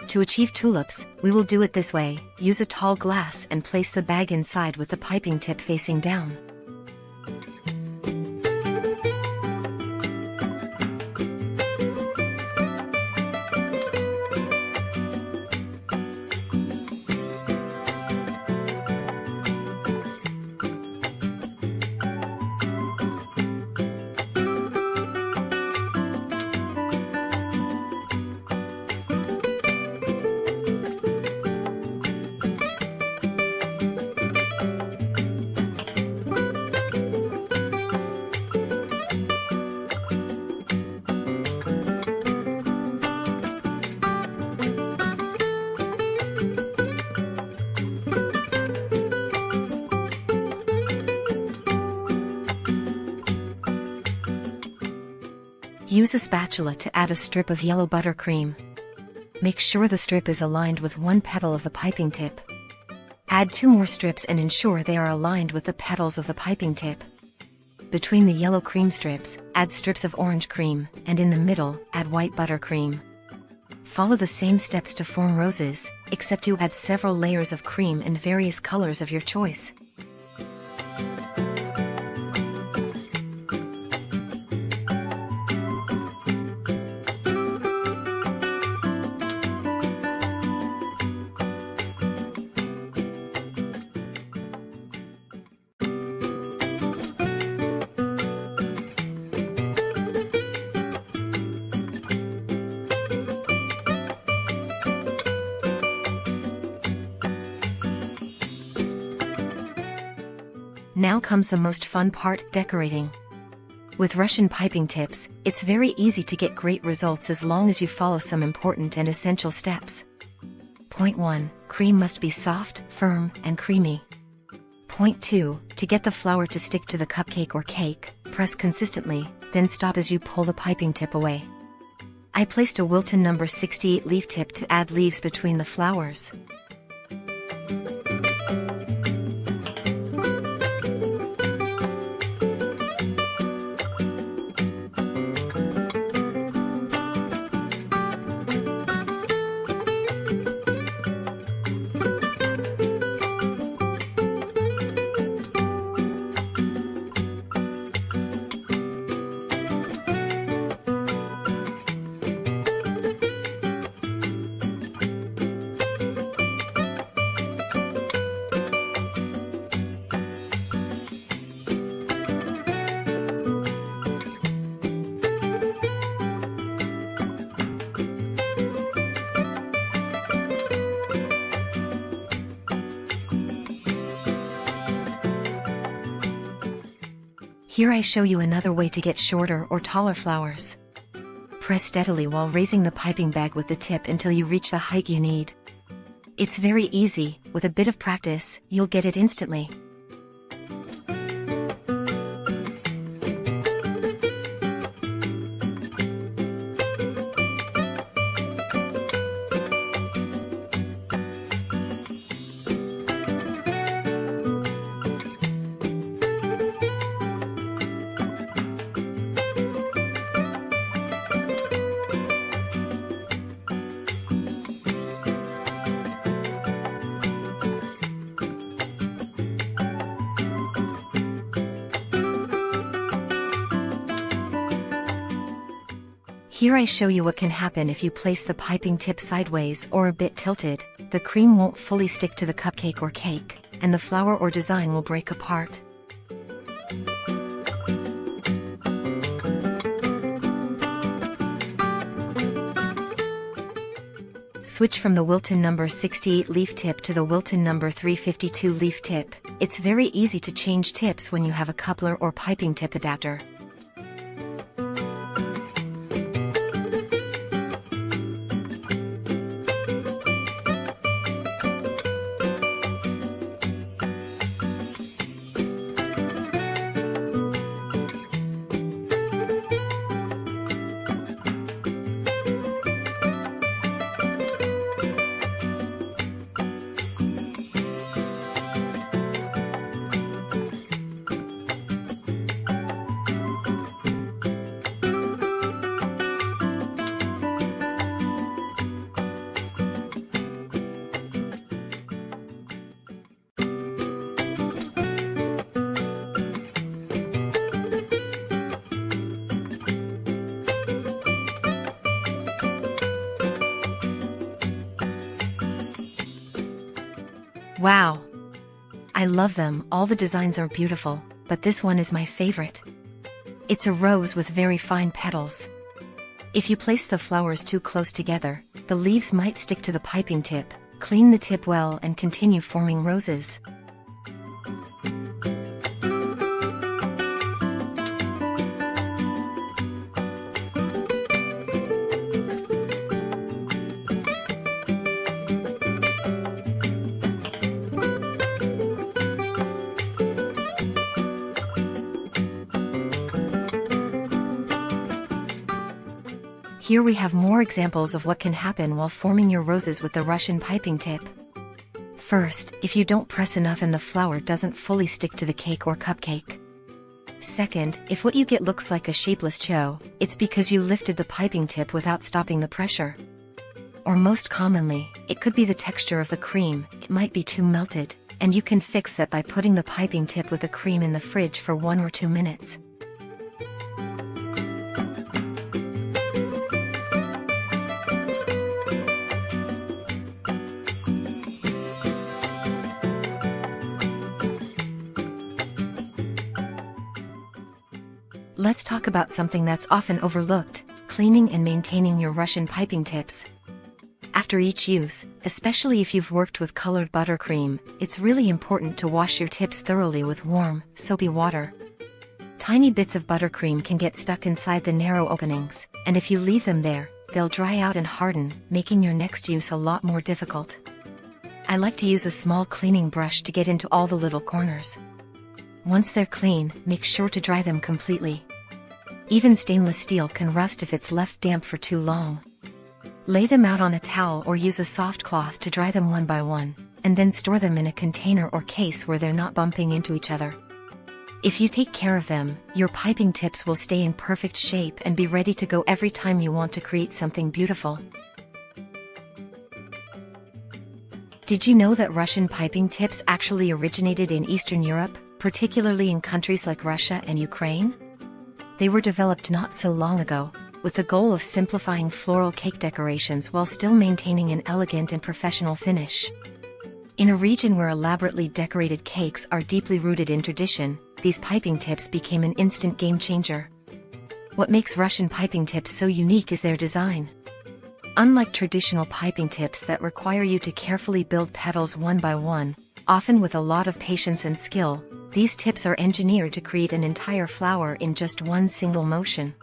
To achieve tulips, we will do it this way. Use a tall glass and place the bag inside with the piping tip facing down. Use a spatula to add a strip of yellow buttercream. Make sure the strip is aligned with one petal of the piping tip. Add 2 more strips and ensure they are aligned with the petals of the piping tip. Between the yellow cream strips, add strips of orange cream, and in the middle, add white buttercream. Follow the same steps to form roses, except you add several layers of cream in various colors of your choice. Now comes the most fun part, decorating. With Russian piping tips, it's very easy to get great results as long as you follow some important and essential steps. Point 1. Cream must be soft, firm, and creamy. Point 2. To get the flour to stick to the cupcake or cake, press consistently, then stop as you pull the piping tip away. I placed a Wilton No. 68 leaf tip to add leaves between the flowers. Here I show you another way to get shorter or taller flowers. Press steadily while raising the piping bag with the tip until you reach the height you need. It's very easy, with a bit of practice, you'll get it instantly. Here I show you what can happen if you place the piping tip sideways or a bit tilted. The cream won't fully stick to the cupcake or cake, and the flower or design will break apart. Switch from the Wilton No. 68 leaf tip to the Wilton No. 352 leaf tip. It's very easy to change tips when you have a coupler or piping tip adapter. Wow! I love them, all the designs are beautiful, but this one is my favorite. It's a rose with very fine petals. If you place the flowers too close together, the leaves might stick to the piping tip. Clean the tip well and continue forming roses. Here we have more examples of what can happen while forming your roses with the Russian piping tip. First, if you don't press enough and the flower doesn't fully stick to the cake or cupcake. Second, if what you get looks like a shapeless cho, it's because you lifted the piping tip without stopping the pressure. Or most commonly, it could be the texture of the cream, it might be too melted, and you can fix that by putting the piping tip with the cream in the fridge for 1 or 2 minutes. Let's talk about something that's often overlooked: cleaning and maintaining your Russian piping tips. After each use, especially if you've worked with colored buttercream, it's really important to wash your tips thoroughly with warm, soapy water. Tiny bits of buttercream can get stuck inside the narrow openings, and if you leave them there, they'll dry out and harden, making your next use a lot more difficult. I like to use a small cleaning brush to get into all the little corners. Once they're clean, make sure to dry them completely. Even stainless steel can rust if it's left damp for too long. Lay them out on a towel or use a soft cloth to dry them one by one, and then store them in a container or case where they're not bumping into each other. If you take care of them, your piping tips will stay in perfect shape and be ready to go every time you want to create something beautiful. Did you know that Russian piping tips actually originated in Eastern Europe, particularly in countries like Russia and Ukraine? They were developed not so long ago, with the goal of simplifying floral cake decorations while still maintaining an elegant and professional finish. In a region where elaborately decorated cakes are deeply rooted in tradition, these piping tips became an instant game changer. What makes Russian piping tips so unique is their design. Unlike traditional piping tips that require you to carefully build petals one by one, often with a lot of patience and skill, these tips are engineered to create an entire flower in just one single motion.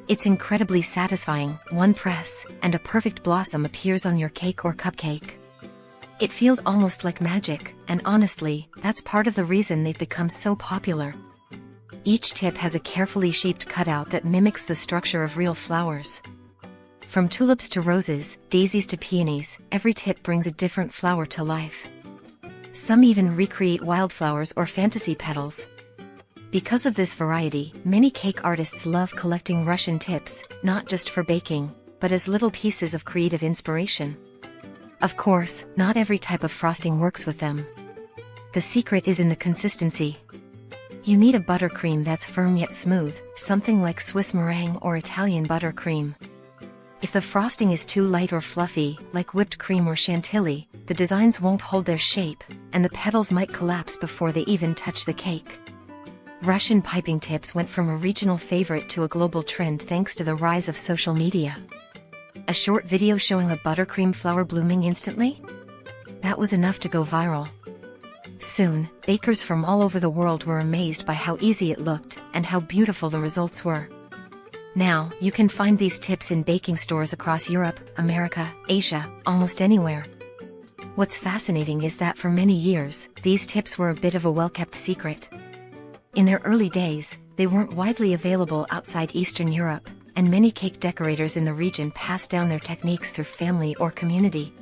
It's incredibly satisfying. One press, and a perfect blossom appears on your cake or cupcake. It feels almost like magic, and honestly, that's part of the reason they've become so popular. Each tip has a carefully shaped cutout that mimics the structure of real flowers. From tulips to roses, daisies to peonies, every tip brings a different flower to life. Some even recreate wildflowers or fantasy petals. Because of this variety, many cake artists love collecting Russian tips, not just for baking, but as little pieces of creative inspiration. Of course, not every type of frosting works with them. The secret is in the consistency. You need a buttercream that's firm yet smooth, something like Swiss meringue or Italian buttercream. If the frosting is too light or fluffy, like whipped cream or chantilly, the designs won't hold their shape, and the petals might collapse before they even touch the cake. Russian piping tips went from a regional favorite to a global trend thanks to the rise of social media. A short video showing a buttercream flower blooming instantly? That was enough to go viral. Soon, bakers from all over the world were amazed by how easy it looked, and how beautiful the results were. Now, you can find these tips in baking stores across Europe, America, Asia, almost anywhere. What's fascinating is that for many years, these tips were a bit of a well-kept secret. In their early days, they weren't widely available outside Eastern Europe, and many cake decorators in the region passed down their techniques through family or community.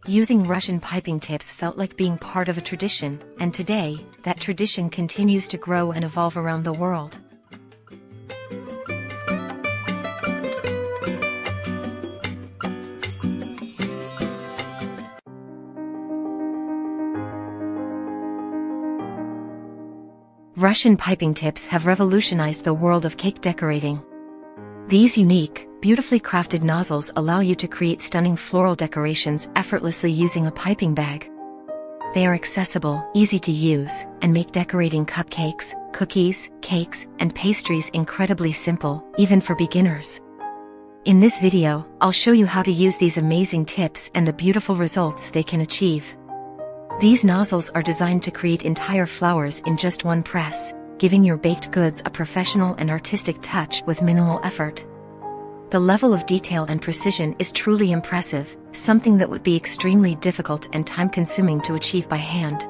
Using Russian piping tips felt like being part of a tradition, and today, that tradition continues to grow and evolve around the world. Russian piping tips have revolutionized the world of cake decorating. These unique, beautifully crafted nozzles allow you to create stunning floral decorations effortlessly using a piping bag. They are accessible, easy to use, and make decorating cupcakes, cookies, cakes, and pastries incredibly simple, even for beginners. In this video, I'll show you how to use these amazing tips and the beautiful results they can achieve. These nozzles are designed to create entire flowers in just one press, giving your baked goods a professional and artistic touch with minimal effort. The level of detail and precision is truly impressive, something that would be extremely difficult and time-consuming to achieve by hand.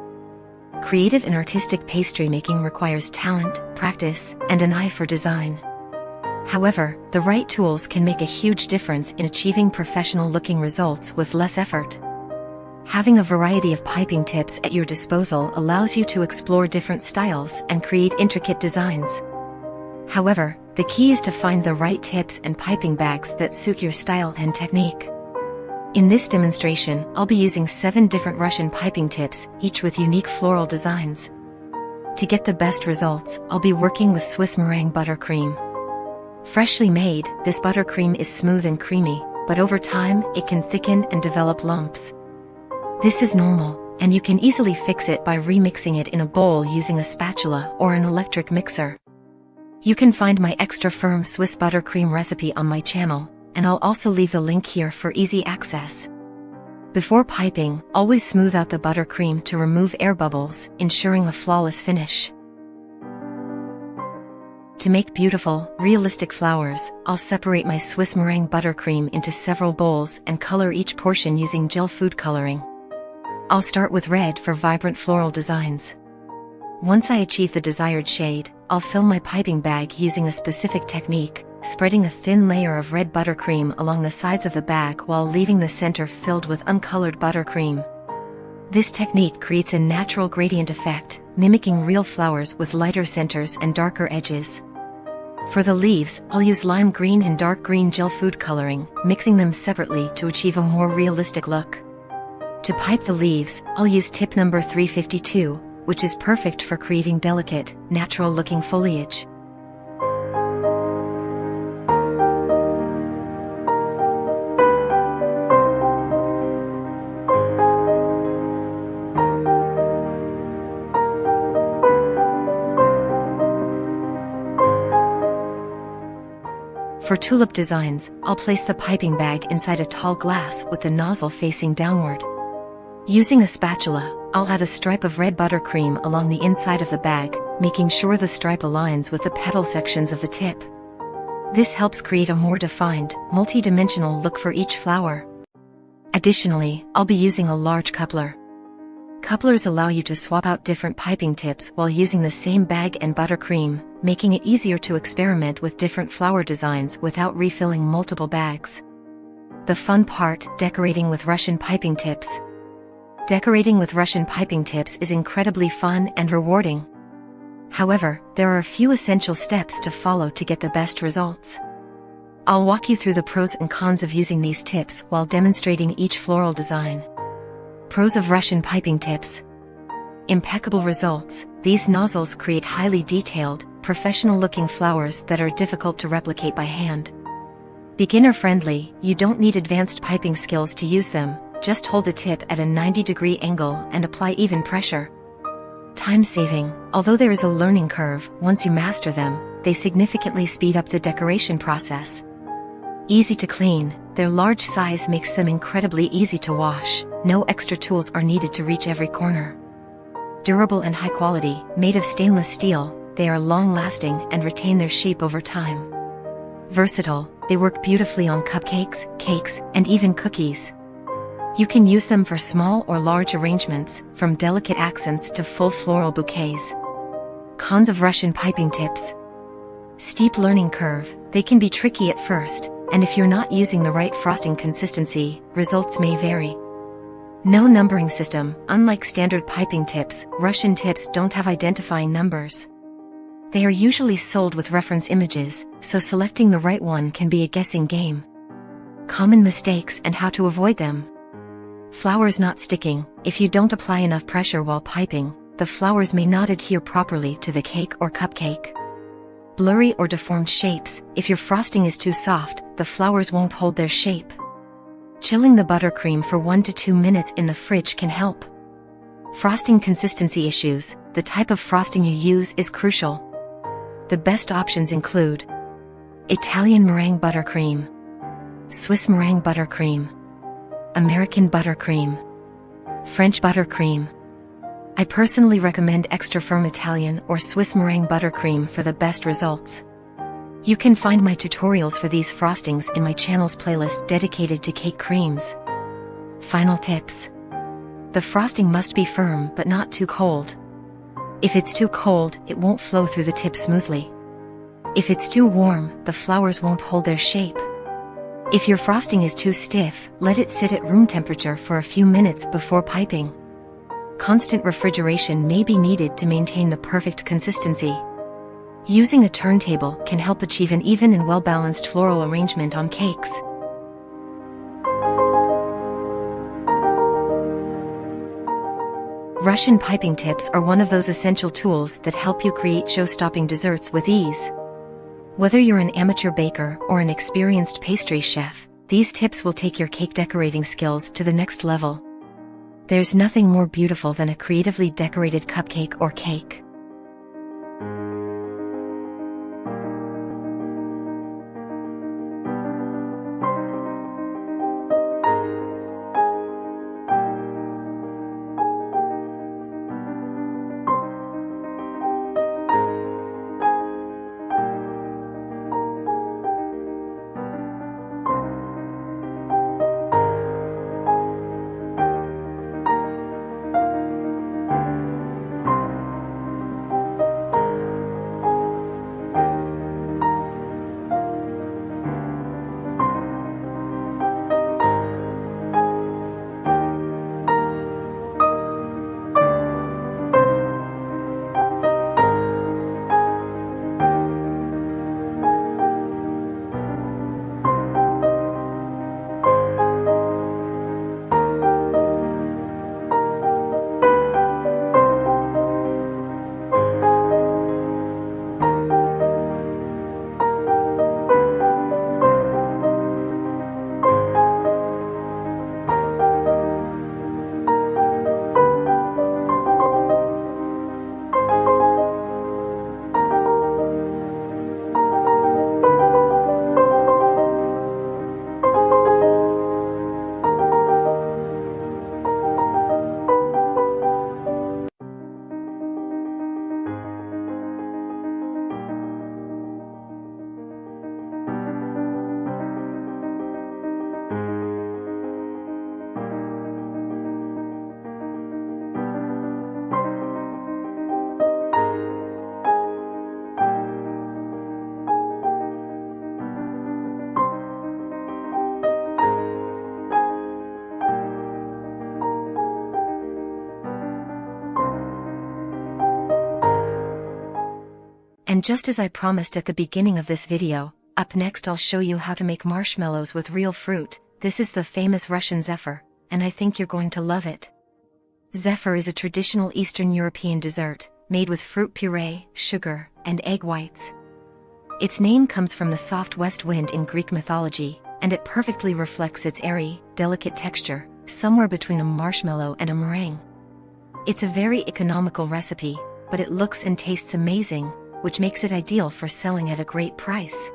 Creative and artistic pastry making requires talent, practice, and an eye for design. However, the right tools can make a huge difference in achieving professional-looking results with less effort. Having a variety of piping tips at your disposal allows you to explore different styles and create intricate designs. However, the key is to find the right tips and piping bags that suit your style and technique. In this demonstration, I'll be using 7 different Russian piping tips, each with unique floral designs. To get the best results, I'll be working with Swiss meringue buttercream. Freshly made, this buttercream is smooth and creamy, but over time, it can thicken and develop lumps. This is normal, and you can easily fix it by remixing it in a bowl using a spatula or an electric mixer. You can find my extra firm Swiss buttercream recipe on my channel, and I'll also leave the link here for easy access. Before piping, always smooth out the buttercream to remove air bubbles, ensuring a flawless finish. To make beautiful, realistic flowers, I'll separate my Swiss meringue buttercream into several bowls and color each portion using gel food coloring. I'll start with red for vibrant floral designs. Once I achieve the desired shade, I'll fill my piping bag using a specific technique, spreading a thin layer of red buttercream along the sides of the bag while leaving the center filled with uncolored buttercream. This technique creates a natural gradient effect, mimicking real flowers with lighter centers and darker edges. For the leaves, I'll use lime green and dark green gel food coloring, mixing them separately to achieve a more realistic look. To pipe the leaves, I'll use tip number 352, which is perfect for creating delicate, natural-looking foliage. For tulip designs, I'll place the piping bag inside a tall glass with the nozzle facing downward. Using a spatula, I'll add a stripe of red buttercream along the inside of the bag, making sure the stripe aligns with the petal sections of the tip. This helps create a more defined, multi-dimensional look for each flower. Additionally, I'll be using a large coupler. Couplers allow you to swap out different piping tips while using the same bag and buttercream, making it easier to experiment with different flower designs without refilling multiple bags. The fun part, decorating with Russian piping tips. Decorating with Russian piping tips is incredibly fun and rewarding. However, there are a few essential steps to follow to get the best results. I'll walk you through the pros and cons of using these tips while demonstrating each floral design. Pros of Russian piping tips. Impeccable results. These nozzles create highly detailed, professional-looking flowers that are difficult to replicate by hand. Beginner-friendly, you don't need advanced piping skills to use them, just hold the tip at a 90-degree angle and apply even pressure. Time-saving. Although there is a learning curve, once you master them, they significantly speed up the decoration process. Easy to clean. Their large size makes them incredibly easy to wash. No extra tools are needed to reach every corner. Durable and high quality. Made of stainless steel, they are long-lasting and retain their shape over time. Versatile. They work beautifully on cupcakes, cakes, and even cookies. You can use them for small or large arrangements, from delicate accents to full floral bouquets. Cons of Russian piping tips. Steep learning curve. They can be tricky at first, and if you're not using the right frosting consistency, results may vary. No numbering system. Unlike standard piping tips, Russian tips don't have identifying numbers. They are usually sold with reference images, so selecting the right one can be a guessing game. Common mistakes and how to avoid them. Flowers not sticking. If you don't apply enough pressure while piping, the flowers may not adhere properly to the cake or cupcake. Blurry or deformed shapes. If your frosting is too soft, the flowers won't hold their shape. Chilling the buttercream for 1 to 2 minutes in the fridge can help. Frosting consistency issues. The type of frosting you use is crucial. The best options include Italian meringue buttercream, Swiss meringue buttercream, American buttercream, French buttercream. I personally recommend extra firm Italian or Swiss meringue buttercream for the best results. You can find my tutorials for these frostings in my channel's playlist dedicated to cake creams. Final tips. The frosting must be firm but not too cold. If it's too cold, it won't flow through the tip smoothly. If it's too warm, the flowers won't hold their shape. If your frosting is too stiff, let it sit at room temperature for a few minutes before piping. Constant refrigeration may be needed to maintain the perfect consistency. Using a turntable can help achieve an even and well-balanced floral arrangement on cakes. Russian piping tips are one of those essential tools that help you create show-stopping desserts with ease. Whether you're an amateur baker or an experienced pastry chef, these tips will take your cake decorating skills to the next level. There's nothing more beautiful than a creatively decorated cupcake or cake. And just as I promised at the beginning of this video, up next I'll show you how to make marshmallows with real fruit. This is the famous Russian Zephyr, and I think you're going to love it. Zephyr is a traditional Eastern European dessert, made with fruit puree, sugar, and egg whites. Its name comes from the soft west wind in Greek mythology, and it perfectly reflects its airy, delicate texture, somewhere between a marshmallow and a meringue. It's a very economical recipe, but it looks and tastes amazing, which makes it ideal for selling at a great price.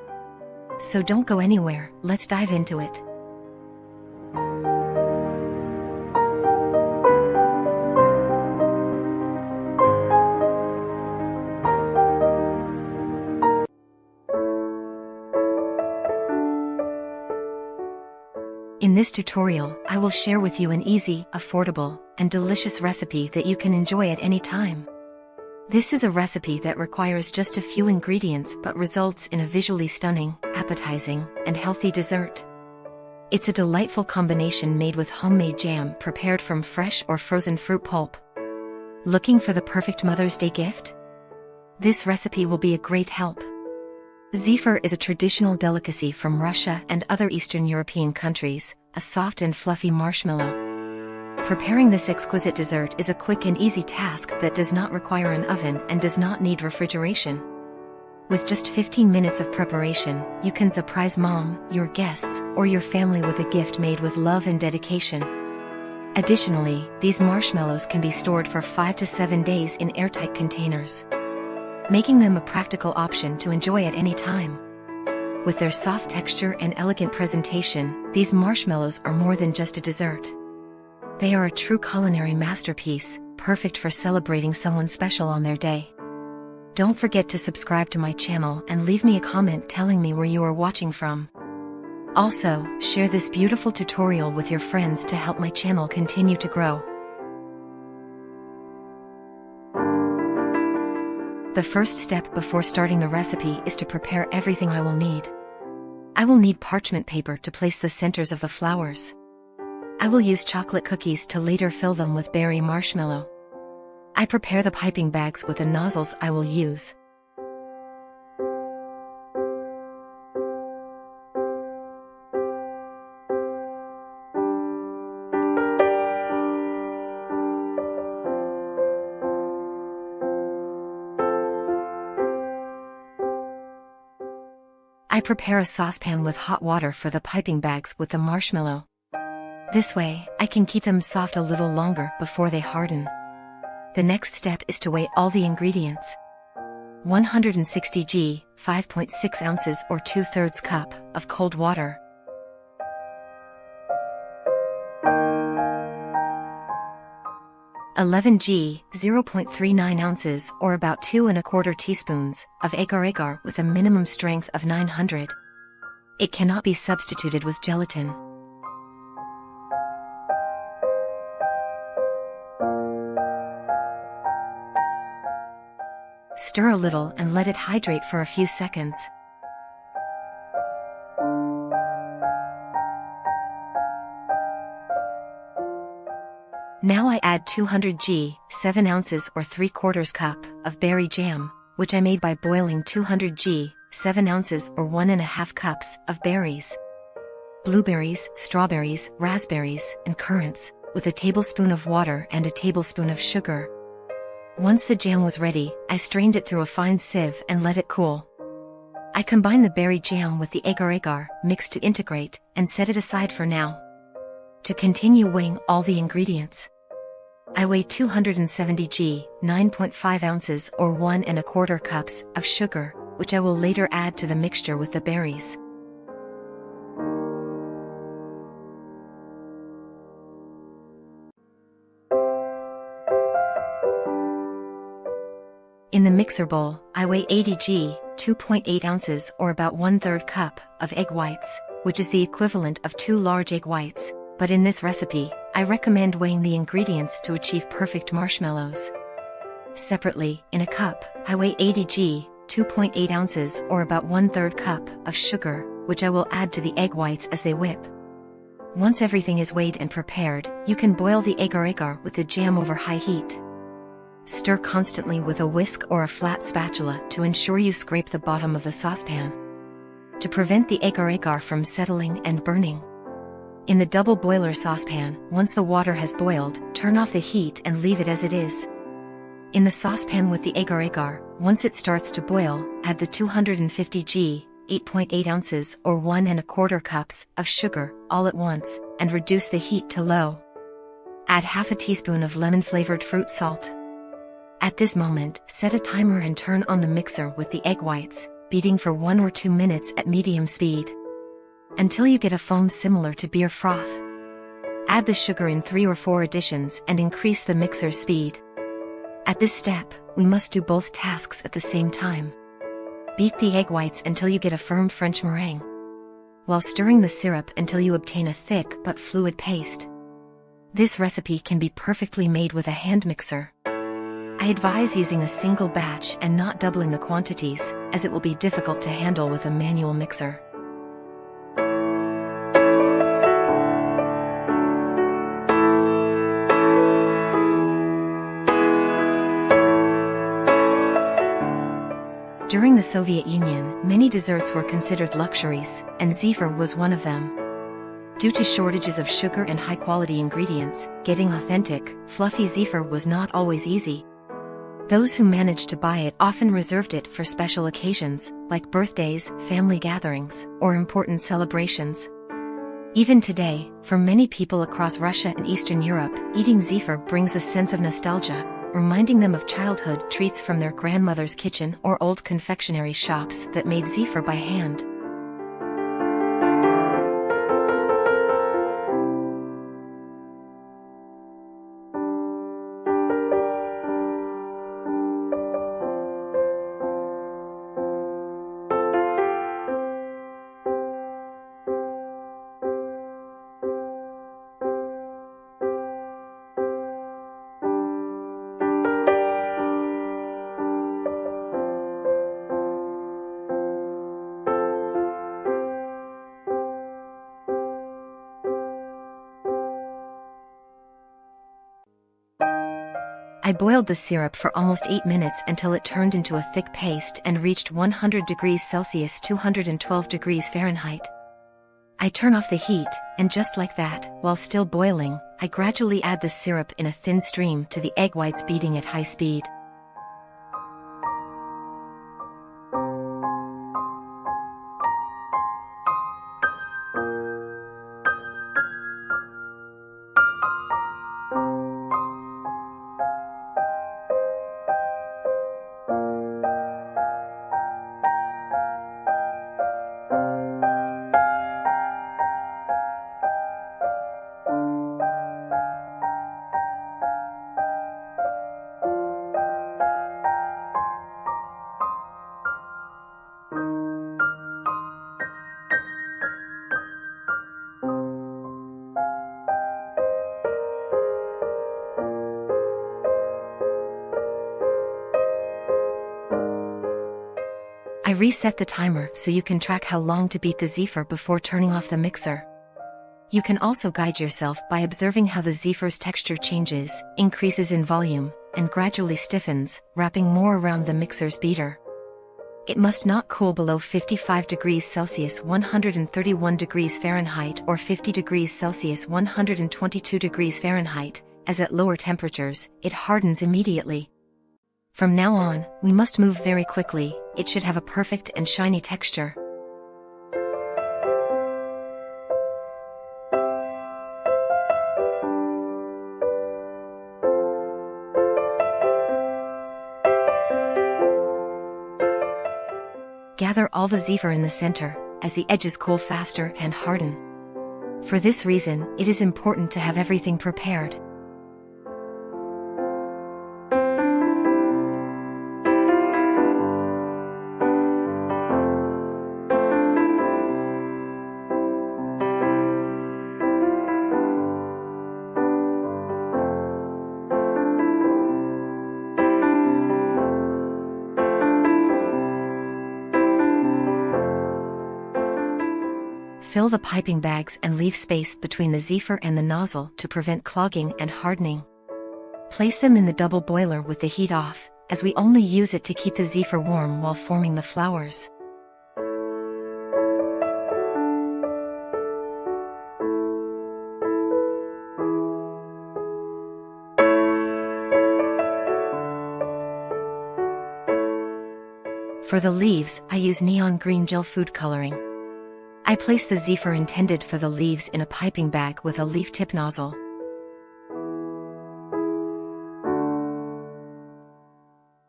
So don't go anywhere, let's dive into it. In this tutorial, I will share with you an easy, affordable, and delicious recipe that you can enjoy at any time. This is a recipe that requires just a few ingredients but results in a visually stunning, appetizing, and healthy dessert. It's a delightful combination made with homemade jam prepared from fresh or frozen fruit pulp. Looking for the perfect Mother's Day gift? This recipe will be a great help. Zephyr is a traditional delicacy from Russia and other Eastern European countries, a soft and fluffy marshmallow. Preparing this exquisite dessert is a quick and easy task that does not require an oven and does not need refrigeration. With just 15 minutes of preparation, you can surprise mom, your guests, or your family with a gift made with love and dedication. Additionally, these marshmallows can be stored for 5 to 7 days in airtight containers, making them a practical option to enjoy at any time. With their soft texture and elegant presentation, these marshmallows are more than just a dessert. They are a true culinary masterpiece, perfect for celebrating someone special on their day. Don't forget to subscribe to my channel and leave me a comment telling me where you are watching from. Also, share this beautiful tutorial with your friends to help my channel continue to grow. The first step before starting the recipe is to prepare everything I will need. I will need parchment paper to place the centers of the flowers. I will use chocolate cookies to later fill them with berry marshmallow. I prepare the piping bags with the nozzles I will use. I prepare a saucepan with hot water for the piping bags with the marshmallow. This way, I can keep them soft a little longer before they harden. The next step is to weigh all the ingredients. 160 g, 5.6 ounces or 2/3 cup, of cold water. 11 g, 0.39 ounces or about 2 1/4 teaspoons, of agar-agar with a minimum strength of 900. It cannot be substituted with gelatin. Stir a little and let it hydrate for a few seconds. Now I add 200 g, 7 ounces or 3/4 cup, of berry jam, which I made by boiling 200 g, 7 ounces or 1½ cups, of berries. Blueberries, strawberries, raspberries, and currants, with a tablespoon of water and a tablespoon of sugar. Once the jam was ready, I strained it through a fine sieve and let it cool. I combine the berry jam with the agar-agar, mixed to integrate, and set it aside for now. To continue weighing all the ingredients, I weigh 270 g, 9.5 ounces or 1 1/4 cups, of sugar, which I will later add to the mixture with the berries. In the mixer bowl, I weigh 80 g, 2.8 ounces or about 1/3 cup, of egg whites, which is the equivalent of 2 large egg whites, but in this recipe, I recommend weighing the ingredients to achieve perfect marshmallows. Separately, in a cup, I weigh 80 g, 2.8 ounces or about 1/3 cup, of sugar, which I will add to the egg whites as they whip. Once everything is weighed and prepared, you can boil the agar-agar with the jam over high heat. stir constantly with a whisk or a flat spatula to ensure you scrape the bottom of the saucepan. To prevent the agar-agar from settling and burning. In the double boiler saucepan, once the water has boiled, turn off the heat and leave it as it is. In the saucepan with the agar-agar, once it starts to boil, add the 250 g, 8.8 ounces or 1 1/4 cups of sugar, all at once, and reduce the heat to low. Add half a teaspoon of lemon-flavored fruit salt. At this moment, set a timer and turn on the mixer with the egg whites, beating for 1 or 2 minutes at medium speed. Until you get a foam similar to beer froth. Add the sugar in 3 or 4 additions and increase the mixer's speed. At this step, we must do both tasks at the same time. Beat the egg whites until you get a firm French meringue, while stirring the syrup until you obtain a thick but fluid paste. This recipe can be perfectly made with a hand mixer. I advise using a single batch and not doubling the quantities, as it will be difficult to handle with a manual mixer. During the Soviet Union, many desserts were considered luxuries, and Zephyr was one of them. Due to shortages of sugar and high-quality ingredients, getting authentic, fluffy Zephyr was not always easy. Those who managed to buy it often reserved it for special occasions, like birthdays, family gatherings, or important celebrations. Even today, for many people across Russia and Eastern Europe, eating Zephyr brings a sense of nostalgia, reminding them of childhood treats from their grandmother's kitchen or old confectionery shops that made Zephyr by hand. I boiled the syrup for almost 8 minutes until it turned into a thick paste and reached 100 degrees Celsius 212 degrees Fahrenheit. I turn off the heat, and just like that, while still boiling, I gradually add the syrup in a thin stream to the egg whites beating at high speed. I reset the timer so you can track how long to beat the Zephyr before turning off the mixer. You can also guide yourself by observing how the Zephyr's texture changes, increases in volume, and gradually stiffens, wrapping more around the mixer's beater. It must not cool below 55 degrees Celsius 131 degrees Fahrenheit or 50 degrees Celsius 122 degrees Fahrenheit, as at lower temperatures, it hardens immediately. From now on, we must move very quickly. It should have a perfect and shiny texture. Gather all the Zephyr in the center, as the edges cool faster and harden. For this reason, it is important to have everything prepared. Fill the piping bags and leave space between the Zephyr and the nozzle to prevent clogging and hardening. Place them in the double boiler with the heat off, as we only use it to keep the Zephyr warm while forming the flowers. For the leaves, I use neon green gel food coloring. I place the Zephyr intended for the leaves in a piping bag with a leaf tip nozzle.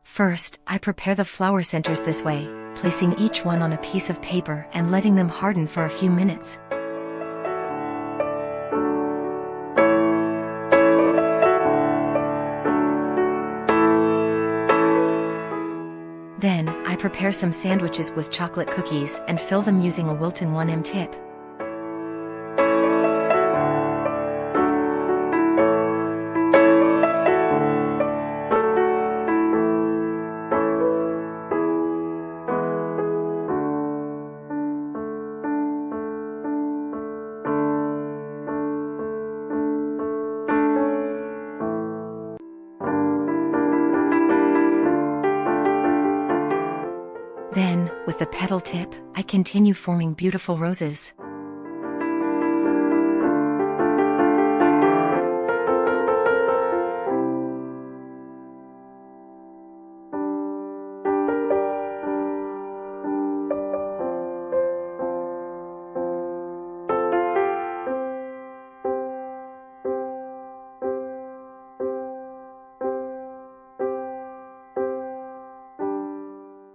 First, I prepare the flower centers this way, placing each one on a piece of paper and letting them harden for a few minutes. Then, I prepare some sandwiches with chocolate cookies and fill them using a Wilton 1M tip. Then, with the petal tip, I continue forming beautiful roses.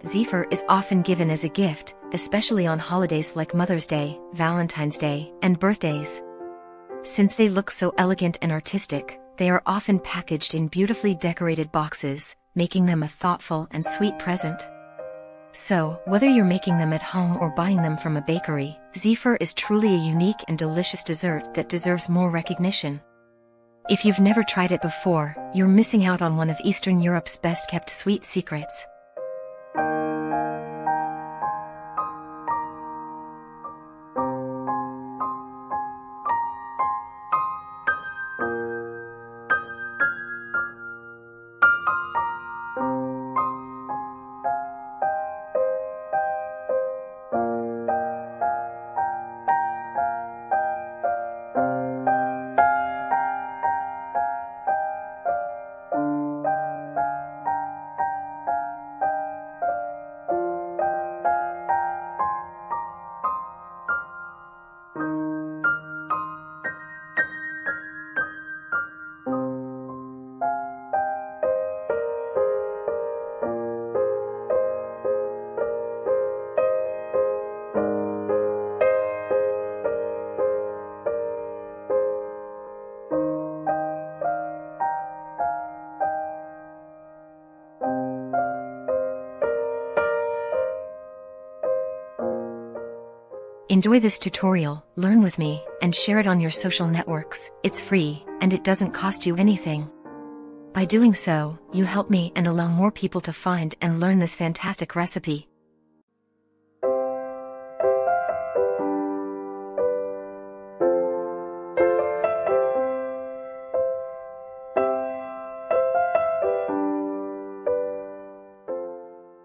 Zephyr is often given as a gift, especially on holidays like Mother's Day, Valentine's Day, and birthdays. Since they look so elegant and artistic, they are often packaged in beautifully decorated boxes, making them a thoughtful and sweet present. So, whether you're making them at home or buying them from a bakery, Zephyr is truly a unique and delicious dessert that deserves more recognition. If you've never tried it before, you're missing out on one of Eastern Europe's best-kept sweet secrets. Enjoy this tutorial, learn with me, and share it on your social networks. It's free, and it doesn't cost you anything. By doing so, you help me and allow more people to find and learn this fantastic recipe.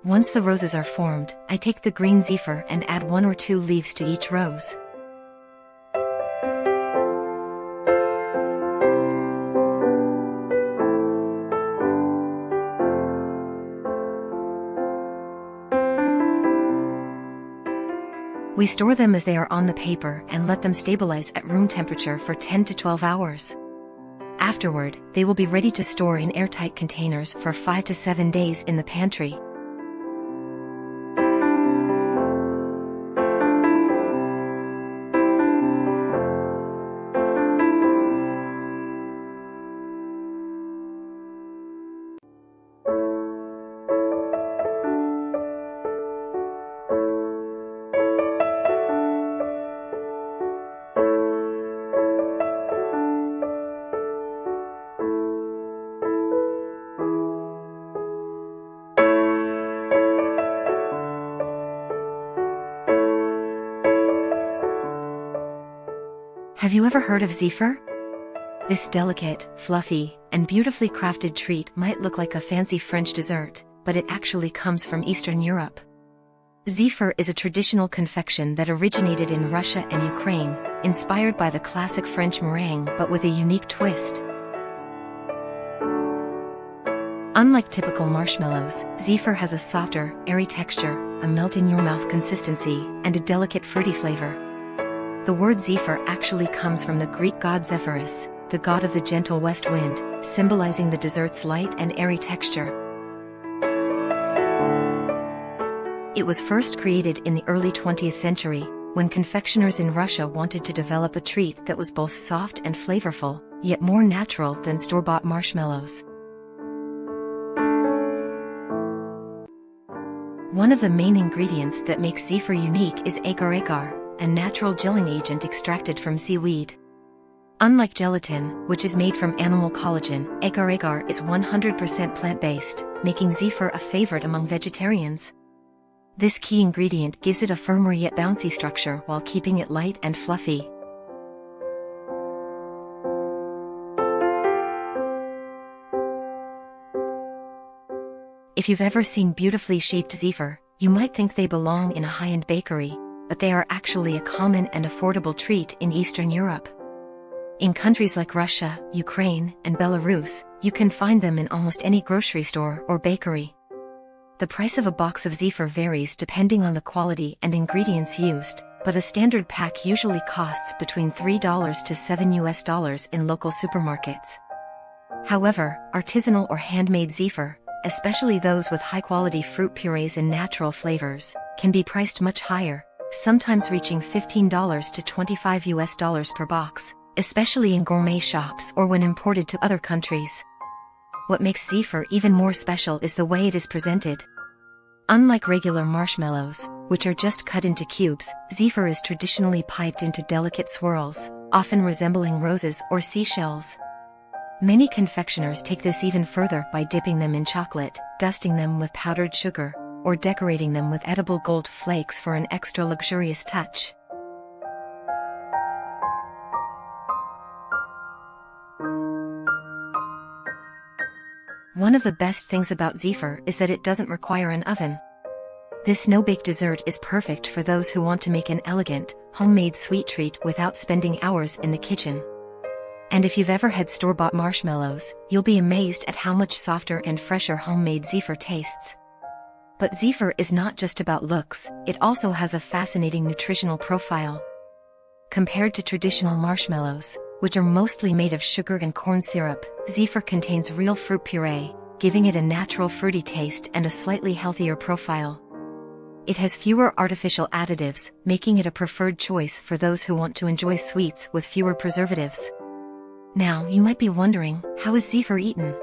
Once the roses are formed, I take the green Zephyr and add 1 or 2 leaves to each rose. We store them as they are on the paper and let them stabilize at room temperature for 10 to 12 hours. Afterward, they will be ready to store in airtight containers for 5 to 7 days in the pantry. Have you ever heard of Zephyr? This delicate, fluffy, and beautifully crafted treat might look like a fancy French dessert, but it actually comes from Eastern Europe. Zephyr is a traditional confection that originated in Russia and Ukraine, inspired by the classic French meringue but with a unique twist. Unlike typical marshmallows, Zephyr has a softer, airy texture, a melt-in-your-mouth consistency, and a delicate fruity flavor. The word Zephyr actually comes from the Greek god Zephyrus, the god of the gentle west wind, symbolizing the dessert's light and airy texture. It was first created in the early 20th century, when confectioners in Russia wanted to develop a treat that was both soft and flavorful, yet more natural than store-bought marshmallows. One of the main ingredients that makes Zephyr unique is agar-agar, a natural gelling agent extracted from seaweed. Unlike gelatin, which is made from animal collagen, agar-agar is 100% plant-based, making Zephyr a favorite among vegetarians. This key ingredient gives it a firmer yet bouncy structure while keeping it light and fluffy. If you've ever seen beautifully shaped Zephyr, you might think they belong in a high-end bakery, but they are actually a common and affordable treat in Eastern Europe. In countries like Russia, Ukraine, and Belarus, you can find them in almost any grocery store or bakery. The price of a box of Zephyr varies depending on the quality and ingredients used, but a standard pack usually costs between $3 to $7 in local supermarkets. However, artisanal or handmade Zephyr, especially those with high-quality fruit purees and natural flavors, can be priced much higher, sometimes reaching $15 to $25 per box, especially in gourmet shops or when imported to other countries. What makes Zephyr even more special is the way it is presented. Unlike regular marshmallows, which are just cut into cubes, Zephyr is traditionally piped into delicate swirls, often resembling roses or seashells. Many confectioners take this even further by dipping them in chocolate, dusting them with powdered sugar, or decorating them with edible gold flakes for an extra luxurious touch. One of the best things about Zephyr is that it doesn't require an oven. This no-bake dessert is perfect for those who want to make an elegant, homemade sweet treat without spending hours in the kitchen. And if you've ever had store-bought marshmallows, you'll be amazed at how much softer and fresher homemade Zephyr tastes. But Zephyr is not just about looks, it also has a fascinating nutritional profile. Compared to traditional marshmallows, which are mostly made of sugar and corn syrup, Zephyr contains real fruit puree, giving it a natural fruity taste and a slightly healthier profile. It has fewer artificial additives, making it a preferred choice for those who want to enjoy sweets with fewer preservatives. Now, you might be wondering, how is Zephyr eaten?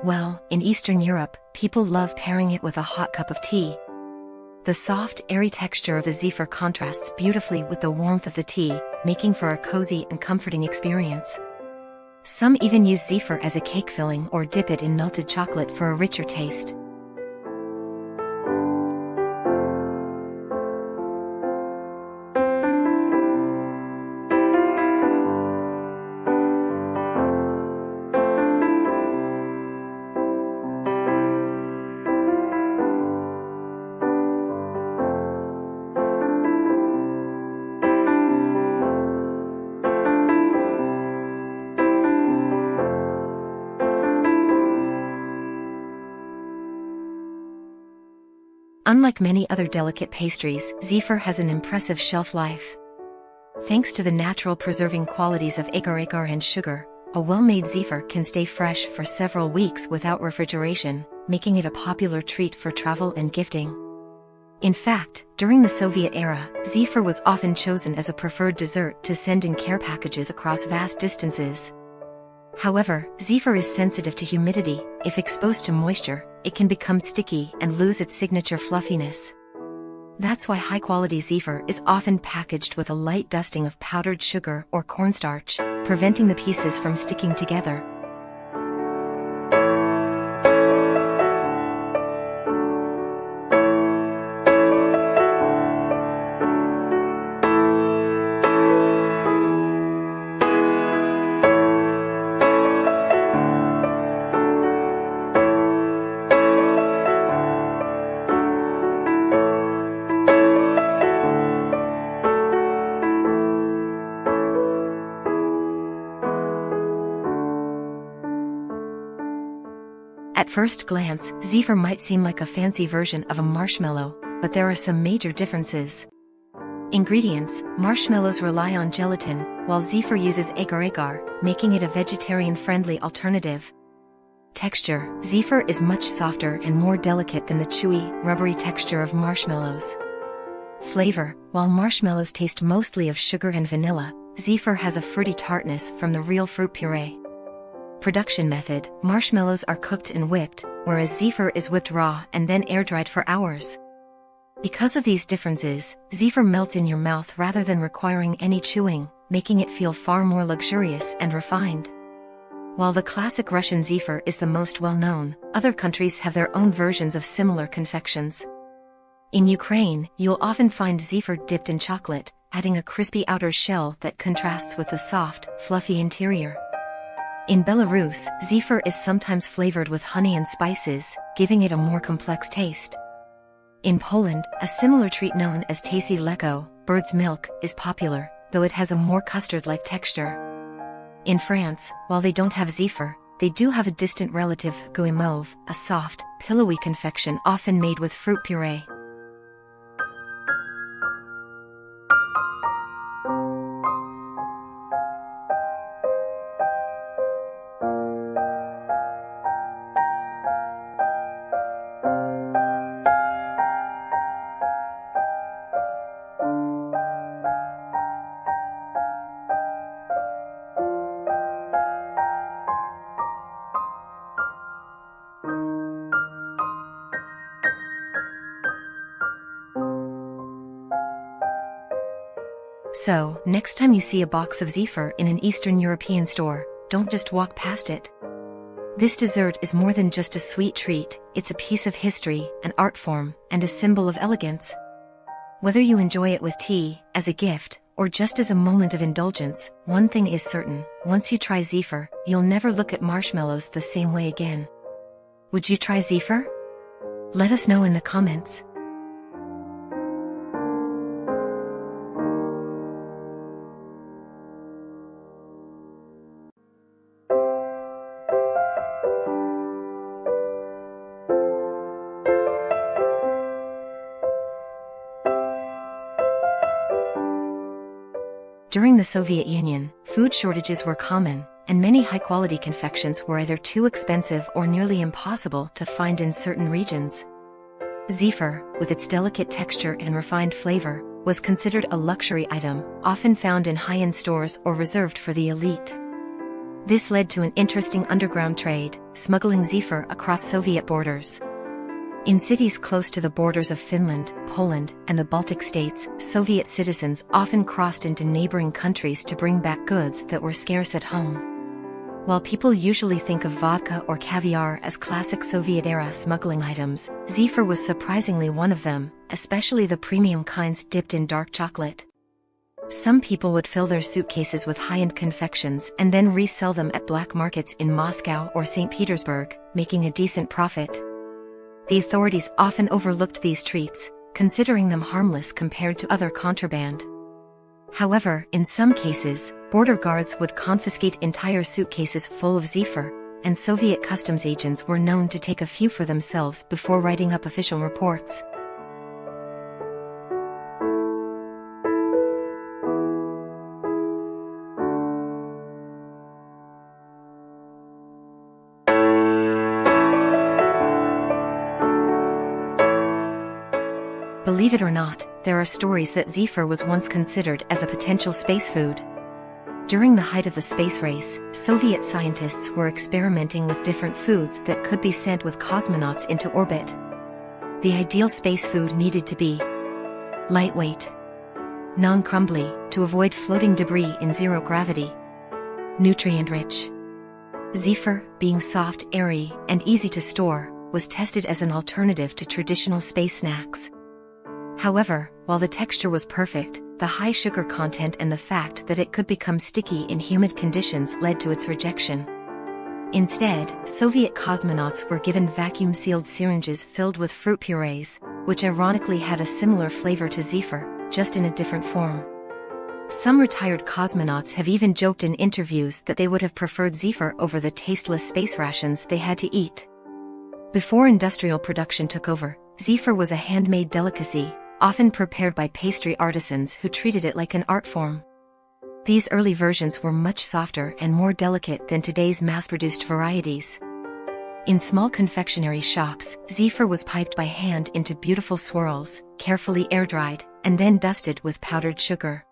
Well, in Eastern Europe, people love pairing it with a hot cup of tea. The soft, airy texture of the Zephyr contrasts beautifully with the warmth of the tea, making for a cozy and comforting experience. Some even use Zephyr as a cake filling or dip it in melted chocolate for a richer taste. Unlike many other delicate pastries, Zephyr has an impressive shelf life. Thanks to the natural preserving qualities of agar-agar and sugar, a well-made Zephyr can stay fresh for several weeks without refrigeration, making it a popular treat for travel and gifting. In fact, during the Soviet era, Zephyr was often chosen as a preferred dessert to send in care packages across vast distances. However, Zephyr is sensitive to humidity. If exposed to moisture, it can become sticky and lose its signature fluffiness. That's why high-quality Zephyr is often packaged with a light dusting of powdered sugar or cornstarch, preventing the pieces from sticking together. At first glance, Zephyr might seem like a fancy version of a marshmallow, but there are some major differences. Ingredients: marshmallows rely on gelatin, while Zephyr uses agar-agar, making it a vegetarian-friendly alternative. Texture: Zephyr is much softer and more delicate than the chewy, rubbery texture of marshmallows. Flavor: while marshmallows taste mostly of sugar and vanilla, Zephyr has a fruity tartness from the real fruit puree. Production method: marshmallows are cooked and whipped, whereas Zephyr is whipped raw and then air-dried for hours. Because of these differences, Zephyr melts in your mouth rather than requiring any chewing, making it feel far more luxurious and refined. While the classic Russian Zephyr is the most well-known, other countries have their own versions of similar confections. In Ukraine, you'll often find Zephyr dipped in chocolate, adding a crispy outer shell that contrasts with the soft, fluffy interior. In Belarus, Zephyr is sometimes flavored with honey and spices, giving it a more complex taste. In Poland, a similar treat known as tasty mleko, bird's milk, is popular, though it has a more custard-like texture. In France, while they don't have Zephyr, they do have a distant relative, guimauve, a soft, pillowy confection often made with fruit puree. So, next time you see a box of Zephyr in an Eastern European store, don't just walk past it. This dessert is more than just a sweet treat, it's a piece of history, an art form, and a symbol of elegance. Whether you enjoy it with tea, as a gift, or just as a moment of indulgence, one thing is certain: once you try Zephyr, you'll never look at marshmallows the same way again. Would you try Zephyr? Let us know in the comments. During the Soviet Union, food shortages were common, and many high-quality confections were either too expensive or nearly impossible to find in certain regions. Zephyr, with its delicate texture and refined flavor, was considered a luxury item, often found in high-end stores or reserved for the elite. This led to an interesting underground trade, smuggling Zephyr across Soviet borders. In cities close to the borders of Finland, Poland, and the Baltic states, Soviet citizens often crossed into neighboring countries to bring back goods that were scarce at home. While people usually think of vodka or caviar as classic Soviet-era smuggling items, Zephyr was surprisingly one of them, especially the premium kinds dipped in dark chocolate. Some people would fill their suitcases with high-end confections and then resell them at black markets in Moscow or St. Petersburg, making a decent profit. The authorities often overlooked these treats, considering them harmless compared to other contraband. However, in some cases, border guards would confiscate entire suitcases full of Zephyr, and Soviet customs agents were known to take a few for themselves before writing up official reports. Believe it or not, there are stories that Zephyr was once considered as a potential space food. During the height of the space race, Soviet scientists were experimenting with different foods that could be sent with cosmonauts into orbit. The ideal space food needed to be lightweight, non-crumbly, to avoid floating debris in zero gravity, nutrient-rich. Zephyr, being soft, airy, and easy to store, was tested as an alternative to traditional space snacks. However, while the texture was perfect, the high sugar content and the fact that it could become sticky in humid conditions led to its rejection. Instead, Soviet cosmonauts were given vacuum-sealed syringes filled with fruit purees, which ironically had a similar flavor to Zephyr, just in a different form. Some retired cosmonauts have even joked in interviews that they would have preferred Zephyr over the tasteless space rations they had to eat. Before industrial production took over, Zephyr was a handmade delicacy, often prepared by pastry artisans who treated it like an art form. These early versions were much softer and more delicate than today's mass-produced varieties. In small confectionery shops, Zephyr was piped by hand into beautiful swirls, carefully air-dried, and then dusted with powdered sugar.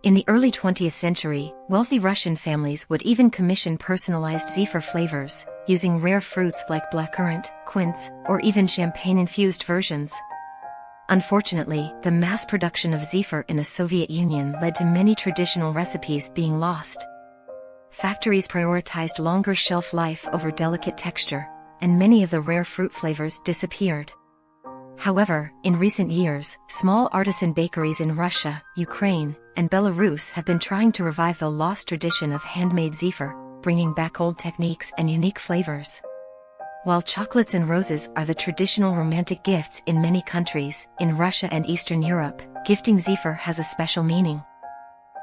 In the early 20th century, wealthy Russian families would even commission personalized Zephyr flavors, using rare fruits like blackcurrant, quince, or even champagne-infused versions. Unfortunately, the mass production of Zephyr in the Soviet Union led to many traditional recipes being lost. Factories prioritized longer shelf life over delicate texture, and many of the rare fruit flavors disappeared. However, in recent years, small artisan bakeries in Russia, Ukraine, and Belarus have been trying to revive the lost tradition of handmade Zephyr, bringing back old techniques and unique flavors. While chocolates and roses are the traditional romantic gifts in many countries, in Russia and Eastern Europe, gifting Zephyr has a special meaning.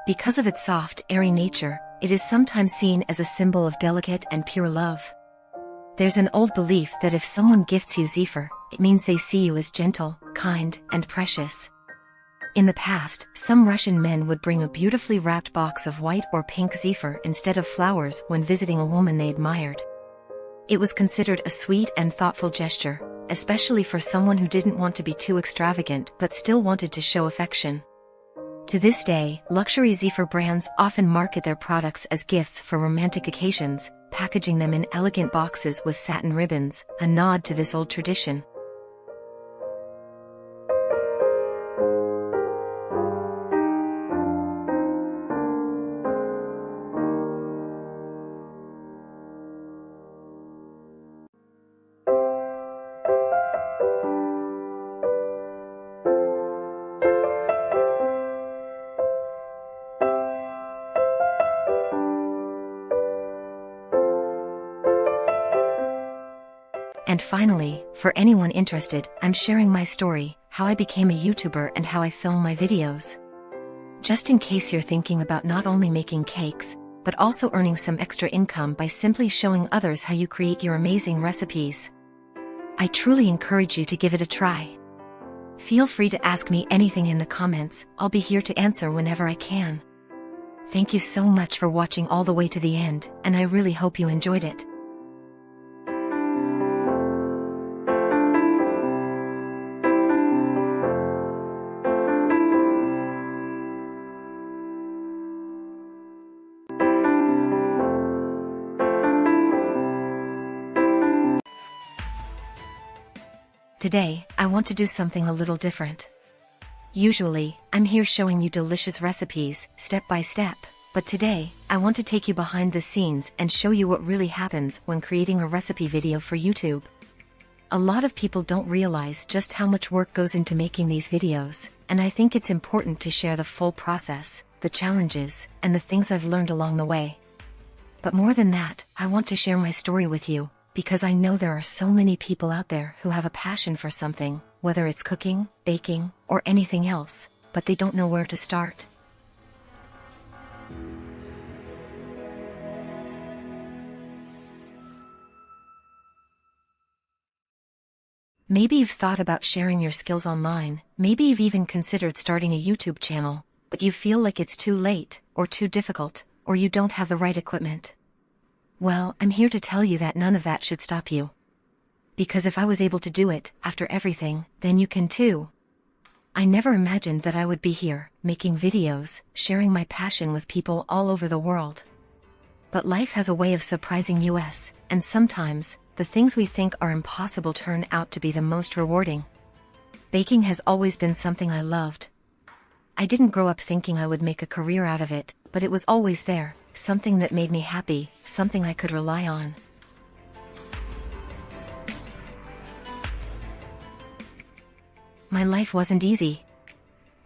Because of its soft, airy nature, it is sometimes seen as a symbol of delicate and pure love. There's an old belief that if someone gifts you Zephyr, it means they see you as gentle, kind, and precious. In the past, some Russian men would bring a beautifully wrapped box of white or pink Zephyr instead of flowers when visiting a woman they admired. It was considered a sweet and thoughtful gesture, especially for someone who didn't want to be too extravagant but still wanted to show affection. To this day, luxury Zephyr brands often market their products as gifts for romantic occasions, packaging them in elegant boxes with satin ribbons, a nod to this old tradition. And finally, for anyone interested, I'm sharing my story, how I became a YouTuber and how I film my videos. Just in case you're thinking about not only making cakes, but also earning some extra income by simply showing others how you create your amazing recipes. I truly encourage you to give it a try. Feel free to ask me anything in the comments, I'll be here to answer whenever I can. Thank you so much for watching all the way to the end, and I really hope you enjoyed it. Today, I want to do something a little different. Usually, I'm here showing you delicious recipes, step by step, but today, I want to take you behind the scenes and show you what really happens when creating a recipe video for YouTube. A lot of people don't realize just how much work goes into making these videos, and I think it's important to share the full process, the challenges, and the things I've learned along the way. But more than that, I want to share my story with you, because I know there are so many people out there who have a passion for something, whether it's cooking, baking, or anything else, but they don't know where to start. Maybe you've thought about sharing your skills online, maybe you've even considered starting a YouTube channel, but you feel like it's too late, or too difficult, or you don't have the right equipment. Well, I'm here to tell you that none of that should stop you. Because if I was able to do it, after everything, then you can too. I never imagined that I would be here, making videos, sharing my passion with people all over the world. But life has a way of surprising us, and sometimes, the things we think are impossible turn out to be the most rewarding. Baking has always been something I loved. I didn't grow up thinking I would make a career out of it, but it was always there, something that made me happy, something I could rely on. My life wasn't easy.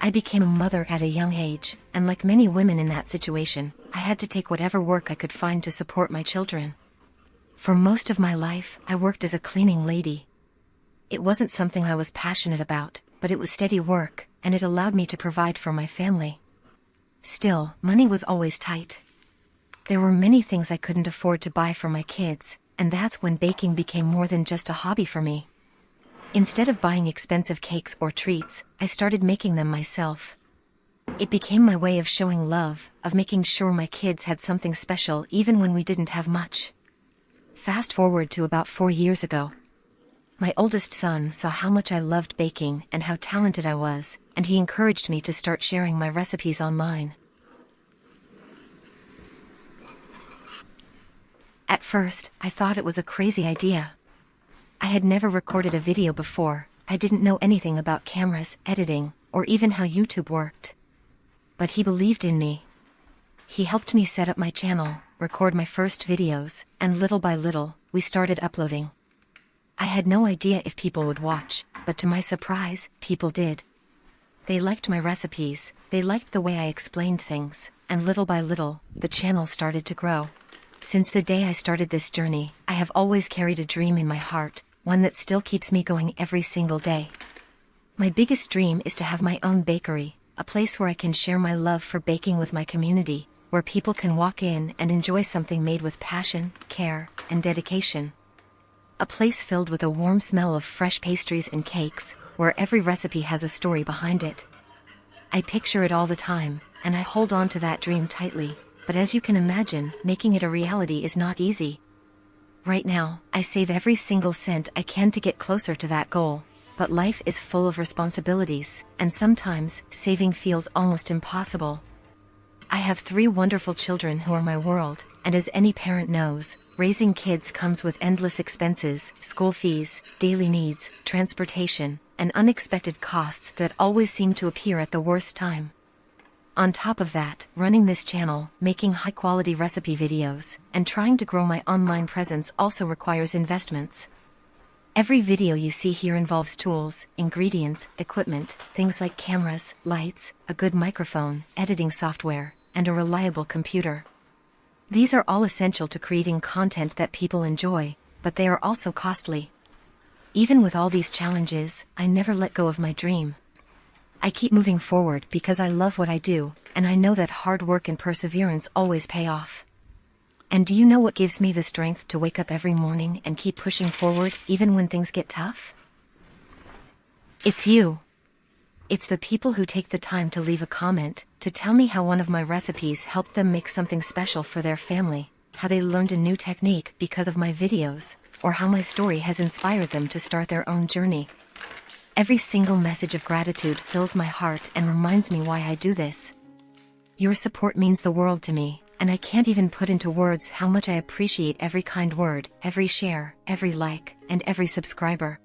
I became a mother at a young age, and like many women in that situation, I had to take whatever work I could find to support my children. For most of my life, I worked as a cleaning lady. It wasn't something I was passionate about, but it was steady work, and it allowed me to provide for my family. Still, money was always tight. There were many things I couldn't afford to buy for my kids, and that's when baking became more than just a hobby for me. Instead of buying expensive cakes or treats, I started making them myself. It became my way of showing love, of making sure my kids had something special even when we didn't have much. Fast forward to about 4 years ago. My oldest son saw how much I loved baking and how talented I was, and he encouraged me to start sharing my recipes online. At first, I thought it was a crazy idea. I had never recorded a video before, I didn't know anything about cameras, editing, or even how YouTube worked. But he believed in me. He helped me set up my channel, record my first videos, and little by little, we started uploading. I had no idea if people would watch, but to my surprise, people did. They liked my recipes, they liked the way I explained things, and little by little, the channel started to grow. Since the day I started this journey, I have always carried a dream in my heart, one that still keeps me going every single day. My biggest dream is to have my own bakery, a place where I can share my love for baking with my community, where people can walk in and enjoy something made with passion, care, and dedication. A place filled with a warm smell of fresh pastries and cakes, where every recipe has a story behind it. I picture it all the time, and I hold on to that dream tightly, but as you can imagine, making it a reality is not easy. Right now, I save every single cent I can to get closer to that goal, but life is full of responsibilities, and sometimes, saving feels almost impossible. I have 3 wonderful children who are my world, and as any parent knows, raising kids comes with endless expenses, school fees, daily needs, transportation, and unexpected costs that always seem to appear at the worst time. On top of that, running this channel, making high-quality recipe videos, and trying to grow my online presence also requires investments. Every video you see here involves tools, ingredients, equipment, things like cameras, lights, a good microphone, editing software, and a reliable computer. These are all essential to creating content that people enjoy, but they are also costly. Even with all these challenges, I never let go of my dream. I keep moving forward because I love what I do, and I know that hard work and perseverance always pay off. And do you know what gives me the strength to wake up every morning and keep pushing forward even when things get tough? It's you. It's the people who take the time to leave a comment, to tell me how one of my recipes helped them make something special for their family, how they learned a new technique because of my videos, or how my story has inspired them to start their own journey. Every single message of gratitude fills my heart and reminds me why I do this. Your support means the world to me, and I can't even put into words how much I appreciate every kind word, every share, every like, and every subscriber.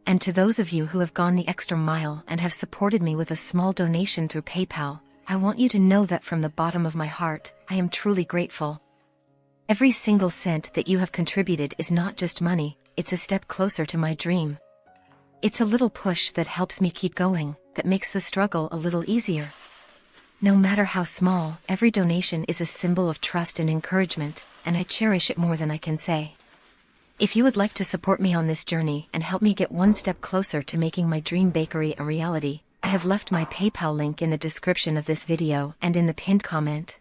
And to those of you who have gone the extra mile and have supported me with a small donation through PayPal, I want you to know that from the bottom of my heart, I am truly grateful. Every single cent that you have contributed is not just money, it's a step closer to my dream. It's a little push that helps me keep going, that makes the struggle a little easier. No matter how small, every donation is a symbol of trust and encouragement, and I cherish it more than I can say. If you would like to support me on this journey and help me get one step closer to making my dream bakery a reality, I have left my PayPal link in the description of this video and in the pinned comment.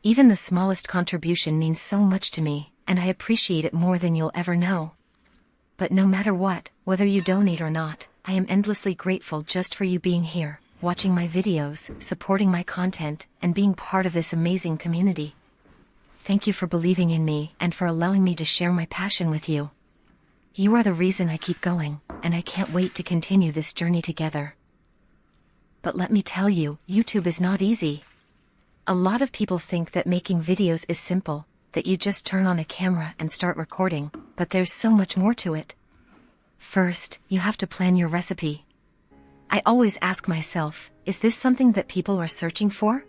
Even the smallest contribution means so much to me, and I appreciate it more than you'll ever know. But no matter what, whether you donate or not, I am endlessly grateful just for you being here, watching my videos, supporting my content, and being part of this amazing community. Thank you for believing in me and for allowing me to share my passion with you. You are the reason I keep going, and I can't wait to continue this journey together. But let me tell you, YouTube is not easy. A lot of people think that making videos is simple, that you just turn on a camera and start recording, but there's so much more to it. First, you have to plan your recipe. I always ask myself, is this something that people are searching for?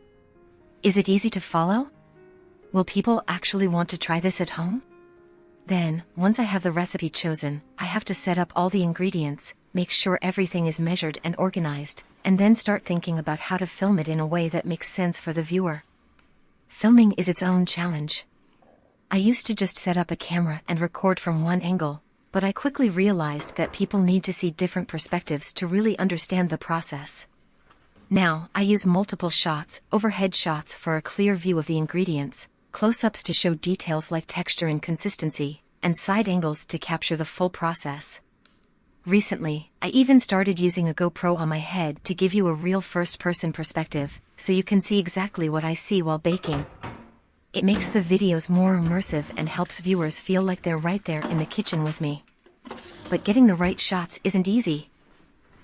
Is it easy to follow? Will people actually want to try this at home? Then, once I have the recipe chosen, I have to set up all the ingredients, make sure everything is measured and organized, and then start thinking about how to film it in a way that makes sense for the viewer. Filming is its own challenge. I used to just set up a camera and record from one angle, but I quickly realized that people need to see different perspectives to really understand the process. Now, I use multiple shots, overhead shots for a clear view of the ingredients, close-ups to show details like texture and consistency, and side angles to capture the full process. Recently, I even started using a GoPro on my head to give you a real first-person perspective, so you can see exactly what I see while baking. It makes the videos more immersive and helps viewers feel like they're right there in the kitchen with me. But getting the right shots isn't easy.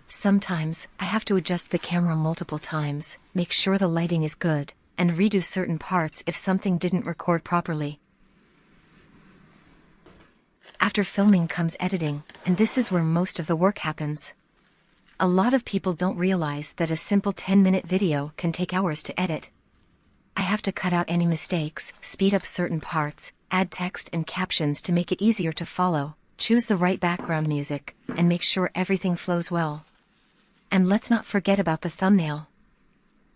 Sometimes, I have to adjust the camera multiple times, make sure the lighting is good, and redo certain parts if something didn't record properly. After filming comes editing, and this is where most of the work happens. A lot of people don't realize that a simple 10-minute video can take hours to edit. I have to cut out any mistakes, speed up certain parts, add text and captions to make it easier to follow, choose the right background music, and make sure everything flows well. And let's not forget about the thumbnail.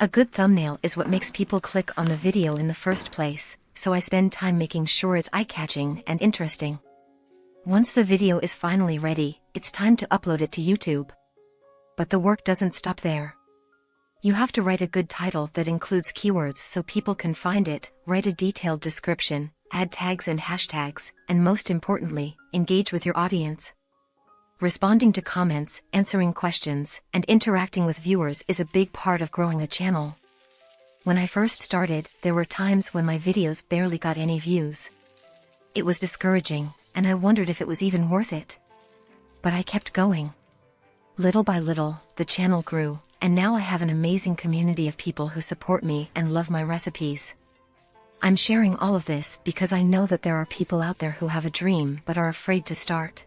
A good thumbnail is what makes people click on the video in the first place, so I spend time making sure it's eye-catching and interesting. Once the video is finally ready, it's time to upload it to YouTube. But the work doesn't stop there. You have to write a good title that includes keywords so people can find it, write a detailed description, add tags and hashtags, and most importantly, engage with your audience. Responding to comments, answering questions, and interacting with viewers is a big part of growing a channel. When I first started, there were times when my videos barely got any views. It was discouraging, and I wondered if it was even worth it. But I kept going. Little by little, the channel grew, and now I have an amazing community of people who support me and love my recipes. I'm sharing all of this because I know that there are people out there who have a dream but are afraid to start.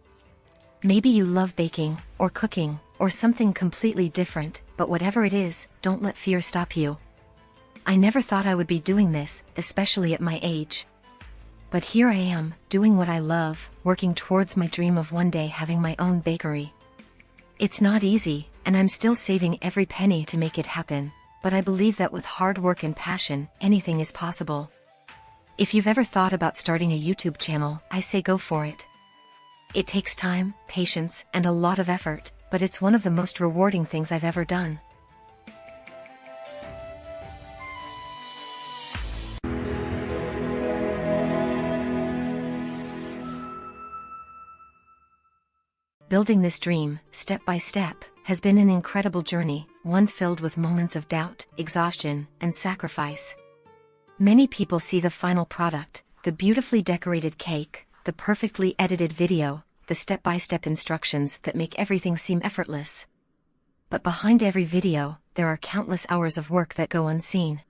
Maybe you love baking, or cooking, or something completely different, but whatever it is, don't let fear stop you. I never thought I would be doing this, especially at my age. But here I am, doing what I love, working towards my dream of one day having my own bakery. It's not easy, and I'm still saving every penny to make it happen, but I believe that with hard work and passion, anything is possible. If you've ever thought about starting a YouTube channel, I say go for it. It takes time, patience, and a lot of effort, but it's one of the most rewarding things I've ever done. Building this dream, step by step, has been an incredible journey, one filled with moments of doubt, exhaustion, and sacrifice. Many people see the final product, the beautifully decorated cake, the perfectly edited video, the step-by-step instructions that make everything seem effortless. But behind every video, there are countless hours of work that go unseen.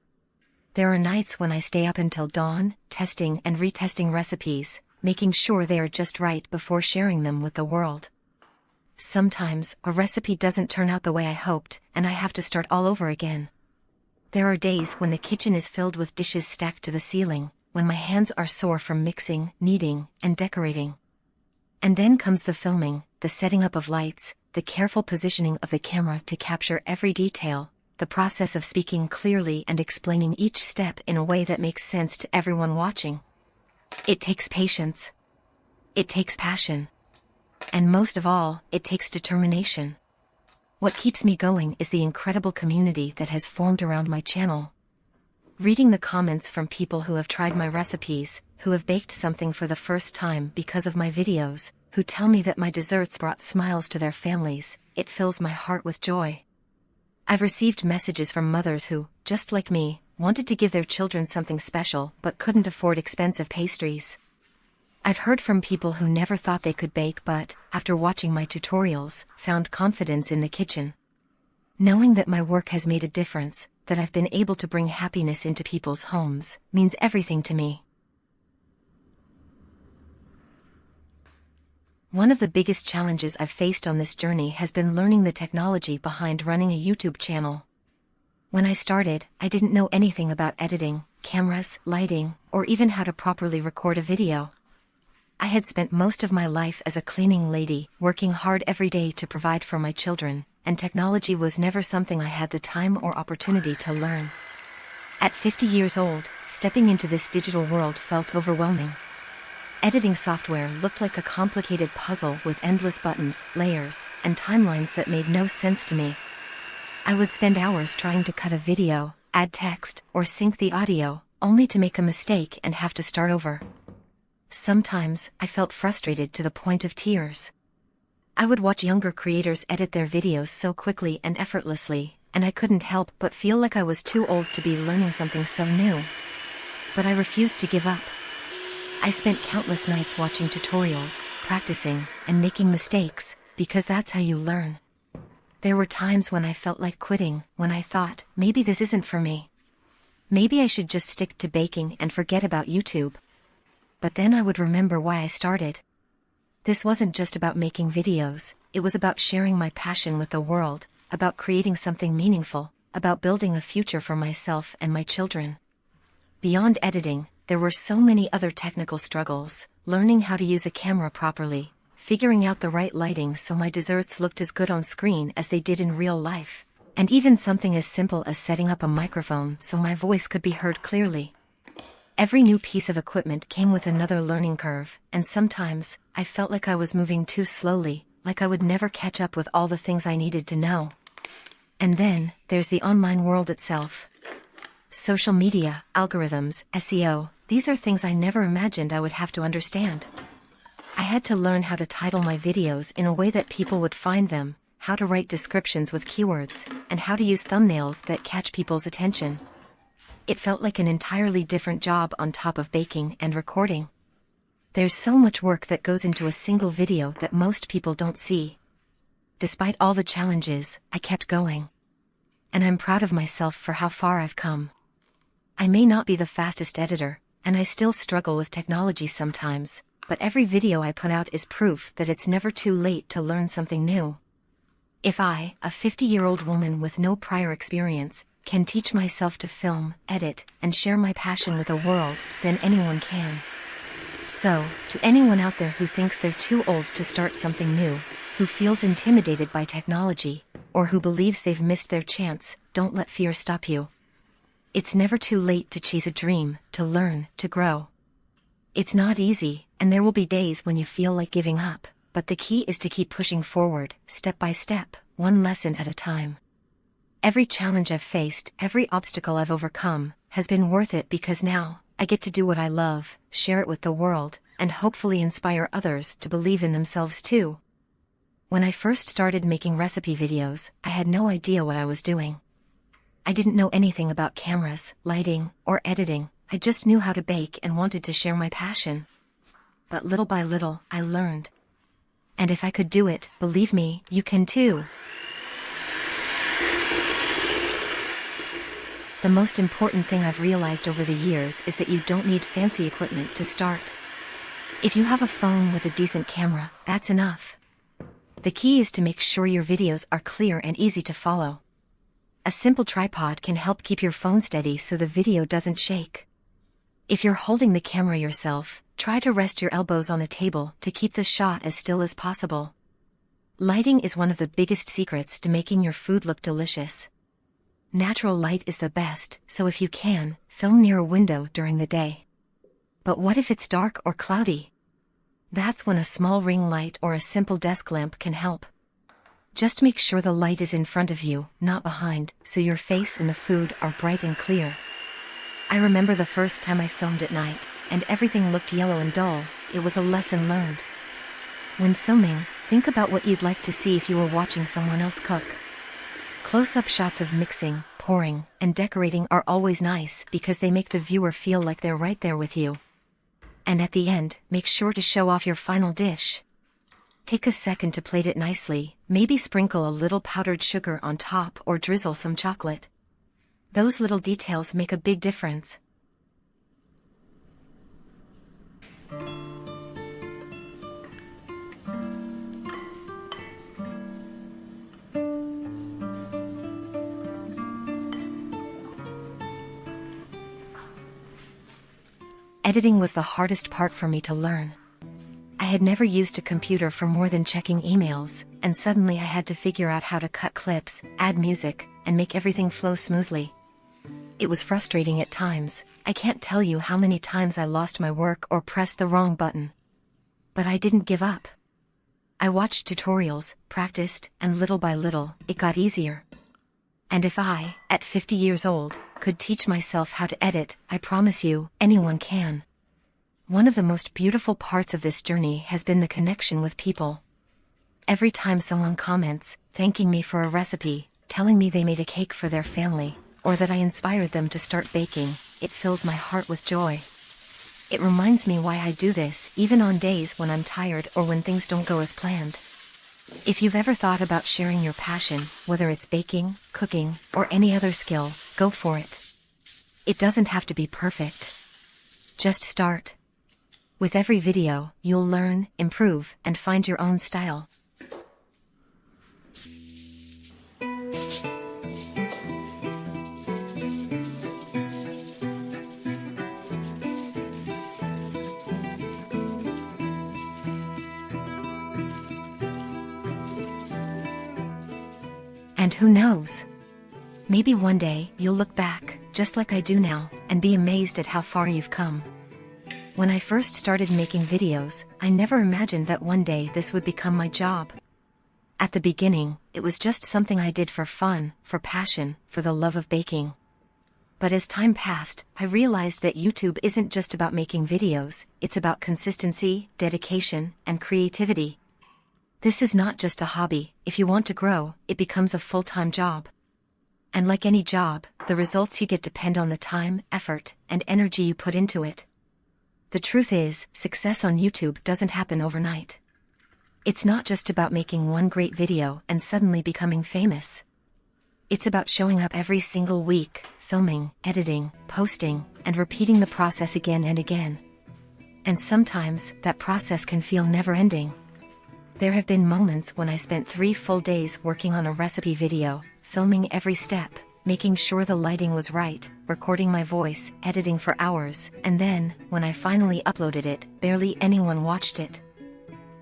There are nights when I stay up until dawn, testing and retesting recipes, making sure they are just right before sharing them with the world. Sometimes, a recipe doesn't turn out the way I hoped, and I have to start all over again. There are days when the kitchen is filled with dishes stacked to the ceiling, when my hands are sore from mixing, kneading, and decorating. And then comes the filming, the setting up of lights, the careful positioning of the camera to capture every detail, the process of speaking clearly and explaining each step in a way that makes sense to everyone watching. It takes patience. It takes passion. And most of all, it takes determination. What keeps me going is the incredible community that has formed around my channel. Reading the comments from people who have tried my recipes, who have baked something for the first time because of my videos, who tell me that my desserts brought smiles to their families, it fills my heart with joy. I've received messages from mothers who, just like me, wanted to give their children something special but couldn't afford expensive pastries. I've heard from people who never thought they could bake but, after watching my tutorials, found confidence in the kitchen. Knowing that my work has made a difference, that I've been able to bring happiness into people's homes, means everything to me. One of the biggest challenges I've faced on this journey has been learning the technology behind running a YouTube channel. When I started, I didn't know anything about editing, cameras, lighting, or even how to properly record a video. I had spent most of my life as a cleaning lady, working hard every day to provide for my children, and technology was never something I had the time or opportunity to learn. At 50 years old, stepping into this digital world felt overwhelming. Editing software looked like a complicated puzzle with endless buttons, layers, and timelines that made no sense to me. I would spend hours trying to cut a video, add text, or sync the audio, only to make a mistake and have to start over. Sometimes, I felt frustrated to the point of tears. I would watch younger creators edit their videos so quickly and effortlessly, and I couldn't help but feel like I was too old to be learning something so new. But I refused to give up. I spent countless nights watching tutorials, practicing, and making mistakes, because that's how you learn. There were times when I felt like quitting, when I thought, maybe this isn't for me. Maybe I should just stick to baking and forget about YouTube. But then I would remember why I started. This wasn't just about making videos, it was about sharing my passion with the world, about creating something meaningful, about building a future for myself and my children. Beyond editing, there were so many other technical struggles, learning how to use a camera properly, figuring out the right lighting so my desserts looked as good on screen as they did in real life, and even something as simple as setting up a microphone so my voice could be heard clearly. Every new piece of equipment came with another learning curve, and sometimes, I felt like I was moving too slowly, like I would never catch up with all the things I needed to know. And then, there's the online world itself. Social media, algorithms, SEO, these are things I never imagined I would have to understand. I had to learn how to title my videos in a way that people would find them, how to write descriptions with keywords, and how to use thumbnails that catch people's attention. It felt like an entirely different job on top of baking and recording. There's so much work that goes into a single video that most people don't see. Despite all the challenges, I kept going. And I'm proud of myself for how far I've come. I may not be the fastest editor, and I still struggle with technology sometimes, but every video I put out is proof that it's never too late to learn something new. If I, a 50-year-old woman with no prior experience, can teach myself to film, edit, and share my passion with the world, then anyone can. So, to anyone out there who thinks they're too old to start something new, who feels intimidated by technology, or who believes they've missed their chance, don't let fear stop you. It's never too late to chase a dream, to learn, to grow. It's not easy, and there will be days when you feel like giving up, but the key is to keep pushing forward, step by step, one lesson at a time. Every challenge I've faced, every obstacle I've overcome, has been worth it because now, I get to do what I love, share it with the world, and hopefully inspire others to believe in themselves too. When I first started making recipe videos, I had no idea what I was doing. I didn't know anything about cameras, lighting, or editing. I just knew how to bake and wanted to share my passion. But little by little, I learned. And if I could do it, believe me, you can too. The most important thing I've realized over the years is that you don't need fancy equipment to start. If you have a phone with a decent camera, that's enough. The key is to make sure your videos are clear and easy to follow. A simple tripod can help keep your phone steady so the video doesn't shake. If you're holding the camera yourself, try to rest your elbows on the table to keep the shot as still as possible. Lighting is one of the biggest secrets to making your food look delicious. Natural light is the best, so if you can, film near a window during the day. But what if it's dark or cloudy? That's when a small ring light or a simple desk lamp can help. Just make sure the light is in front of you, not behind, so your face and the food are bright and clear. I remember the first time I filmed at night, and everything looked yellow and dull. It was a lesson learned. When filming, think about what you'd like to see if you were watching someone else cook. Close-up shots of mixing, pouring, and decorating are always nice because they make the viewer feel like they're right there with you. And at the end, make sure to show off your final dish. Take a second to plate it nicely, maybe sprinkle a little powdered sugar on top or drizzle some chocolate. Those little details make a big difference. Editing was the hardest part for me to learn. I had never used a computer for more than checking emails, and suddenly I had to figure out how to cut clips, add music, and make everything flow smoothly. It was frustrating at times. I can't tell you how many times I lost my work or pressed the wrong button. But I didn't give up. I watched tutorials, practiced, and little by little, it got easier. And if I, at 50 years old, could teach myself how to edit, I promise you, anyone can. One of the most beautiful parts of this journey has been the connection with people. Every time someone comments, thanking me for a recipe, telling me they made a cake for their family, or that I inspired them to start baking, it fills my heart with joy. It reminds me why I do this, even on days when I'm tired or when things don't go as planned. If you've ever thought about sharing your passion, whether it's baking, cooking, or any other skill, go for it. It doesn't have to be perfect. Just start. With every video, you'll learn, improve, and find your own style. And who knows? Maybe one day you'll look back, just like I do now, and be amazed at how far you've come. When I first started making videos, I never imagined that one day this would become my job. At the beginning, it was just something I did for fun, for passion, for the love of baking. But as time passed, I realized that YouTube isn't just about making videos, it's about consistency, dedication, and creativity. This is not just a hobby. If you want to grow, it becomes a full-time job. And like any job, the results you get depend on the time, effort, and energy you put into it. The truth is, success on YouTube doesn't happen overnight. It's not just about making one great video and suddenly becoming famous. It's about showing up every single week, filming, editing, posting, and repeating the process again and again. And sometimes, that process can feel never-ending. There have been moments when I spent 3 full days working on a recipe video, filming every step, making sure the lighting was right, recording my voice, editing for hours, and then, when I finally uploaded it, barely anyone watched it.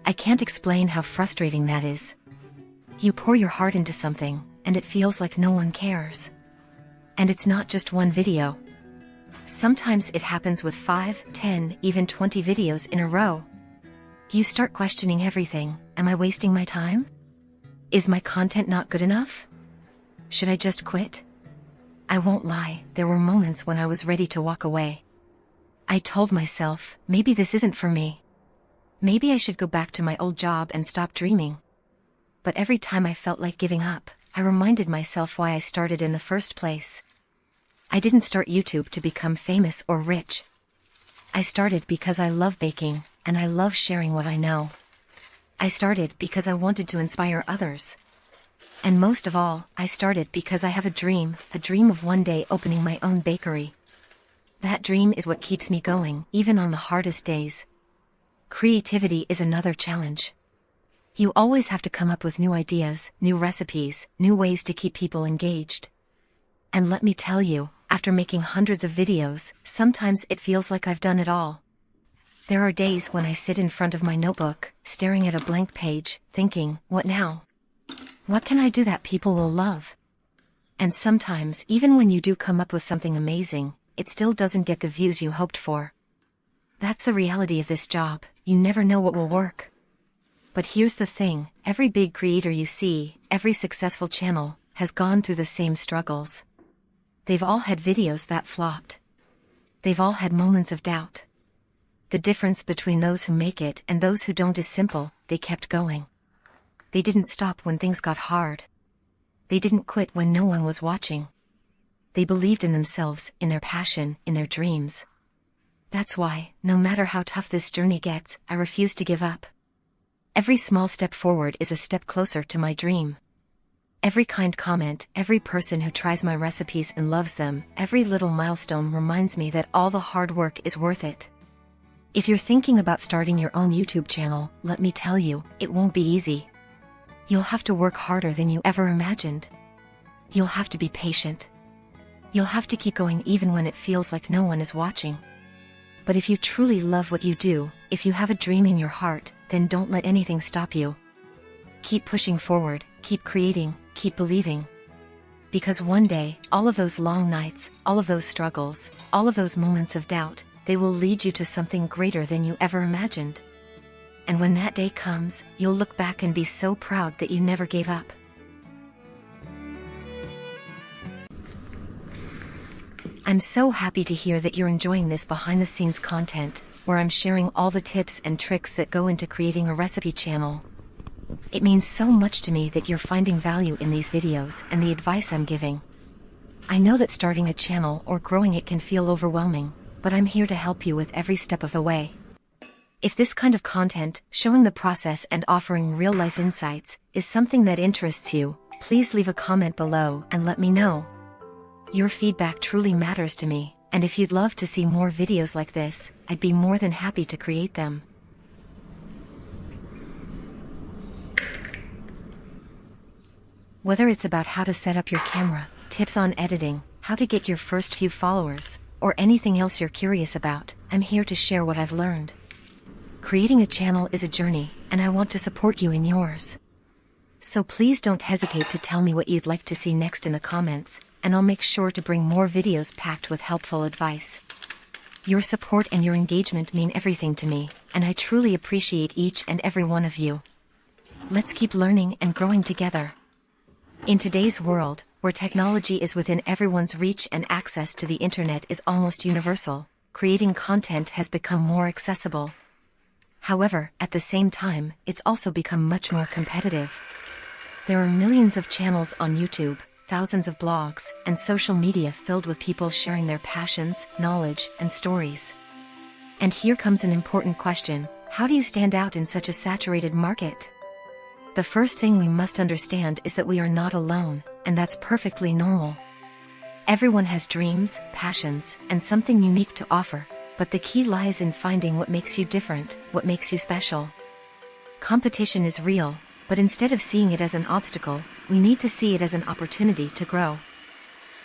I can't explain how frustrating that is. You pour your heart into something, and it feels like no one cares. And it's not just one video. Sometimes it happens with 5, 10, even 20 videos in a row. You start questioning everything. Am I wasting my time? Is my content not good enough? Should I just quit? I won't lie, there were moments when I was ready to walk away. I told myself, maybe this isn't for me. Maybe I should go back to my old job and stop dreaming. But every time I felt like giving up, I reminded myself why I started in the first place. I didn't start YouTube to become famous or rich. I started because I love baking, and I love sharing what I know. I started because I wanted to inspire others. And most of all, I started because I have a dream of one day opening my own bakery. That dream is what keeps me going, even on the hardest days. Creativity is another challenge. You always have to come up with new ideas, new recipes, new ways to keep people engaged. And let me tell you, after making hundreds of videos, sometimes it feels like I've done it all. There are days when I sit in front of my notebook, staring at a blank page, thinking, what now? What can I do that people will love? And sometimes, even when you do come up with something amazing, it still doesn't get the views you hoped for. That's the reality of this job, you never know what will work. But here's the thing, every big creator you see, every successful channel, has gone through the same struggles. They've all had videos that flopped. They've all had moments of doubt. The difference between those who make it and those who don't is simple, they kept going. They didn't stop when things got hard. They didn't quit when no one was watching. They believed in themselves, in their passion, in their dreams. That's why, no matter how tough this journey gets, I refuse to give up. Every small step forward is a step closer to my dream. Every kind comment, every person who tries my recipes and loves them, every little milestone reminds me that all the hard work is worth it. If you're thinking about starting your own YouTube channel, let me tell you, it won't be easy. You'll have to work harder than you ever imagined. You'll have to be patient. You'll have to keep going even when it feels like no one is watching. But if you truly love what you do, if you have a dream in your heart, then don't let anything stop you. Keep pushing forward, keep creating, keep believing. Because one day, all of those long nights, all of those struggles, all of those moments of doubt, they will lead you to something greater than you ever imagined. And when that day comes, you'll look back and be so proud that you never gave up. I'm so happy to hear that you're enjoying this behind-the-scenes content, where I'm sharing all the tips and tricks that go into creating a recipe channel. It means so much to me that you're finding value in these videos and the advice I'm giving. I know that starting a channel or growing it can feel overwhelming, but I'm here to help you with every step of the way. If this kind of content, showing the process and offering real-life insights, is something that interests you, please leave a comment below and let me know. Your feedback truly matters to me, and if you'd love to see more videos like this, I'd be more than happy to create them. Whether it's about how to set up your camera, tips on editing, how to get your first few followers, or anything else you're curious about, I'm here to share what I've learned. Creating a channel is a journey, and I want to support you in yours. So please don't hesitate to tell me what you'd like to see next in the comments, and I'll make sure to bring more videos packed with helpful advice. Your support and your engagement mean everything to me, and I truly appreciate each and every one of you. Let's keep learning and growing together. In today's world, where technology is within everyone's reach and access to the internet is almost universal, creating content has become more accessible. However, at the same time, it's also become much more competitive. There are millions of channels on YouTube, thousands of blogs, and social media filled with people sharing their passions, knowledge, and stories. And here comes an important question: how do you stand out in such a saturated market? The first thing we must understand is that we are not alone, and that's perfectly normal. Everyone has dreams, passions, and something unique to offer, but the key lies in finding what makes you different, what makes you special. Competition is real, but instead of seeing it as an obstacle, we need to see it as an opportunity to grow.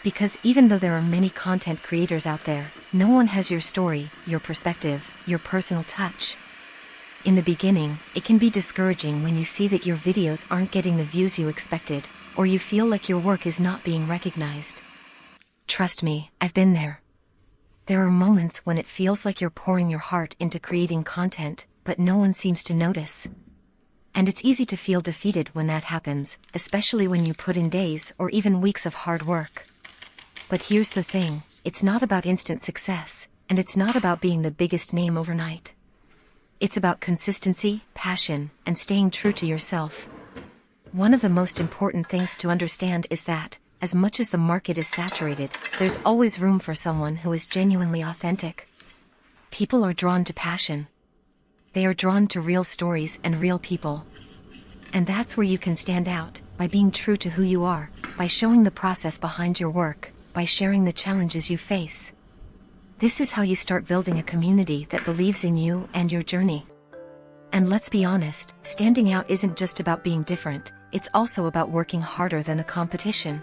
Because even though there are many content creators out there, no one has your story, your perspective, your personal touch. In the beginning, it can be discouraging when you see that your videos aren't getting the views you expected, or you feel like your work is not being recognized. Trust me, I've been there. There are moments when it feels like you're pouring your heart into creating content, but no one seems to notice. And it's easy to feel defeated when that happens, especially when you put in days or even weeks of hard work. But here's the thing, it's not about instant success, and it's not about being the biggest name overnight. It's about consistency, passion, and staying true to yourself. One of the most important things to understand is that, as much as the market is saturated, there's always room for someone who is genuinely authentic. People are drawn to passion. They are drawn to real stories and real people. And that's where you can stand out, by being true to who you are, by showing the process behind your work, by sharing the challenges you face. This is how you start building a community that believes in you and your journey. And let's be honest, standing out isn't just about being different, it's also about working harder than the competition.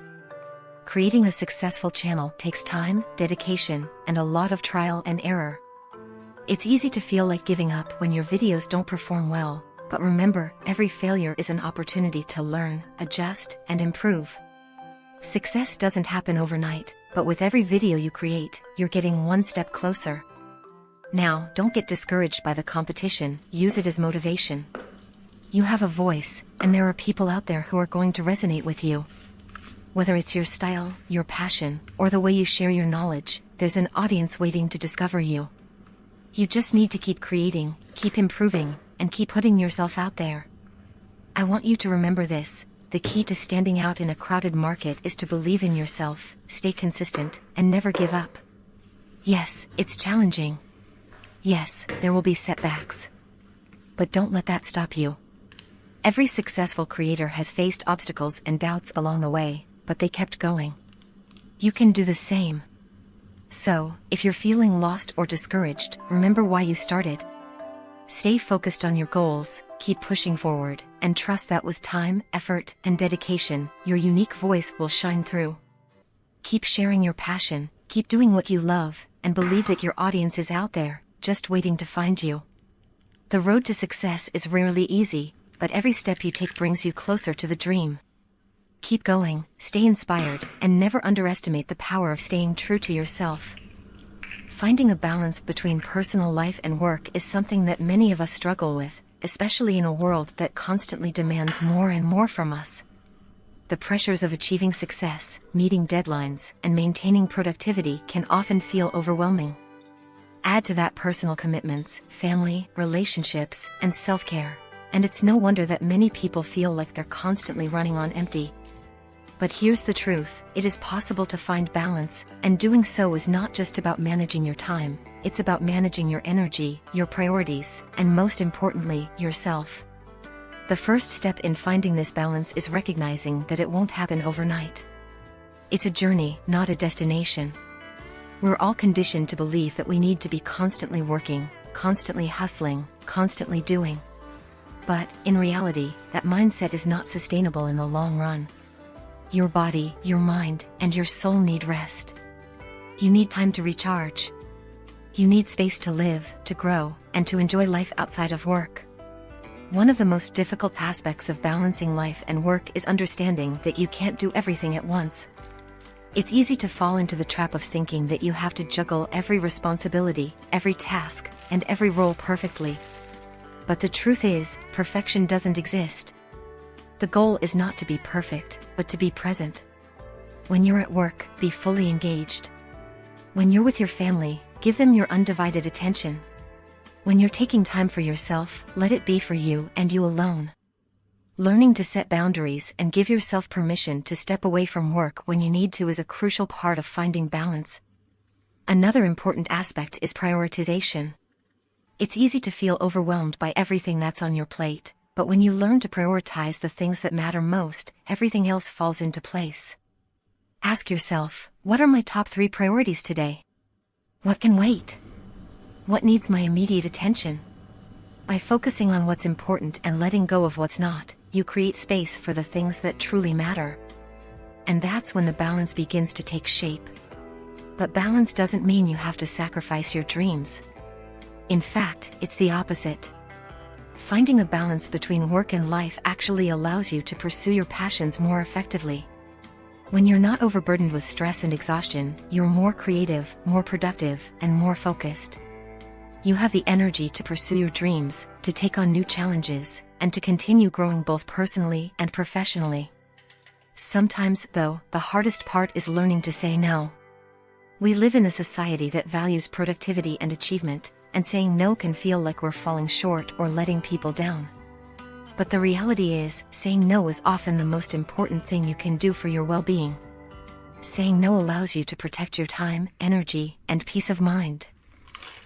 Creating a successful channel takes time, dedication, and a lot of trial and error. It's easy to feel like giving up when your videos don't perform well, but remember, every failure is an opportunity to learn, adjust, and improve. Success doesn't happen overnight, but with every video you create, you're getting one step closer. Now, don't get discouraged by the competition, use it as motivation. You have a voice, and there are people out there who are going to resonate with you. Whether it's your style, your passion, or the way you share your knowledge, there's an audience waiting to discover you. You just need to keep creating, keep improving, and keep putting yourself out there. I want you to remember this: the key to standing out in a crowded market is to believe in yourself, stay consistent, and never give up. Yes, it's challenging. Yes, there will be setbacks. But don't let that stop you. Every successful creator has faced obstacles and doubts along the way, but they kept going. You can do the same. So, if you're feeling lost or discouraged, remember why you started. Stay focused on your goals, keep pushing forward, and trust that with time, effort, and dedication, your unique voice will shine through. Keep sharing your passion, keep doing what you love, and believe that your audience is out there, just waiting to find you. The road to success is rarely easy, but every step you take brings you closer to the dream. Keep going, stay inspired, and never underestimate the power of staying true to yourself. Finding a balance between personal life and work is something that many of us struggle with, especially in a world that constantly demands more and more from us. The pressures of achieving success, meeting deadlines, and maintaining productivity can often feel overwhelming. Add to that personal commitments, family, relationships, and self-care, and it's no wonder that many people feel like they're constantly running on empty. But here's the truth, it is possible to find balance, and doing so is not just about managing your time, it's about managing your energy, your priorities, and most importantly, yourself. The first step in finding this balance is recognizing that it won't happen overnight. It's a journey, not a destination. We're all conditioned to believe that we need to be constantly working, constantly hustling, constantly doing. But, in reality, that mindset is not sustainable in the long run. Your body, your mind, and your soul need rest. You need time to recharge. You need space to live, to grow, and to enjoy life outside of work. One of the most difficult aspects of balancing life and work is understanding that you can't do everything at once. It's easy to fall into the trap of thinking that you have to juggle every responsibility, every task, and every role perfectly. But the truth is, perfection doesn't exist. The goal is not to be perfect, but to be present. When you're at work, be fully engaged. When you're with your family, give them your undivided attention. When you're taking time for yourself, let it be for you and you alone. Learning to set boundaries and give yourself permission to step away from work when you need to is a crucial part of finding balance. Another important aspect is prioritization. It's easy to feel overwhelmed by everything that's on your plate, but when you learn to prioritize the things that matter most, everything else falls into place. Ask yourself, what are my top 3 priorities today? What can wait? What needs my immediate attention? By focusing on what's important and letting go of what's not, you create space for the things that truly matter. And that's when the balance begins to take shape. But balance doesn't mean you have to sacrifice your dreams. In fact, it's the opposite. Finding a balance between work and life actually allows you to pursue your passions more effectively. When you're not overburdened with stress and exhaustion, you're more creative, more productive, and more focused. You have the energy to pursue your dreams, to take on new challenges, and to continue growing both personally and professionally. Sometimes, though, the hardest part is learning to say no. We live in a society that values productivity and achievement, and saying no can feel like we're falling short or letting people down. But the reality is, saying no is often the most important thing you can do for your well-being. Saying no allows you to protect your time, energy, and peace of mind.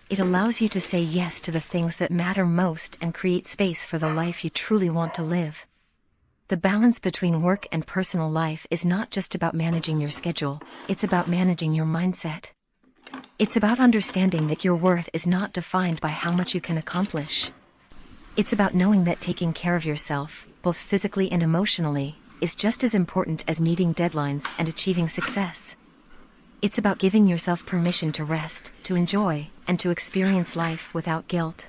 It allows you to say yes to the things that matter most and create space for the life you truly want to live. The balance between work and personal life is not just about managing your schedule, it's about managing your mindset. It's about understanding that your worth is not defined by how much you can accomplish. It's about knowing that taking care of yourself, both physically and emotionally, is just as important as meeting deadlines and achieving success. It's about giving yourself permission to rest, to enjoy, and to experience life without guilt.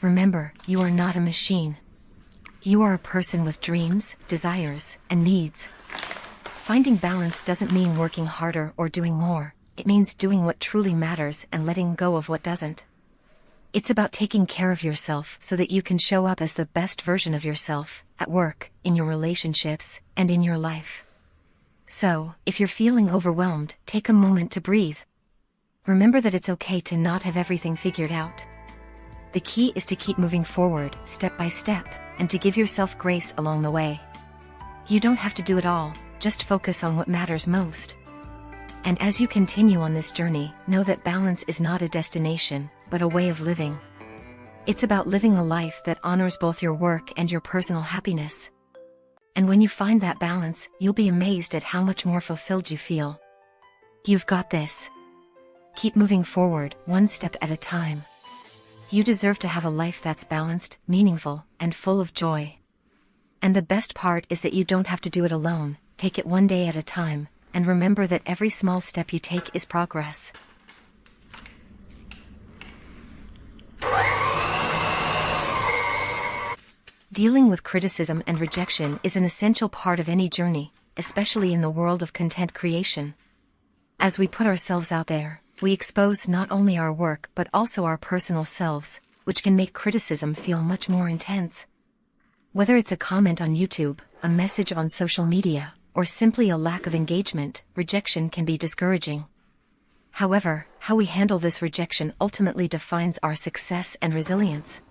Remember, you are not a machine. You are a person with dreams, desires, and needs. Finding balance doesn't mean working harder or doing more. It means doing what truly matters and letting go of what doesn't. It's about taking care of yourself so that you can show up as the best version of yourself, at work, in your relationships, and in your life. So, if you're feeling overwhelmed, take a moment to breathe. Remember that it's okay to not have everything figured out. The key is to keep moving forward, step by step, and to give yourself grace along the way. You don't have to do it all, just focus on what matters most. And as you continue on this journey, know that balance is not a destination, but a way of living. It's about living a life that honors both your work and your personal happiness. And when you find that balance, you'll be amazed at how much more fulfilled you feel. You've got this. Keep moving forward, one step at a time. You deserve to have a life that's balanced, meaningful, and full of joy. And the best part is that you don't have to do it alone. Take it one day at a time, and remember that every small step you take is progress. Dealing with criticism and rejection is an essential part of any journey, especially in the world of content creation. As we put ourselves out there, we expose not only our work but also our personal selves, which can make criticism feel much more intense. Whether it's a comment on YouTube, a message on social media, or simply a lack of engagement, rejection can be discouraging. However, how we handle this rejection ultimately defines our success and resilience.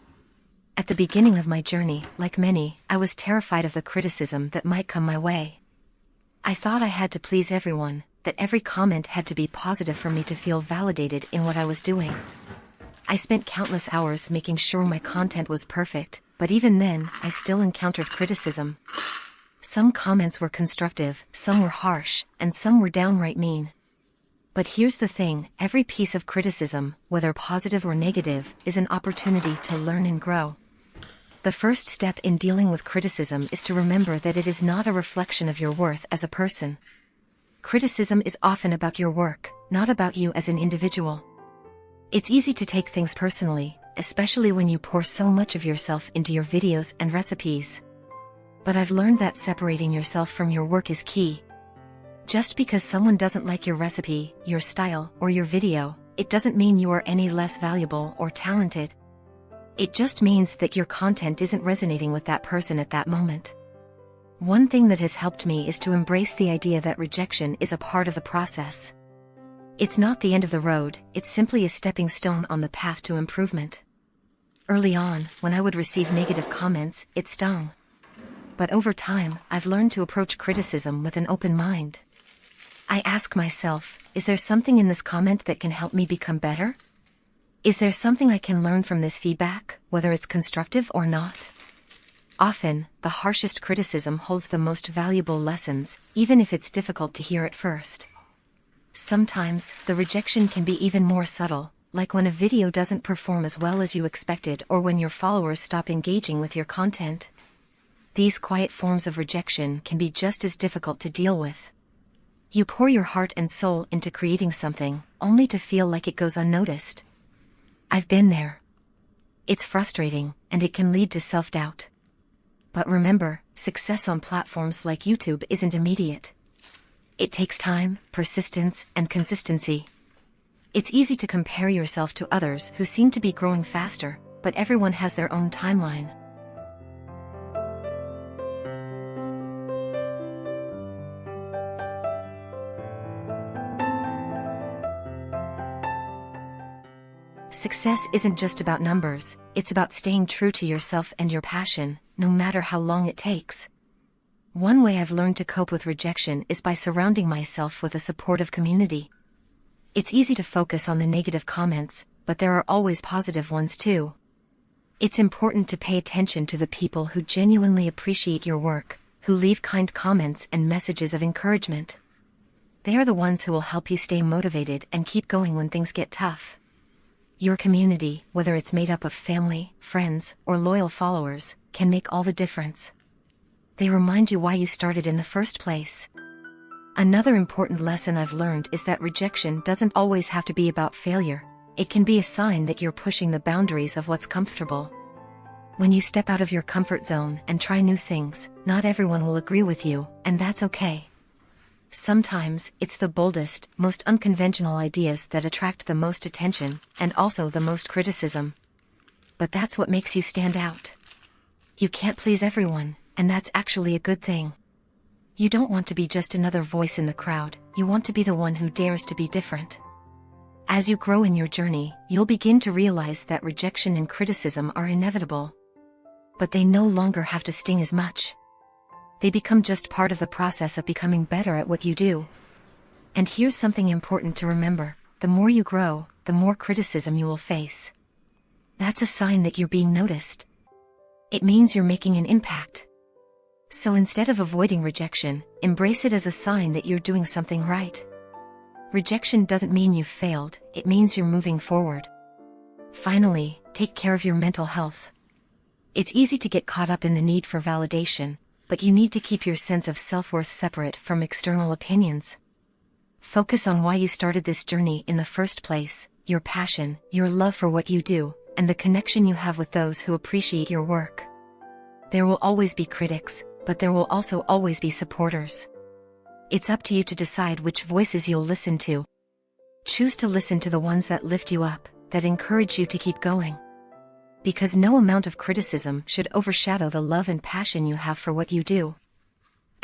At the beginning of my journey, like many, I was terrified of the criticism that might come my way. I thought I had to please everyone, that every comment had to be positive for me to feel validated in what I was doing. I spent countless hours making sure my content was perfect, but even then, I still encountered criticism. Some comments were constructive, some were harsh, and some were downright mean. But here's the thing, every piece of criticism, whether positive or negative, is an opportunity to learn and grow. The first step in dealing with criticism is to remember that it is not a reflection of your worth as a person. Criticism is often about your work, not about you as an individual. It's easy to take things personally, especially when you pour so much of yourself into your videos and recipes. But I've learned that separating yourself from your work is key. Just because someone doesn't like your recipe, your style, or your video, it doesn't mean you are any less valuable or talented. It just means that your content isn't resonating with that person at that moment. One thing that has helped me is to embrace the idea that rejection is a part of the process. It's not the end of the road, it's simply a stepping stone on the path to improvement. Early on, when I would receive negative comments, it stung. But over time, I've learned to approach criticism with an open mind. I ask myself, is there something in this comment that can help me become better? Is there something I can learn from this feedback, whether it's constructive or not? Often, the harshest criticism holds the most valuable lessons, even if it's difficult to hear at first. Sometimes, the rejection can be even more subtle, like when a video doesn't perform as well as you expected or when your followers stop engaging with your content. These quiet forms of rejection can be just as difficult to deal with. You pour your heart and soul into creating something, only to feel like it goes unnoticed. I've been there. It's frustrating, and it can lead to self-doubt. But remember, success on platforms like YouTube isn't immediate. It takes time, persistence, and consistency. It's easy to compare yourself to others who seem to be growing faster, but everyone has their own timeline. Success isn't just about numbers, it's about staying true to yourself and your passion, no matter how long it takes. One way I've learned to cope with rejection is by surrounding myself with a supportive community. It's easy to focus on the negative comments, but there are always positive ones too. It's important to pay attention to the people who genuinely appreciate your work, who leave kind comments and messages of encouragement. They are the ones who will help you stay motivated and keep going when things get tough. Your community, whether it's made up of family, friends, or loyal followers, can make all the difference. They remind you why you started in the first place. Another important lesson I've learned is that rejection doesn't always have to be about failure. It can be a sign that you're pushing the boundaries of what's comfortable. When you step out of your comfort zone and try new things, not everyone will agree with you, and that's okay. Sometimes, it's the boldest, most unconventional ideas that attract the most attention, and also the most criticism. But that's what makes you stand out. You can't please everyone, and that's actually a good thing. You don't want to be just another voice in the crowd, you want to be the one who dares to be different. As you grow in your journey, you'll begin to realize that rejection and criticism are inevitable. But they no longer have to sting as much. They become just part of the process of becoming better at what you do. And here's something important to remember, the more you grow, the more criticism you will face. That's a sign that you're being noticed. It means you're making an impact. So instead of avoiding rejection, embrace it as a sign that you're doing something right. Rejection doesn't mean you've failed, it means you're moving forward. Finally, take care of your mental health. It's easy to get caught up in the need for validation, but you need to keep your sense of self-worth separate from external opinions. Focus on why you started this journey in the first place, your passion, your love for what you do, and the connection you have with those who appreciate your work. There will always be critics, but there will also always be supporters. It's up to you to decide which voices you'll listen to. Choose to listen to the ones that lift you up, that encourage you to keep going. Because no amount of criticism should overshadow the love and passion you have for what you do.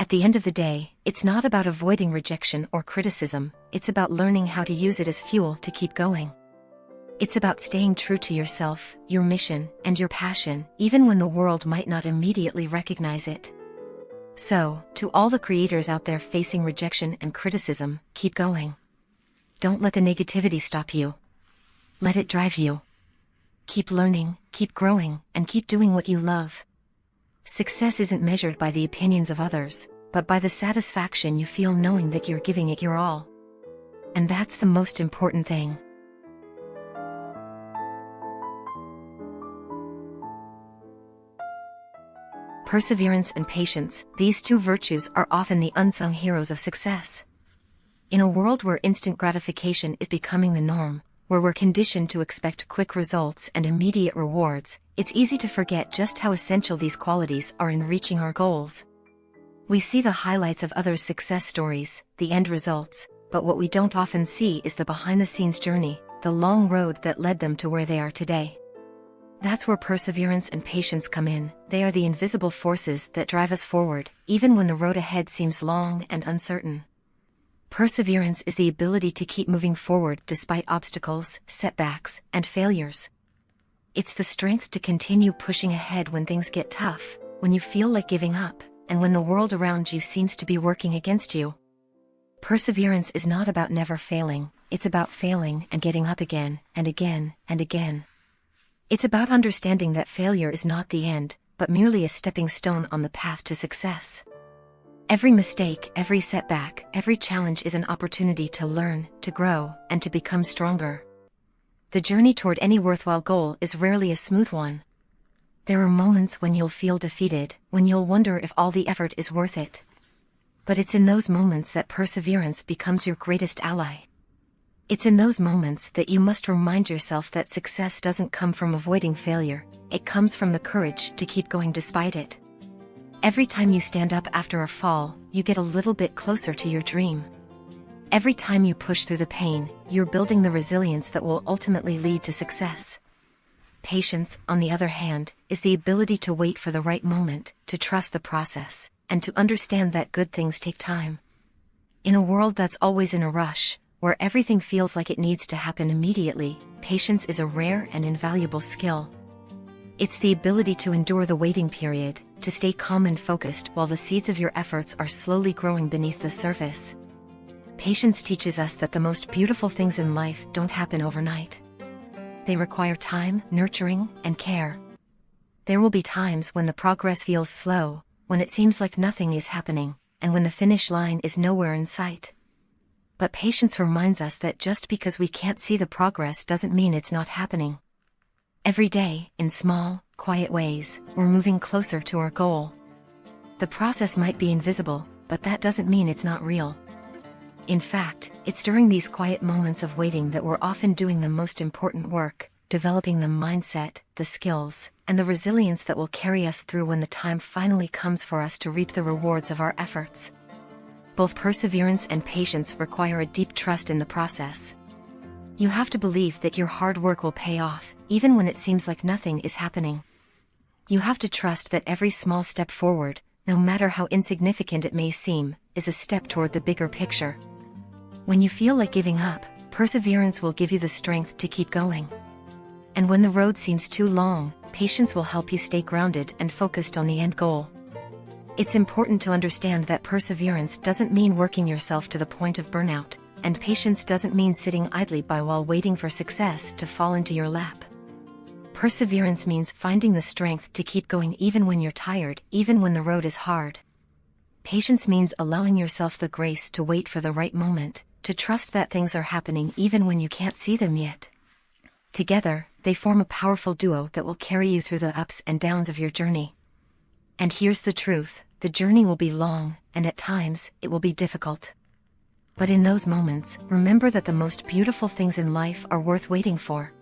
At the end of the day, it's not about avoiding rejection or criticism, it's about learning how to use it as fuel to keep going. It's about staying true to yourself, your mission, and your passion, even when the world might not immediately recognize it. So, to all the creators out there facing rejection and criticism, keep going. Don't let the negativity stop you. Let it drive you. Keep learning, keep growing, and keep doing what you love. Success isn't measured by the opinions of others, but by the satisfaction you feel knowing that you're giving it your all. And that's the most important thing. Perseverance and patience, these two virtues are often the unsung heroes of success. In a world where instant gratification is becoming the norm, where we're conditioned to expect quick results and immediate rewards, it's easy to forget just how essential these qualities are in reaching our goals. We see the highlights of others' success stories, the end results, but what we don't often see is the behind-the-scenes journey, the long road that led them to where they are today. That's where perseverance and patience come in. They are the invisible forces that drive us forward, even when the road ahead seems long and uncertain. Perseverance is the ability to keep moving forward despite obstacles, setbacks, and failures. It's the strength to continue pushing ahead when things get tough, when you feel like giving up, and when the world around you seems to be working against you. Perseverance is not about never failing, it's about failing and getting up again, and again, and again. It's about understanding that failure is not the end, but merely a stepping stone on the path to success. Every mistake, every setback, every challenge is an opportunity to learn, to grow, and to become stronger. The journey toward any worthwhile goal is rarely a smooth one. There are moments when you'll feel defeated, when you'll wonder if all the effort is worth it. But it's in those moments that perseverance becomes your greatest ally. It's in those moments that you must remind yourself that success doesn't come from avoiding failure, it comes from the courage to keep going despite it. Every time you stand up after a fall, you get a little bit closer to your dream. Every time you push through the pain, you're building the resilience that will ultimately lead to success. Patience, on the other hand, is the ability to wait for the right moment, to trust the process, and to understand that good things take time. In a world that's always in a rush, where everything feels like it needs to happen immediately, patience is a rare and invaluable skill. It's the ability to endure the waiting period, to stay calm and focused while the seeds of your efforts are slowly growing beneath the surface. Patience teaches us that the most beautiful things in life don't happen overnight. They require time, nurturing, and care. There will be times when the progress feels slow, when it seems like nothing is happening, and when the finish line is nowhere in sight. But patience reminds us that just because we can't see the progress doesn't mean it's not happening. Every day, in small, quiet ways, we're moving closer to our goal. The process might be invisible, but that doesn't mean it's not real. In fact, it's during these quiet moments of waiting that we're often doing the most important work, developing the mindset, the skills, and the resilience that will carry us through when the time finally comes for us to reap the rewards of our efforts. Both perseverance and patience require a deep trust in the process. You have to believe that your hard work will pay off, even when it seems like nothing is happening. You have to trust that every small step forward, no matter how insignificant it may seem, is a step toward the bigger picture. When you feel like giving up, perseverance will give you the strength to keep going. And when the road seems too long, patience will help you stay grounded and focused on the end goal. It's important to understand that perseverance doesn't mean working yourself to the point of burnout, and patience doesn't mean sitting idly by while waiting for success to fall into your lap. Perseverance means finding the strength to keep going even when you're tired, even when the road is hard. Patience means allowing yourself the grace to wait for the right moment, to trust that things are happening even when you can't see them yet. Together, they form a powerful duo that will carry you through the ups and downs of your journey. And here's the truth, the journey will be long, and at times, it will be difficult. But in those moments, remember that the most beautiful things in life are worth waiting for.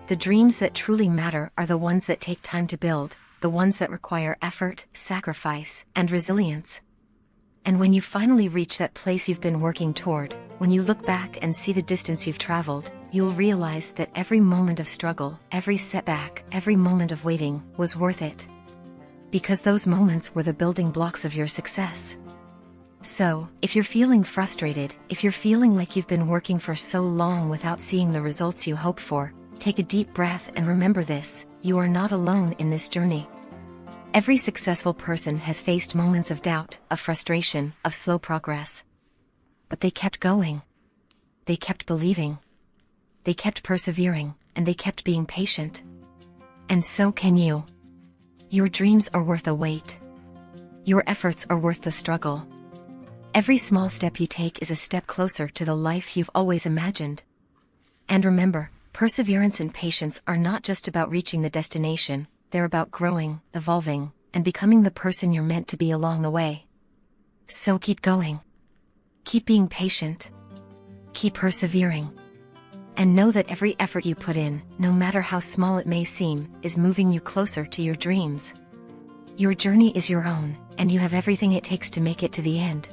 The dreams that truly matter are the ones that take time to build, the ones that require effort, sacrifice, and resilience. And when you finally reach that place you've been working toward, when you look back and see the distance you've traveled, you'll realize that every moment of struggle, every setback, every moment of waiting was worth it. because those moments were the building blocks of your success. So, if you're feeling frustrated, if you're feeling like you've been working for so long without seeing the results you hope for, take a deep breath and remember this: you are not alone in this journey. Every successful person has faced moments of doubt, of frustration, of slow progress. But they kept going. They kept believing. They kept persevering, and they kept being patient. And so can you. Your dreams are worth a wait. Your efforts are worth the struggle. Every small step you take is a step closer to the life you've always imagined. And remember, perseverance and patience are not just about reaching the destination, they're about growing, evolving, and becoming the person you're meant to be along the way. So keep going. Keep being patient. Keep persevering. And know that every effort you put in, no matter how small it may seem, is moving you closer to your dreams. Your journey is your own, and you have everything it takes to make it to the end.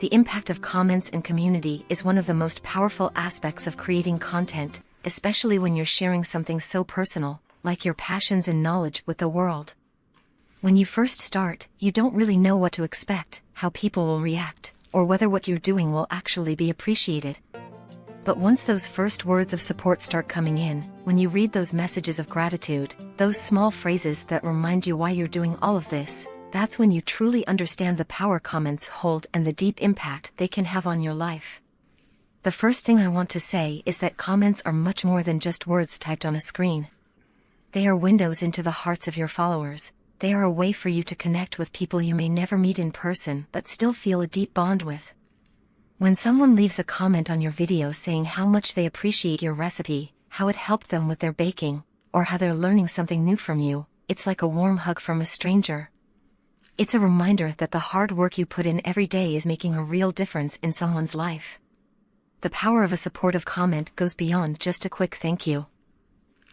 The impact of comments and community is one of the most powerful aspects of creating content, especially when you're sharing something so personal, like your passions and knowledge with the world. When you first start, you don't really know what to expect, how people will react, or whether what you're doing will actually be appreciated. But once those first words of support start coming in, when you read those messages of gratitude, those small phrases that remind you why you're doing all of this, that's when you truly understand the power comments hold and the deep impact they can have on your life. The first thing I want to say is that comments are much more than just words typed on a screen. They are windows into the hearts of your followers. They are a way for you to connect with people you may never meet in person but still feel a deep bond with. When someone leaves a comment on your video saying how much they appreciate your recipe, how it helped them with their baking, or how they're learning something new from you, it's like a warm hug from a stranger. It's a reminder that the hard work you put in every day is making a real difference in someone's life. The power of a supportive comment goes beyond just a quick thank you.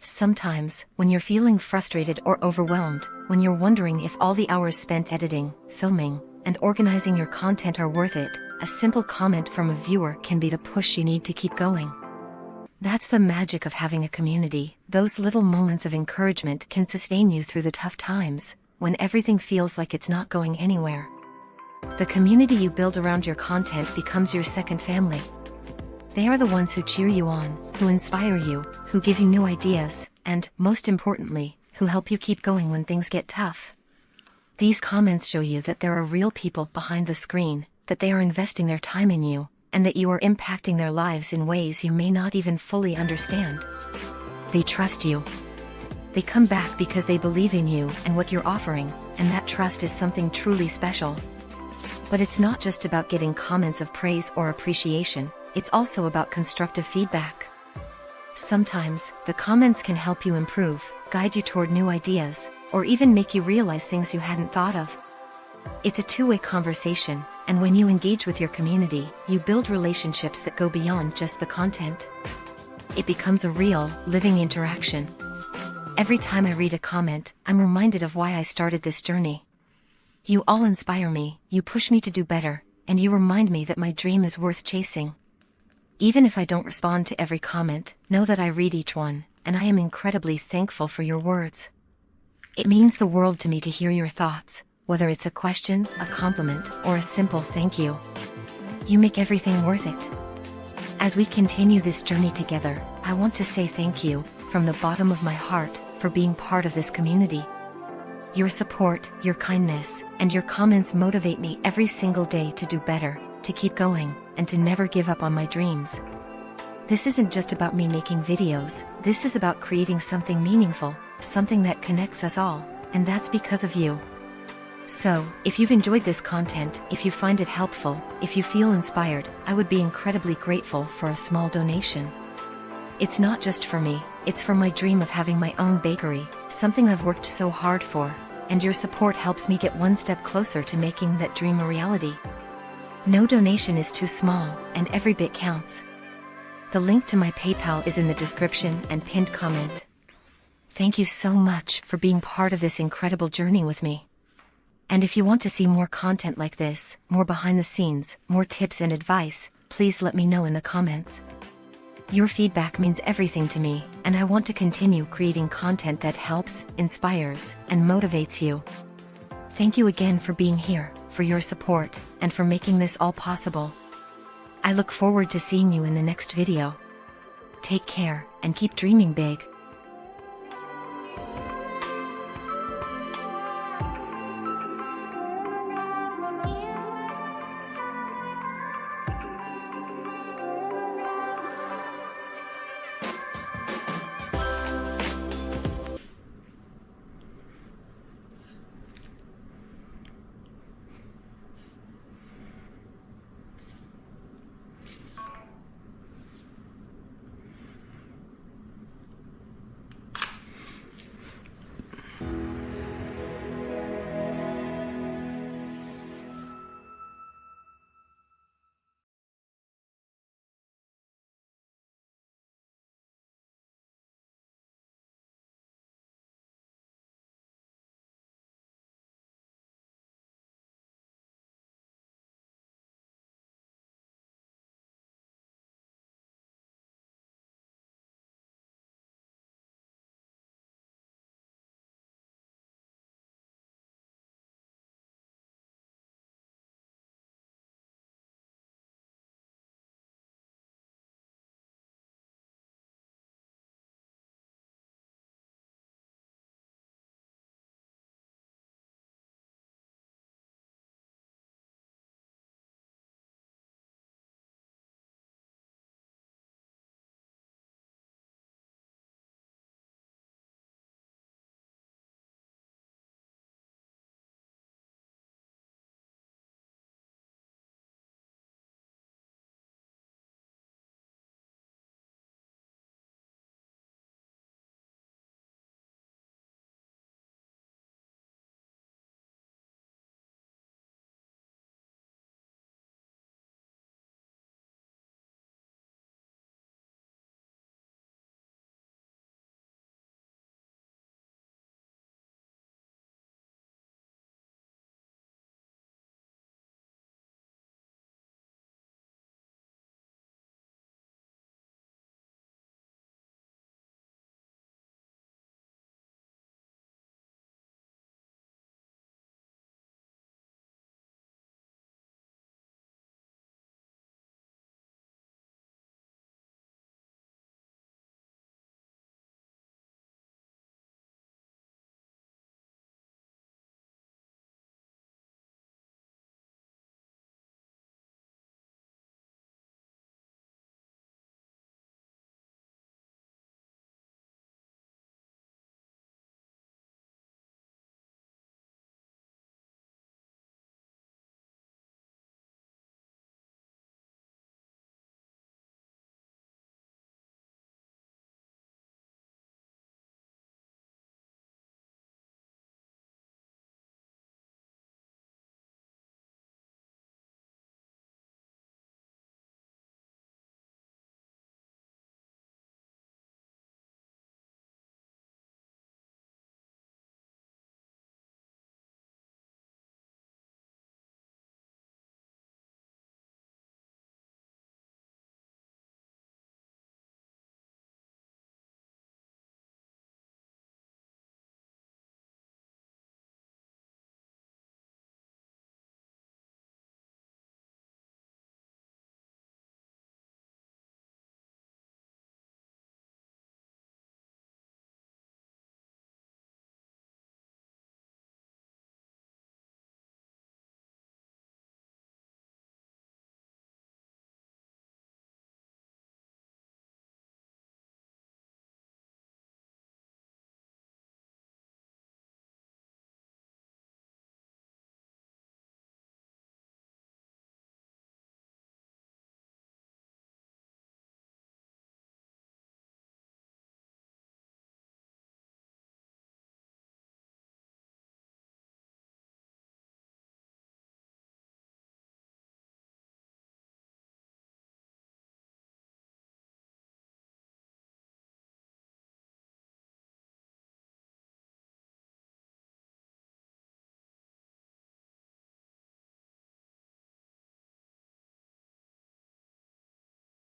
Sometimes, when you're feeling frustrated or overwhelmed, when you're wondering if all the hours spent editing, filming, and organizing your content are worth it, a simple comment from a viewer can be the push you need to keep going. That's the magic of having a community. Those little moments of encouragement can sustain you through the tough times, when everything feels like it's not going anywhere. The community you build around your content becomes your second family. They are the ones who cheer you on, who inspire you, who give you new ideas, and, most importantly, who help you keep going when things get tough. These comments show you that there are real people behind the screen, that they are investing their time in you, and that you are impacting their lives in ways you may not even fully understand. They trust you. They come back because they believe in you and what you're offering, and that trust is something truly special. But it's not just about getting comments of praise or appreciation, it's also about constructive feedback. Sometimes, the comments can help you improve, guide you toward new ideas, or even make you realize things you hadn't thought of. It's a two-way conversation, and when you engage with your community, you build relationships that go beyond just the content. It becomes a real, living interaction. Every time I read a comment, I'm reminded of why I started this journey. You all inspire me, you push me to do better, and you remind me that my dream is worth chasing. Even if I don't respond to every comment, know that I read each one, and I am incredibly thankful for your words. It means the world to me to hear your thoughts, whether it's a question, a compliment, or a simple thank you. You make everything worth it. As we continue this journey together, I want to say thank you, from the bottom of my heart, for being part of this community. Your support, your kindness, and your comments motivate me every single day to do better, to keep going, and to never give up on my dreams. This isn't just about me making videos, this is about creating something meaningful, something that connects us all, and that's because of you. So, if you've enjoyed this content, if you find it helpful, if you feel inspired, I would be incredibly grateful for a small donation. It's not just for me, it's for my dream of having my own bakery, something I've worked so hard for, and your support helps me get one step closer to making that dream a reality. No donation is too small, and every bit counts. The link to my PayPal is in the description and pinned comment. Thank you so much for being part of this incredible journey with me. And if you want to see more content like this, more behind the scenes, more tips and advice, please let me know in the comments. Your feedback means everything to me, and I want to continue creating content that helps, inspires, and motivates you. Thank you again for being here, for your support, and for making this all possible. I look forward to seeing you in the next video. Take care, and keep dreaming big.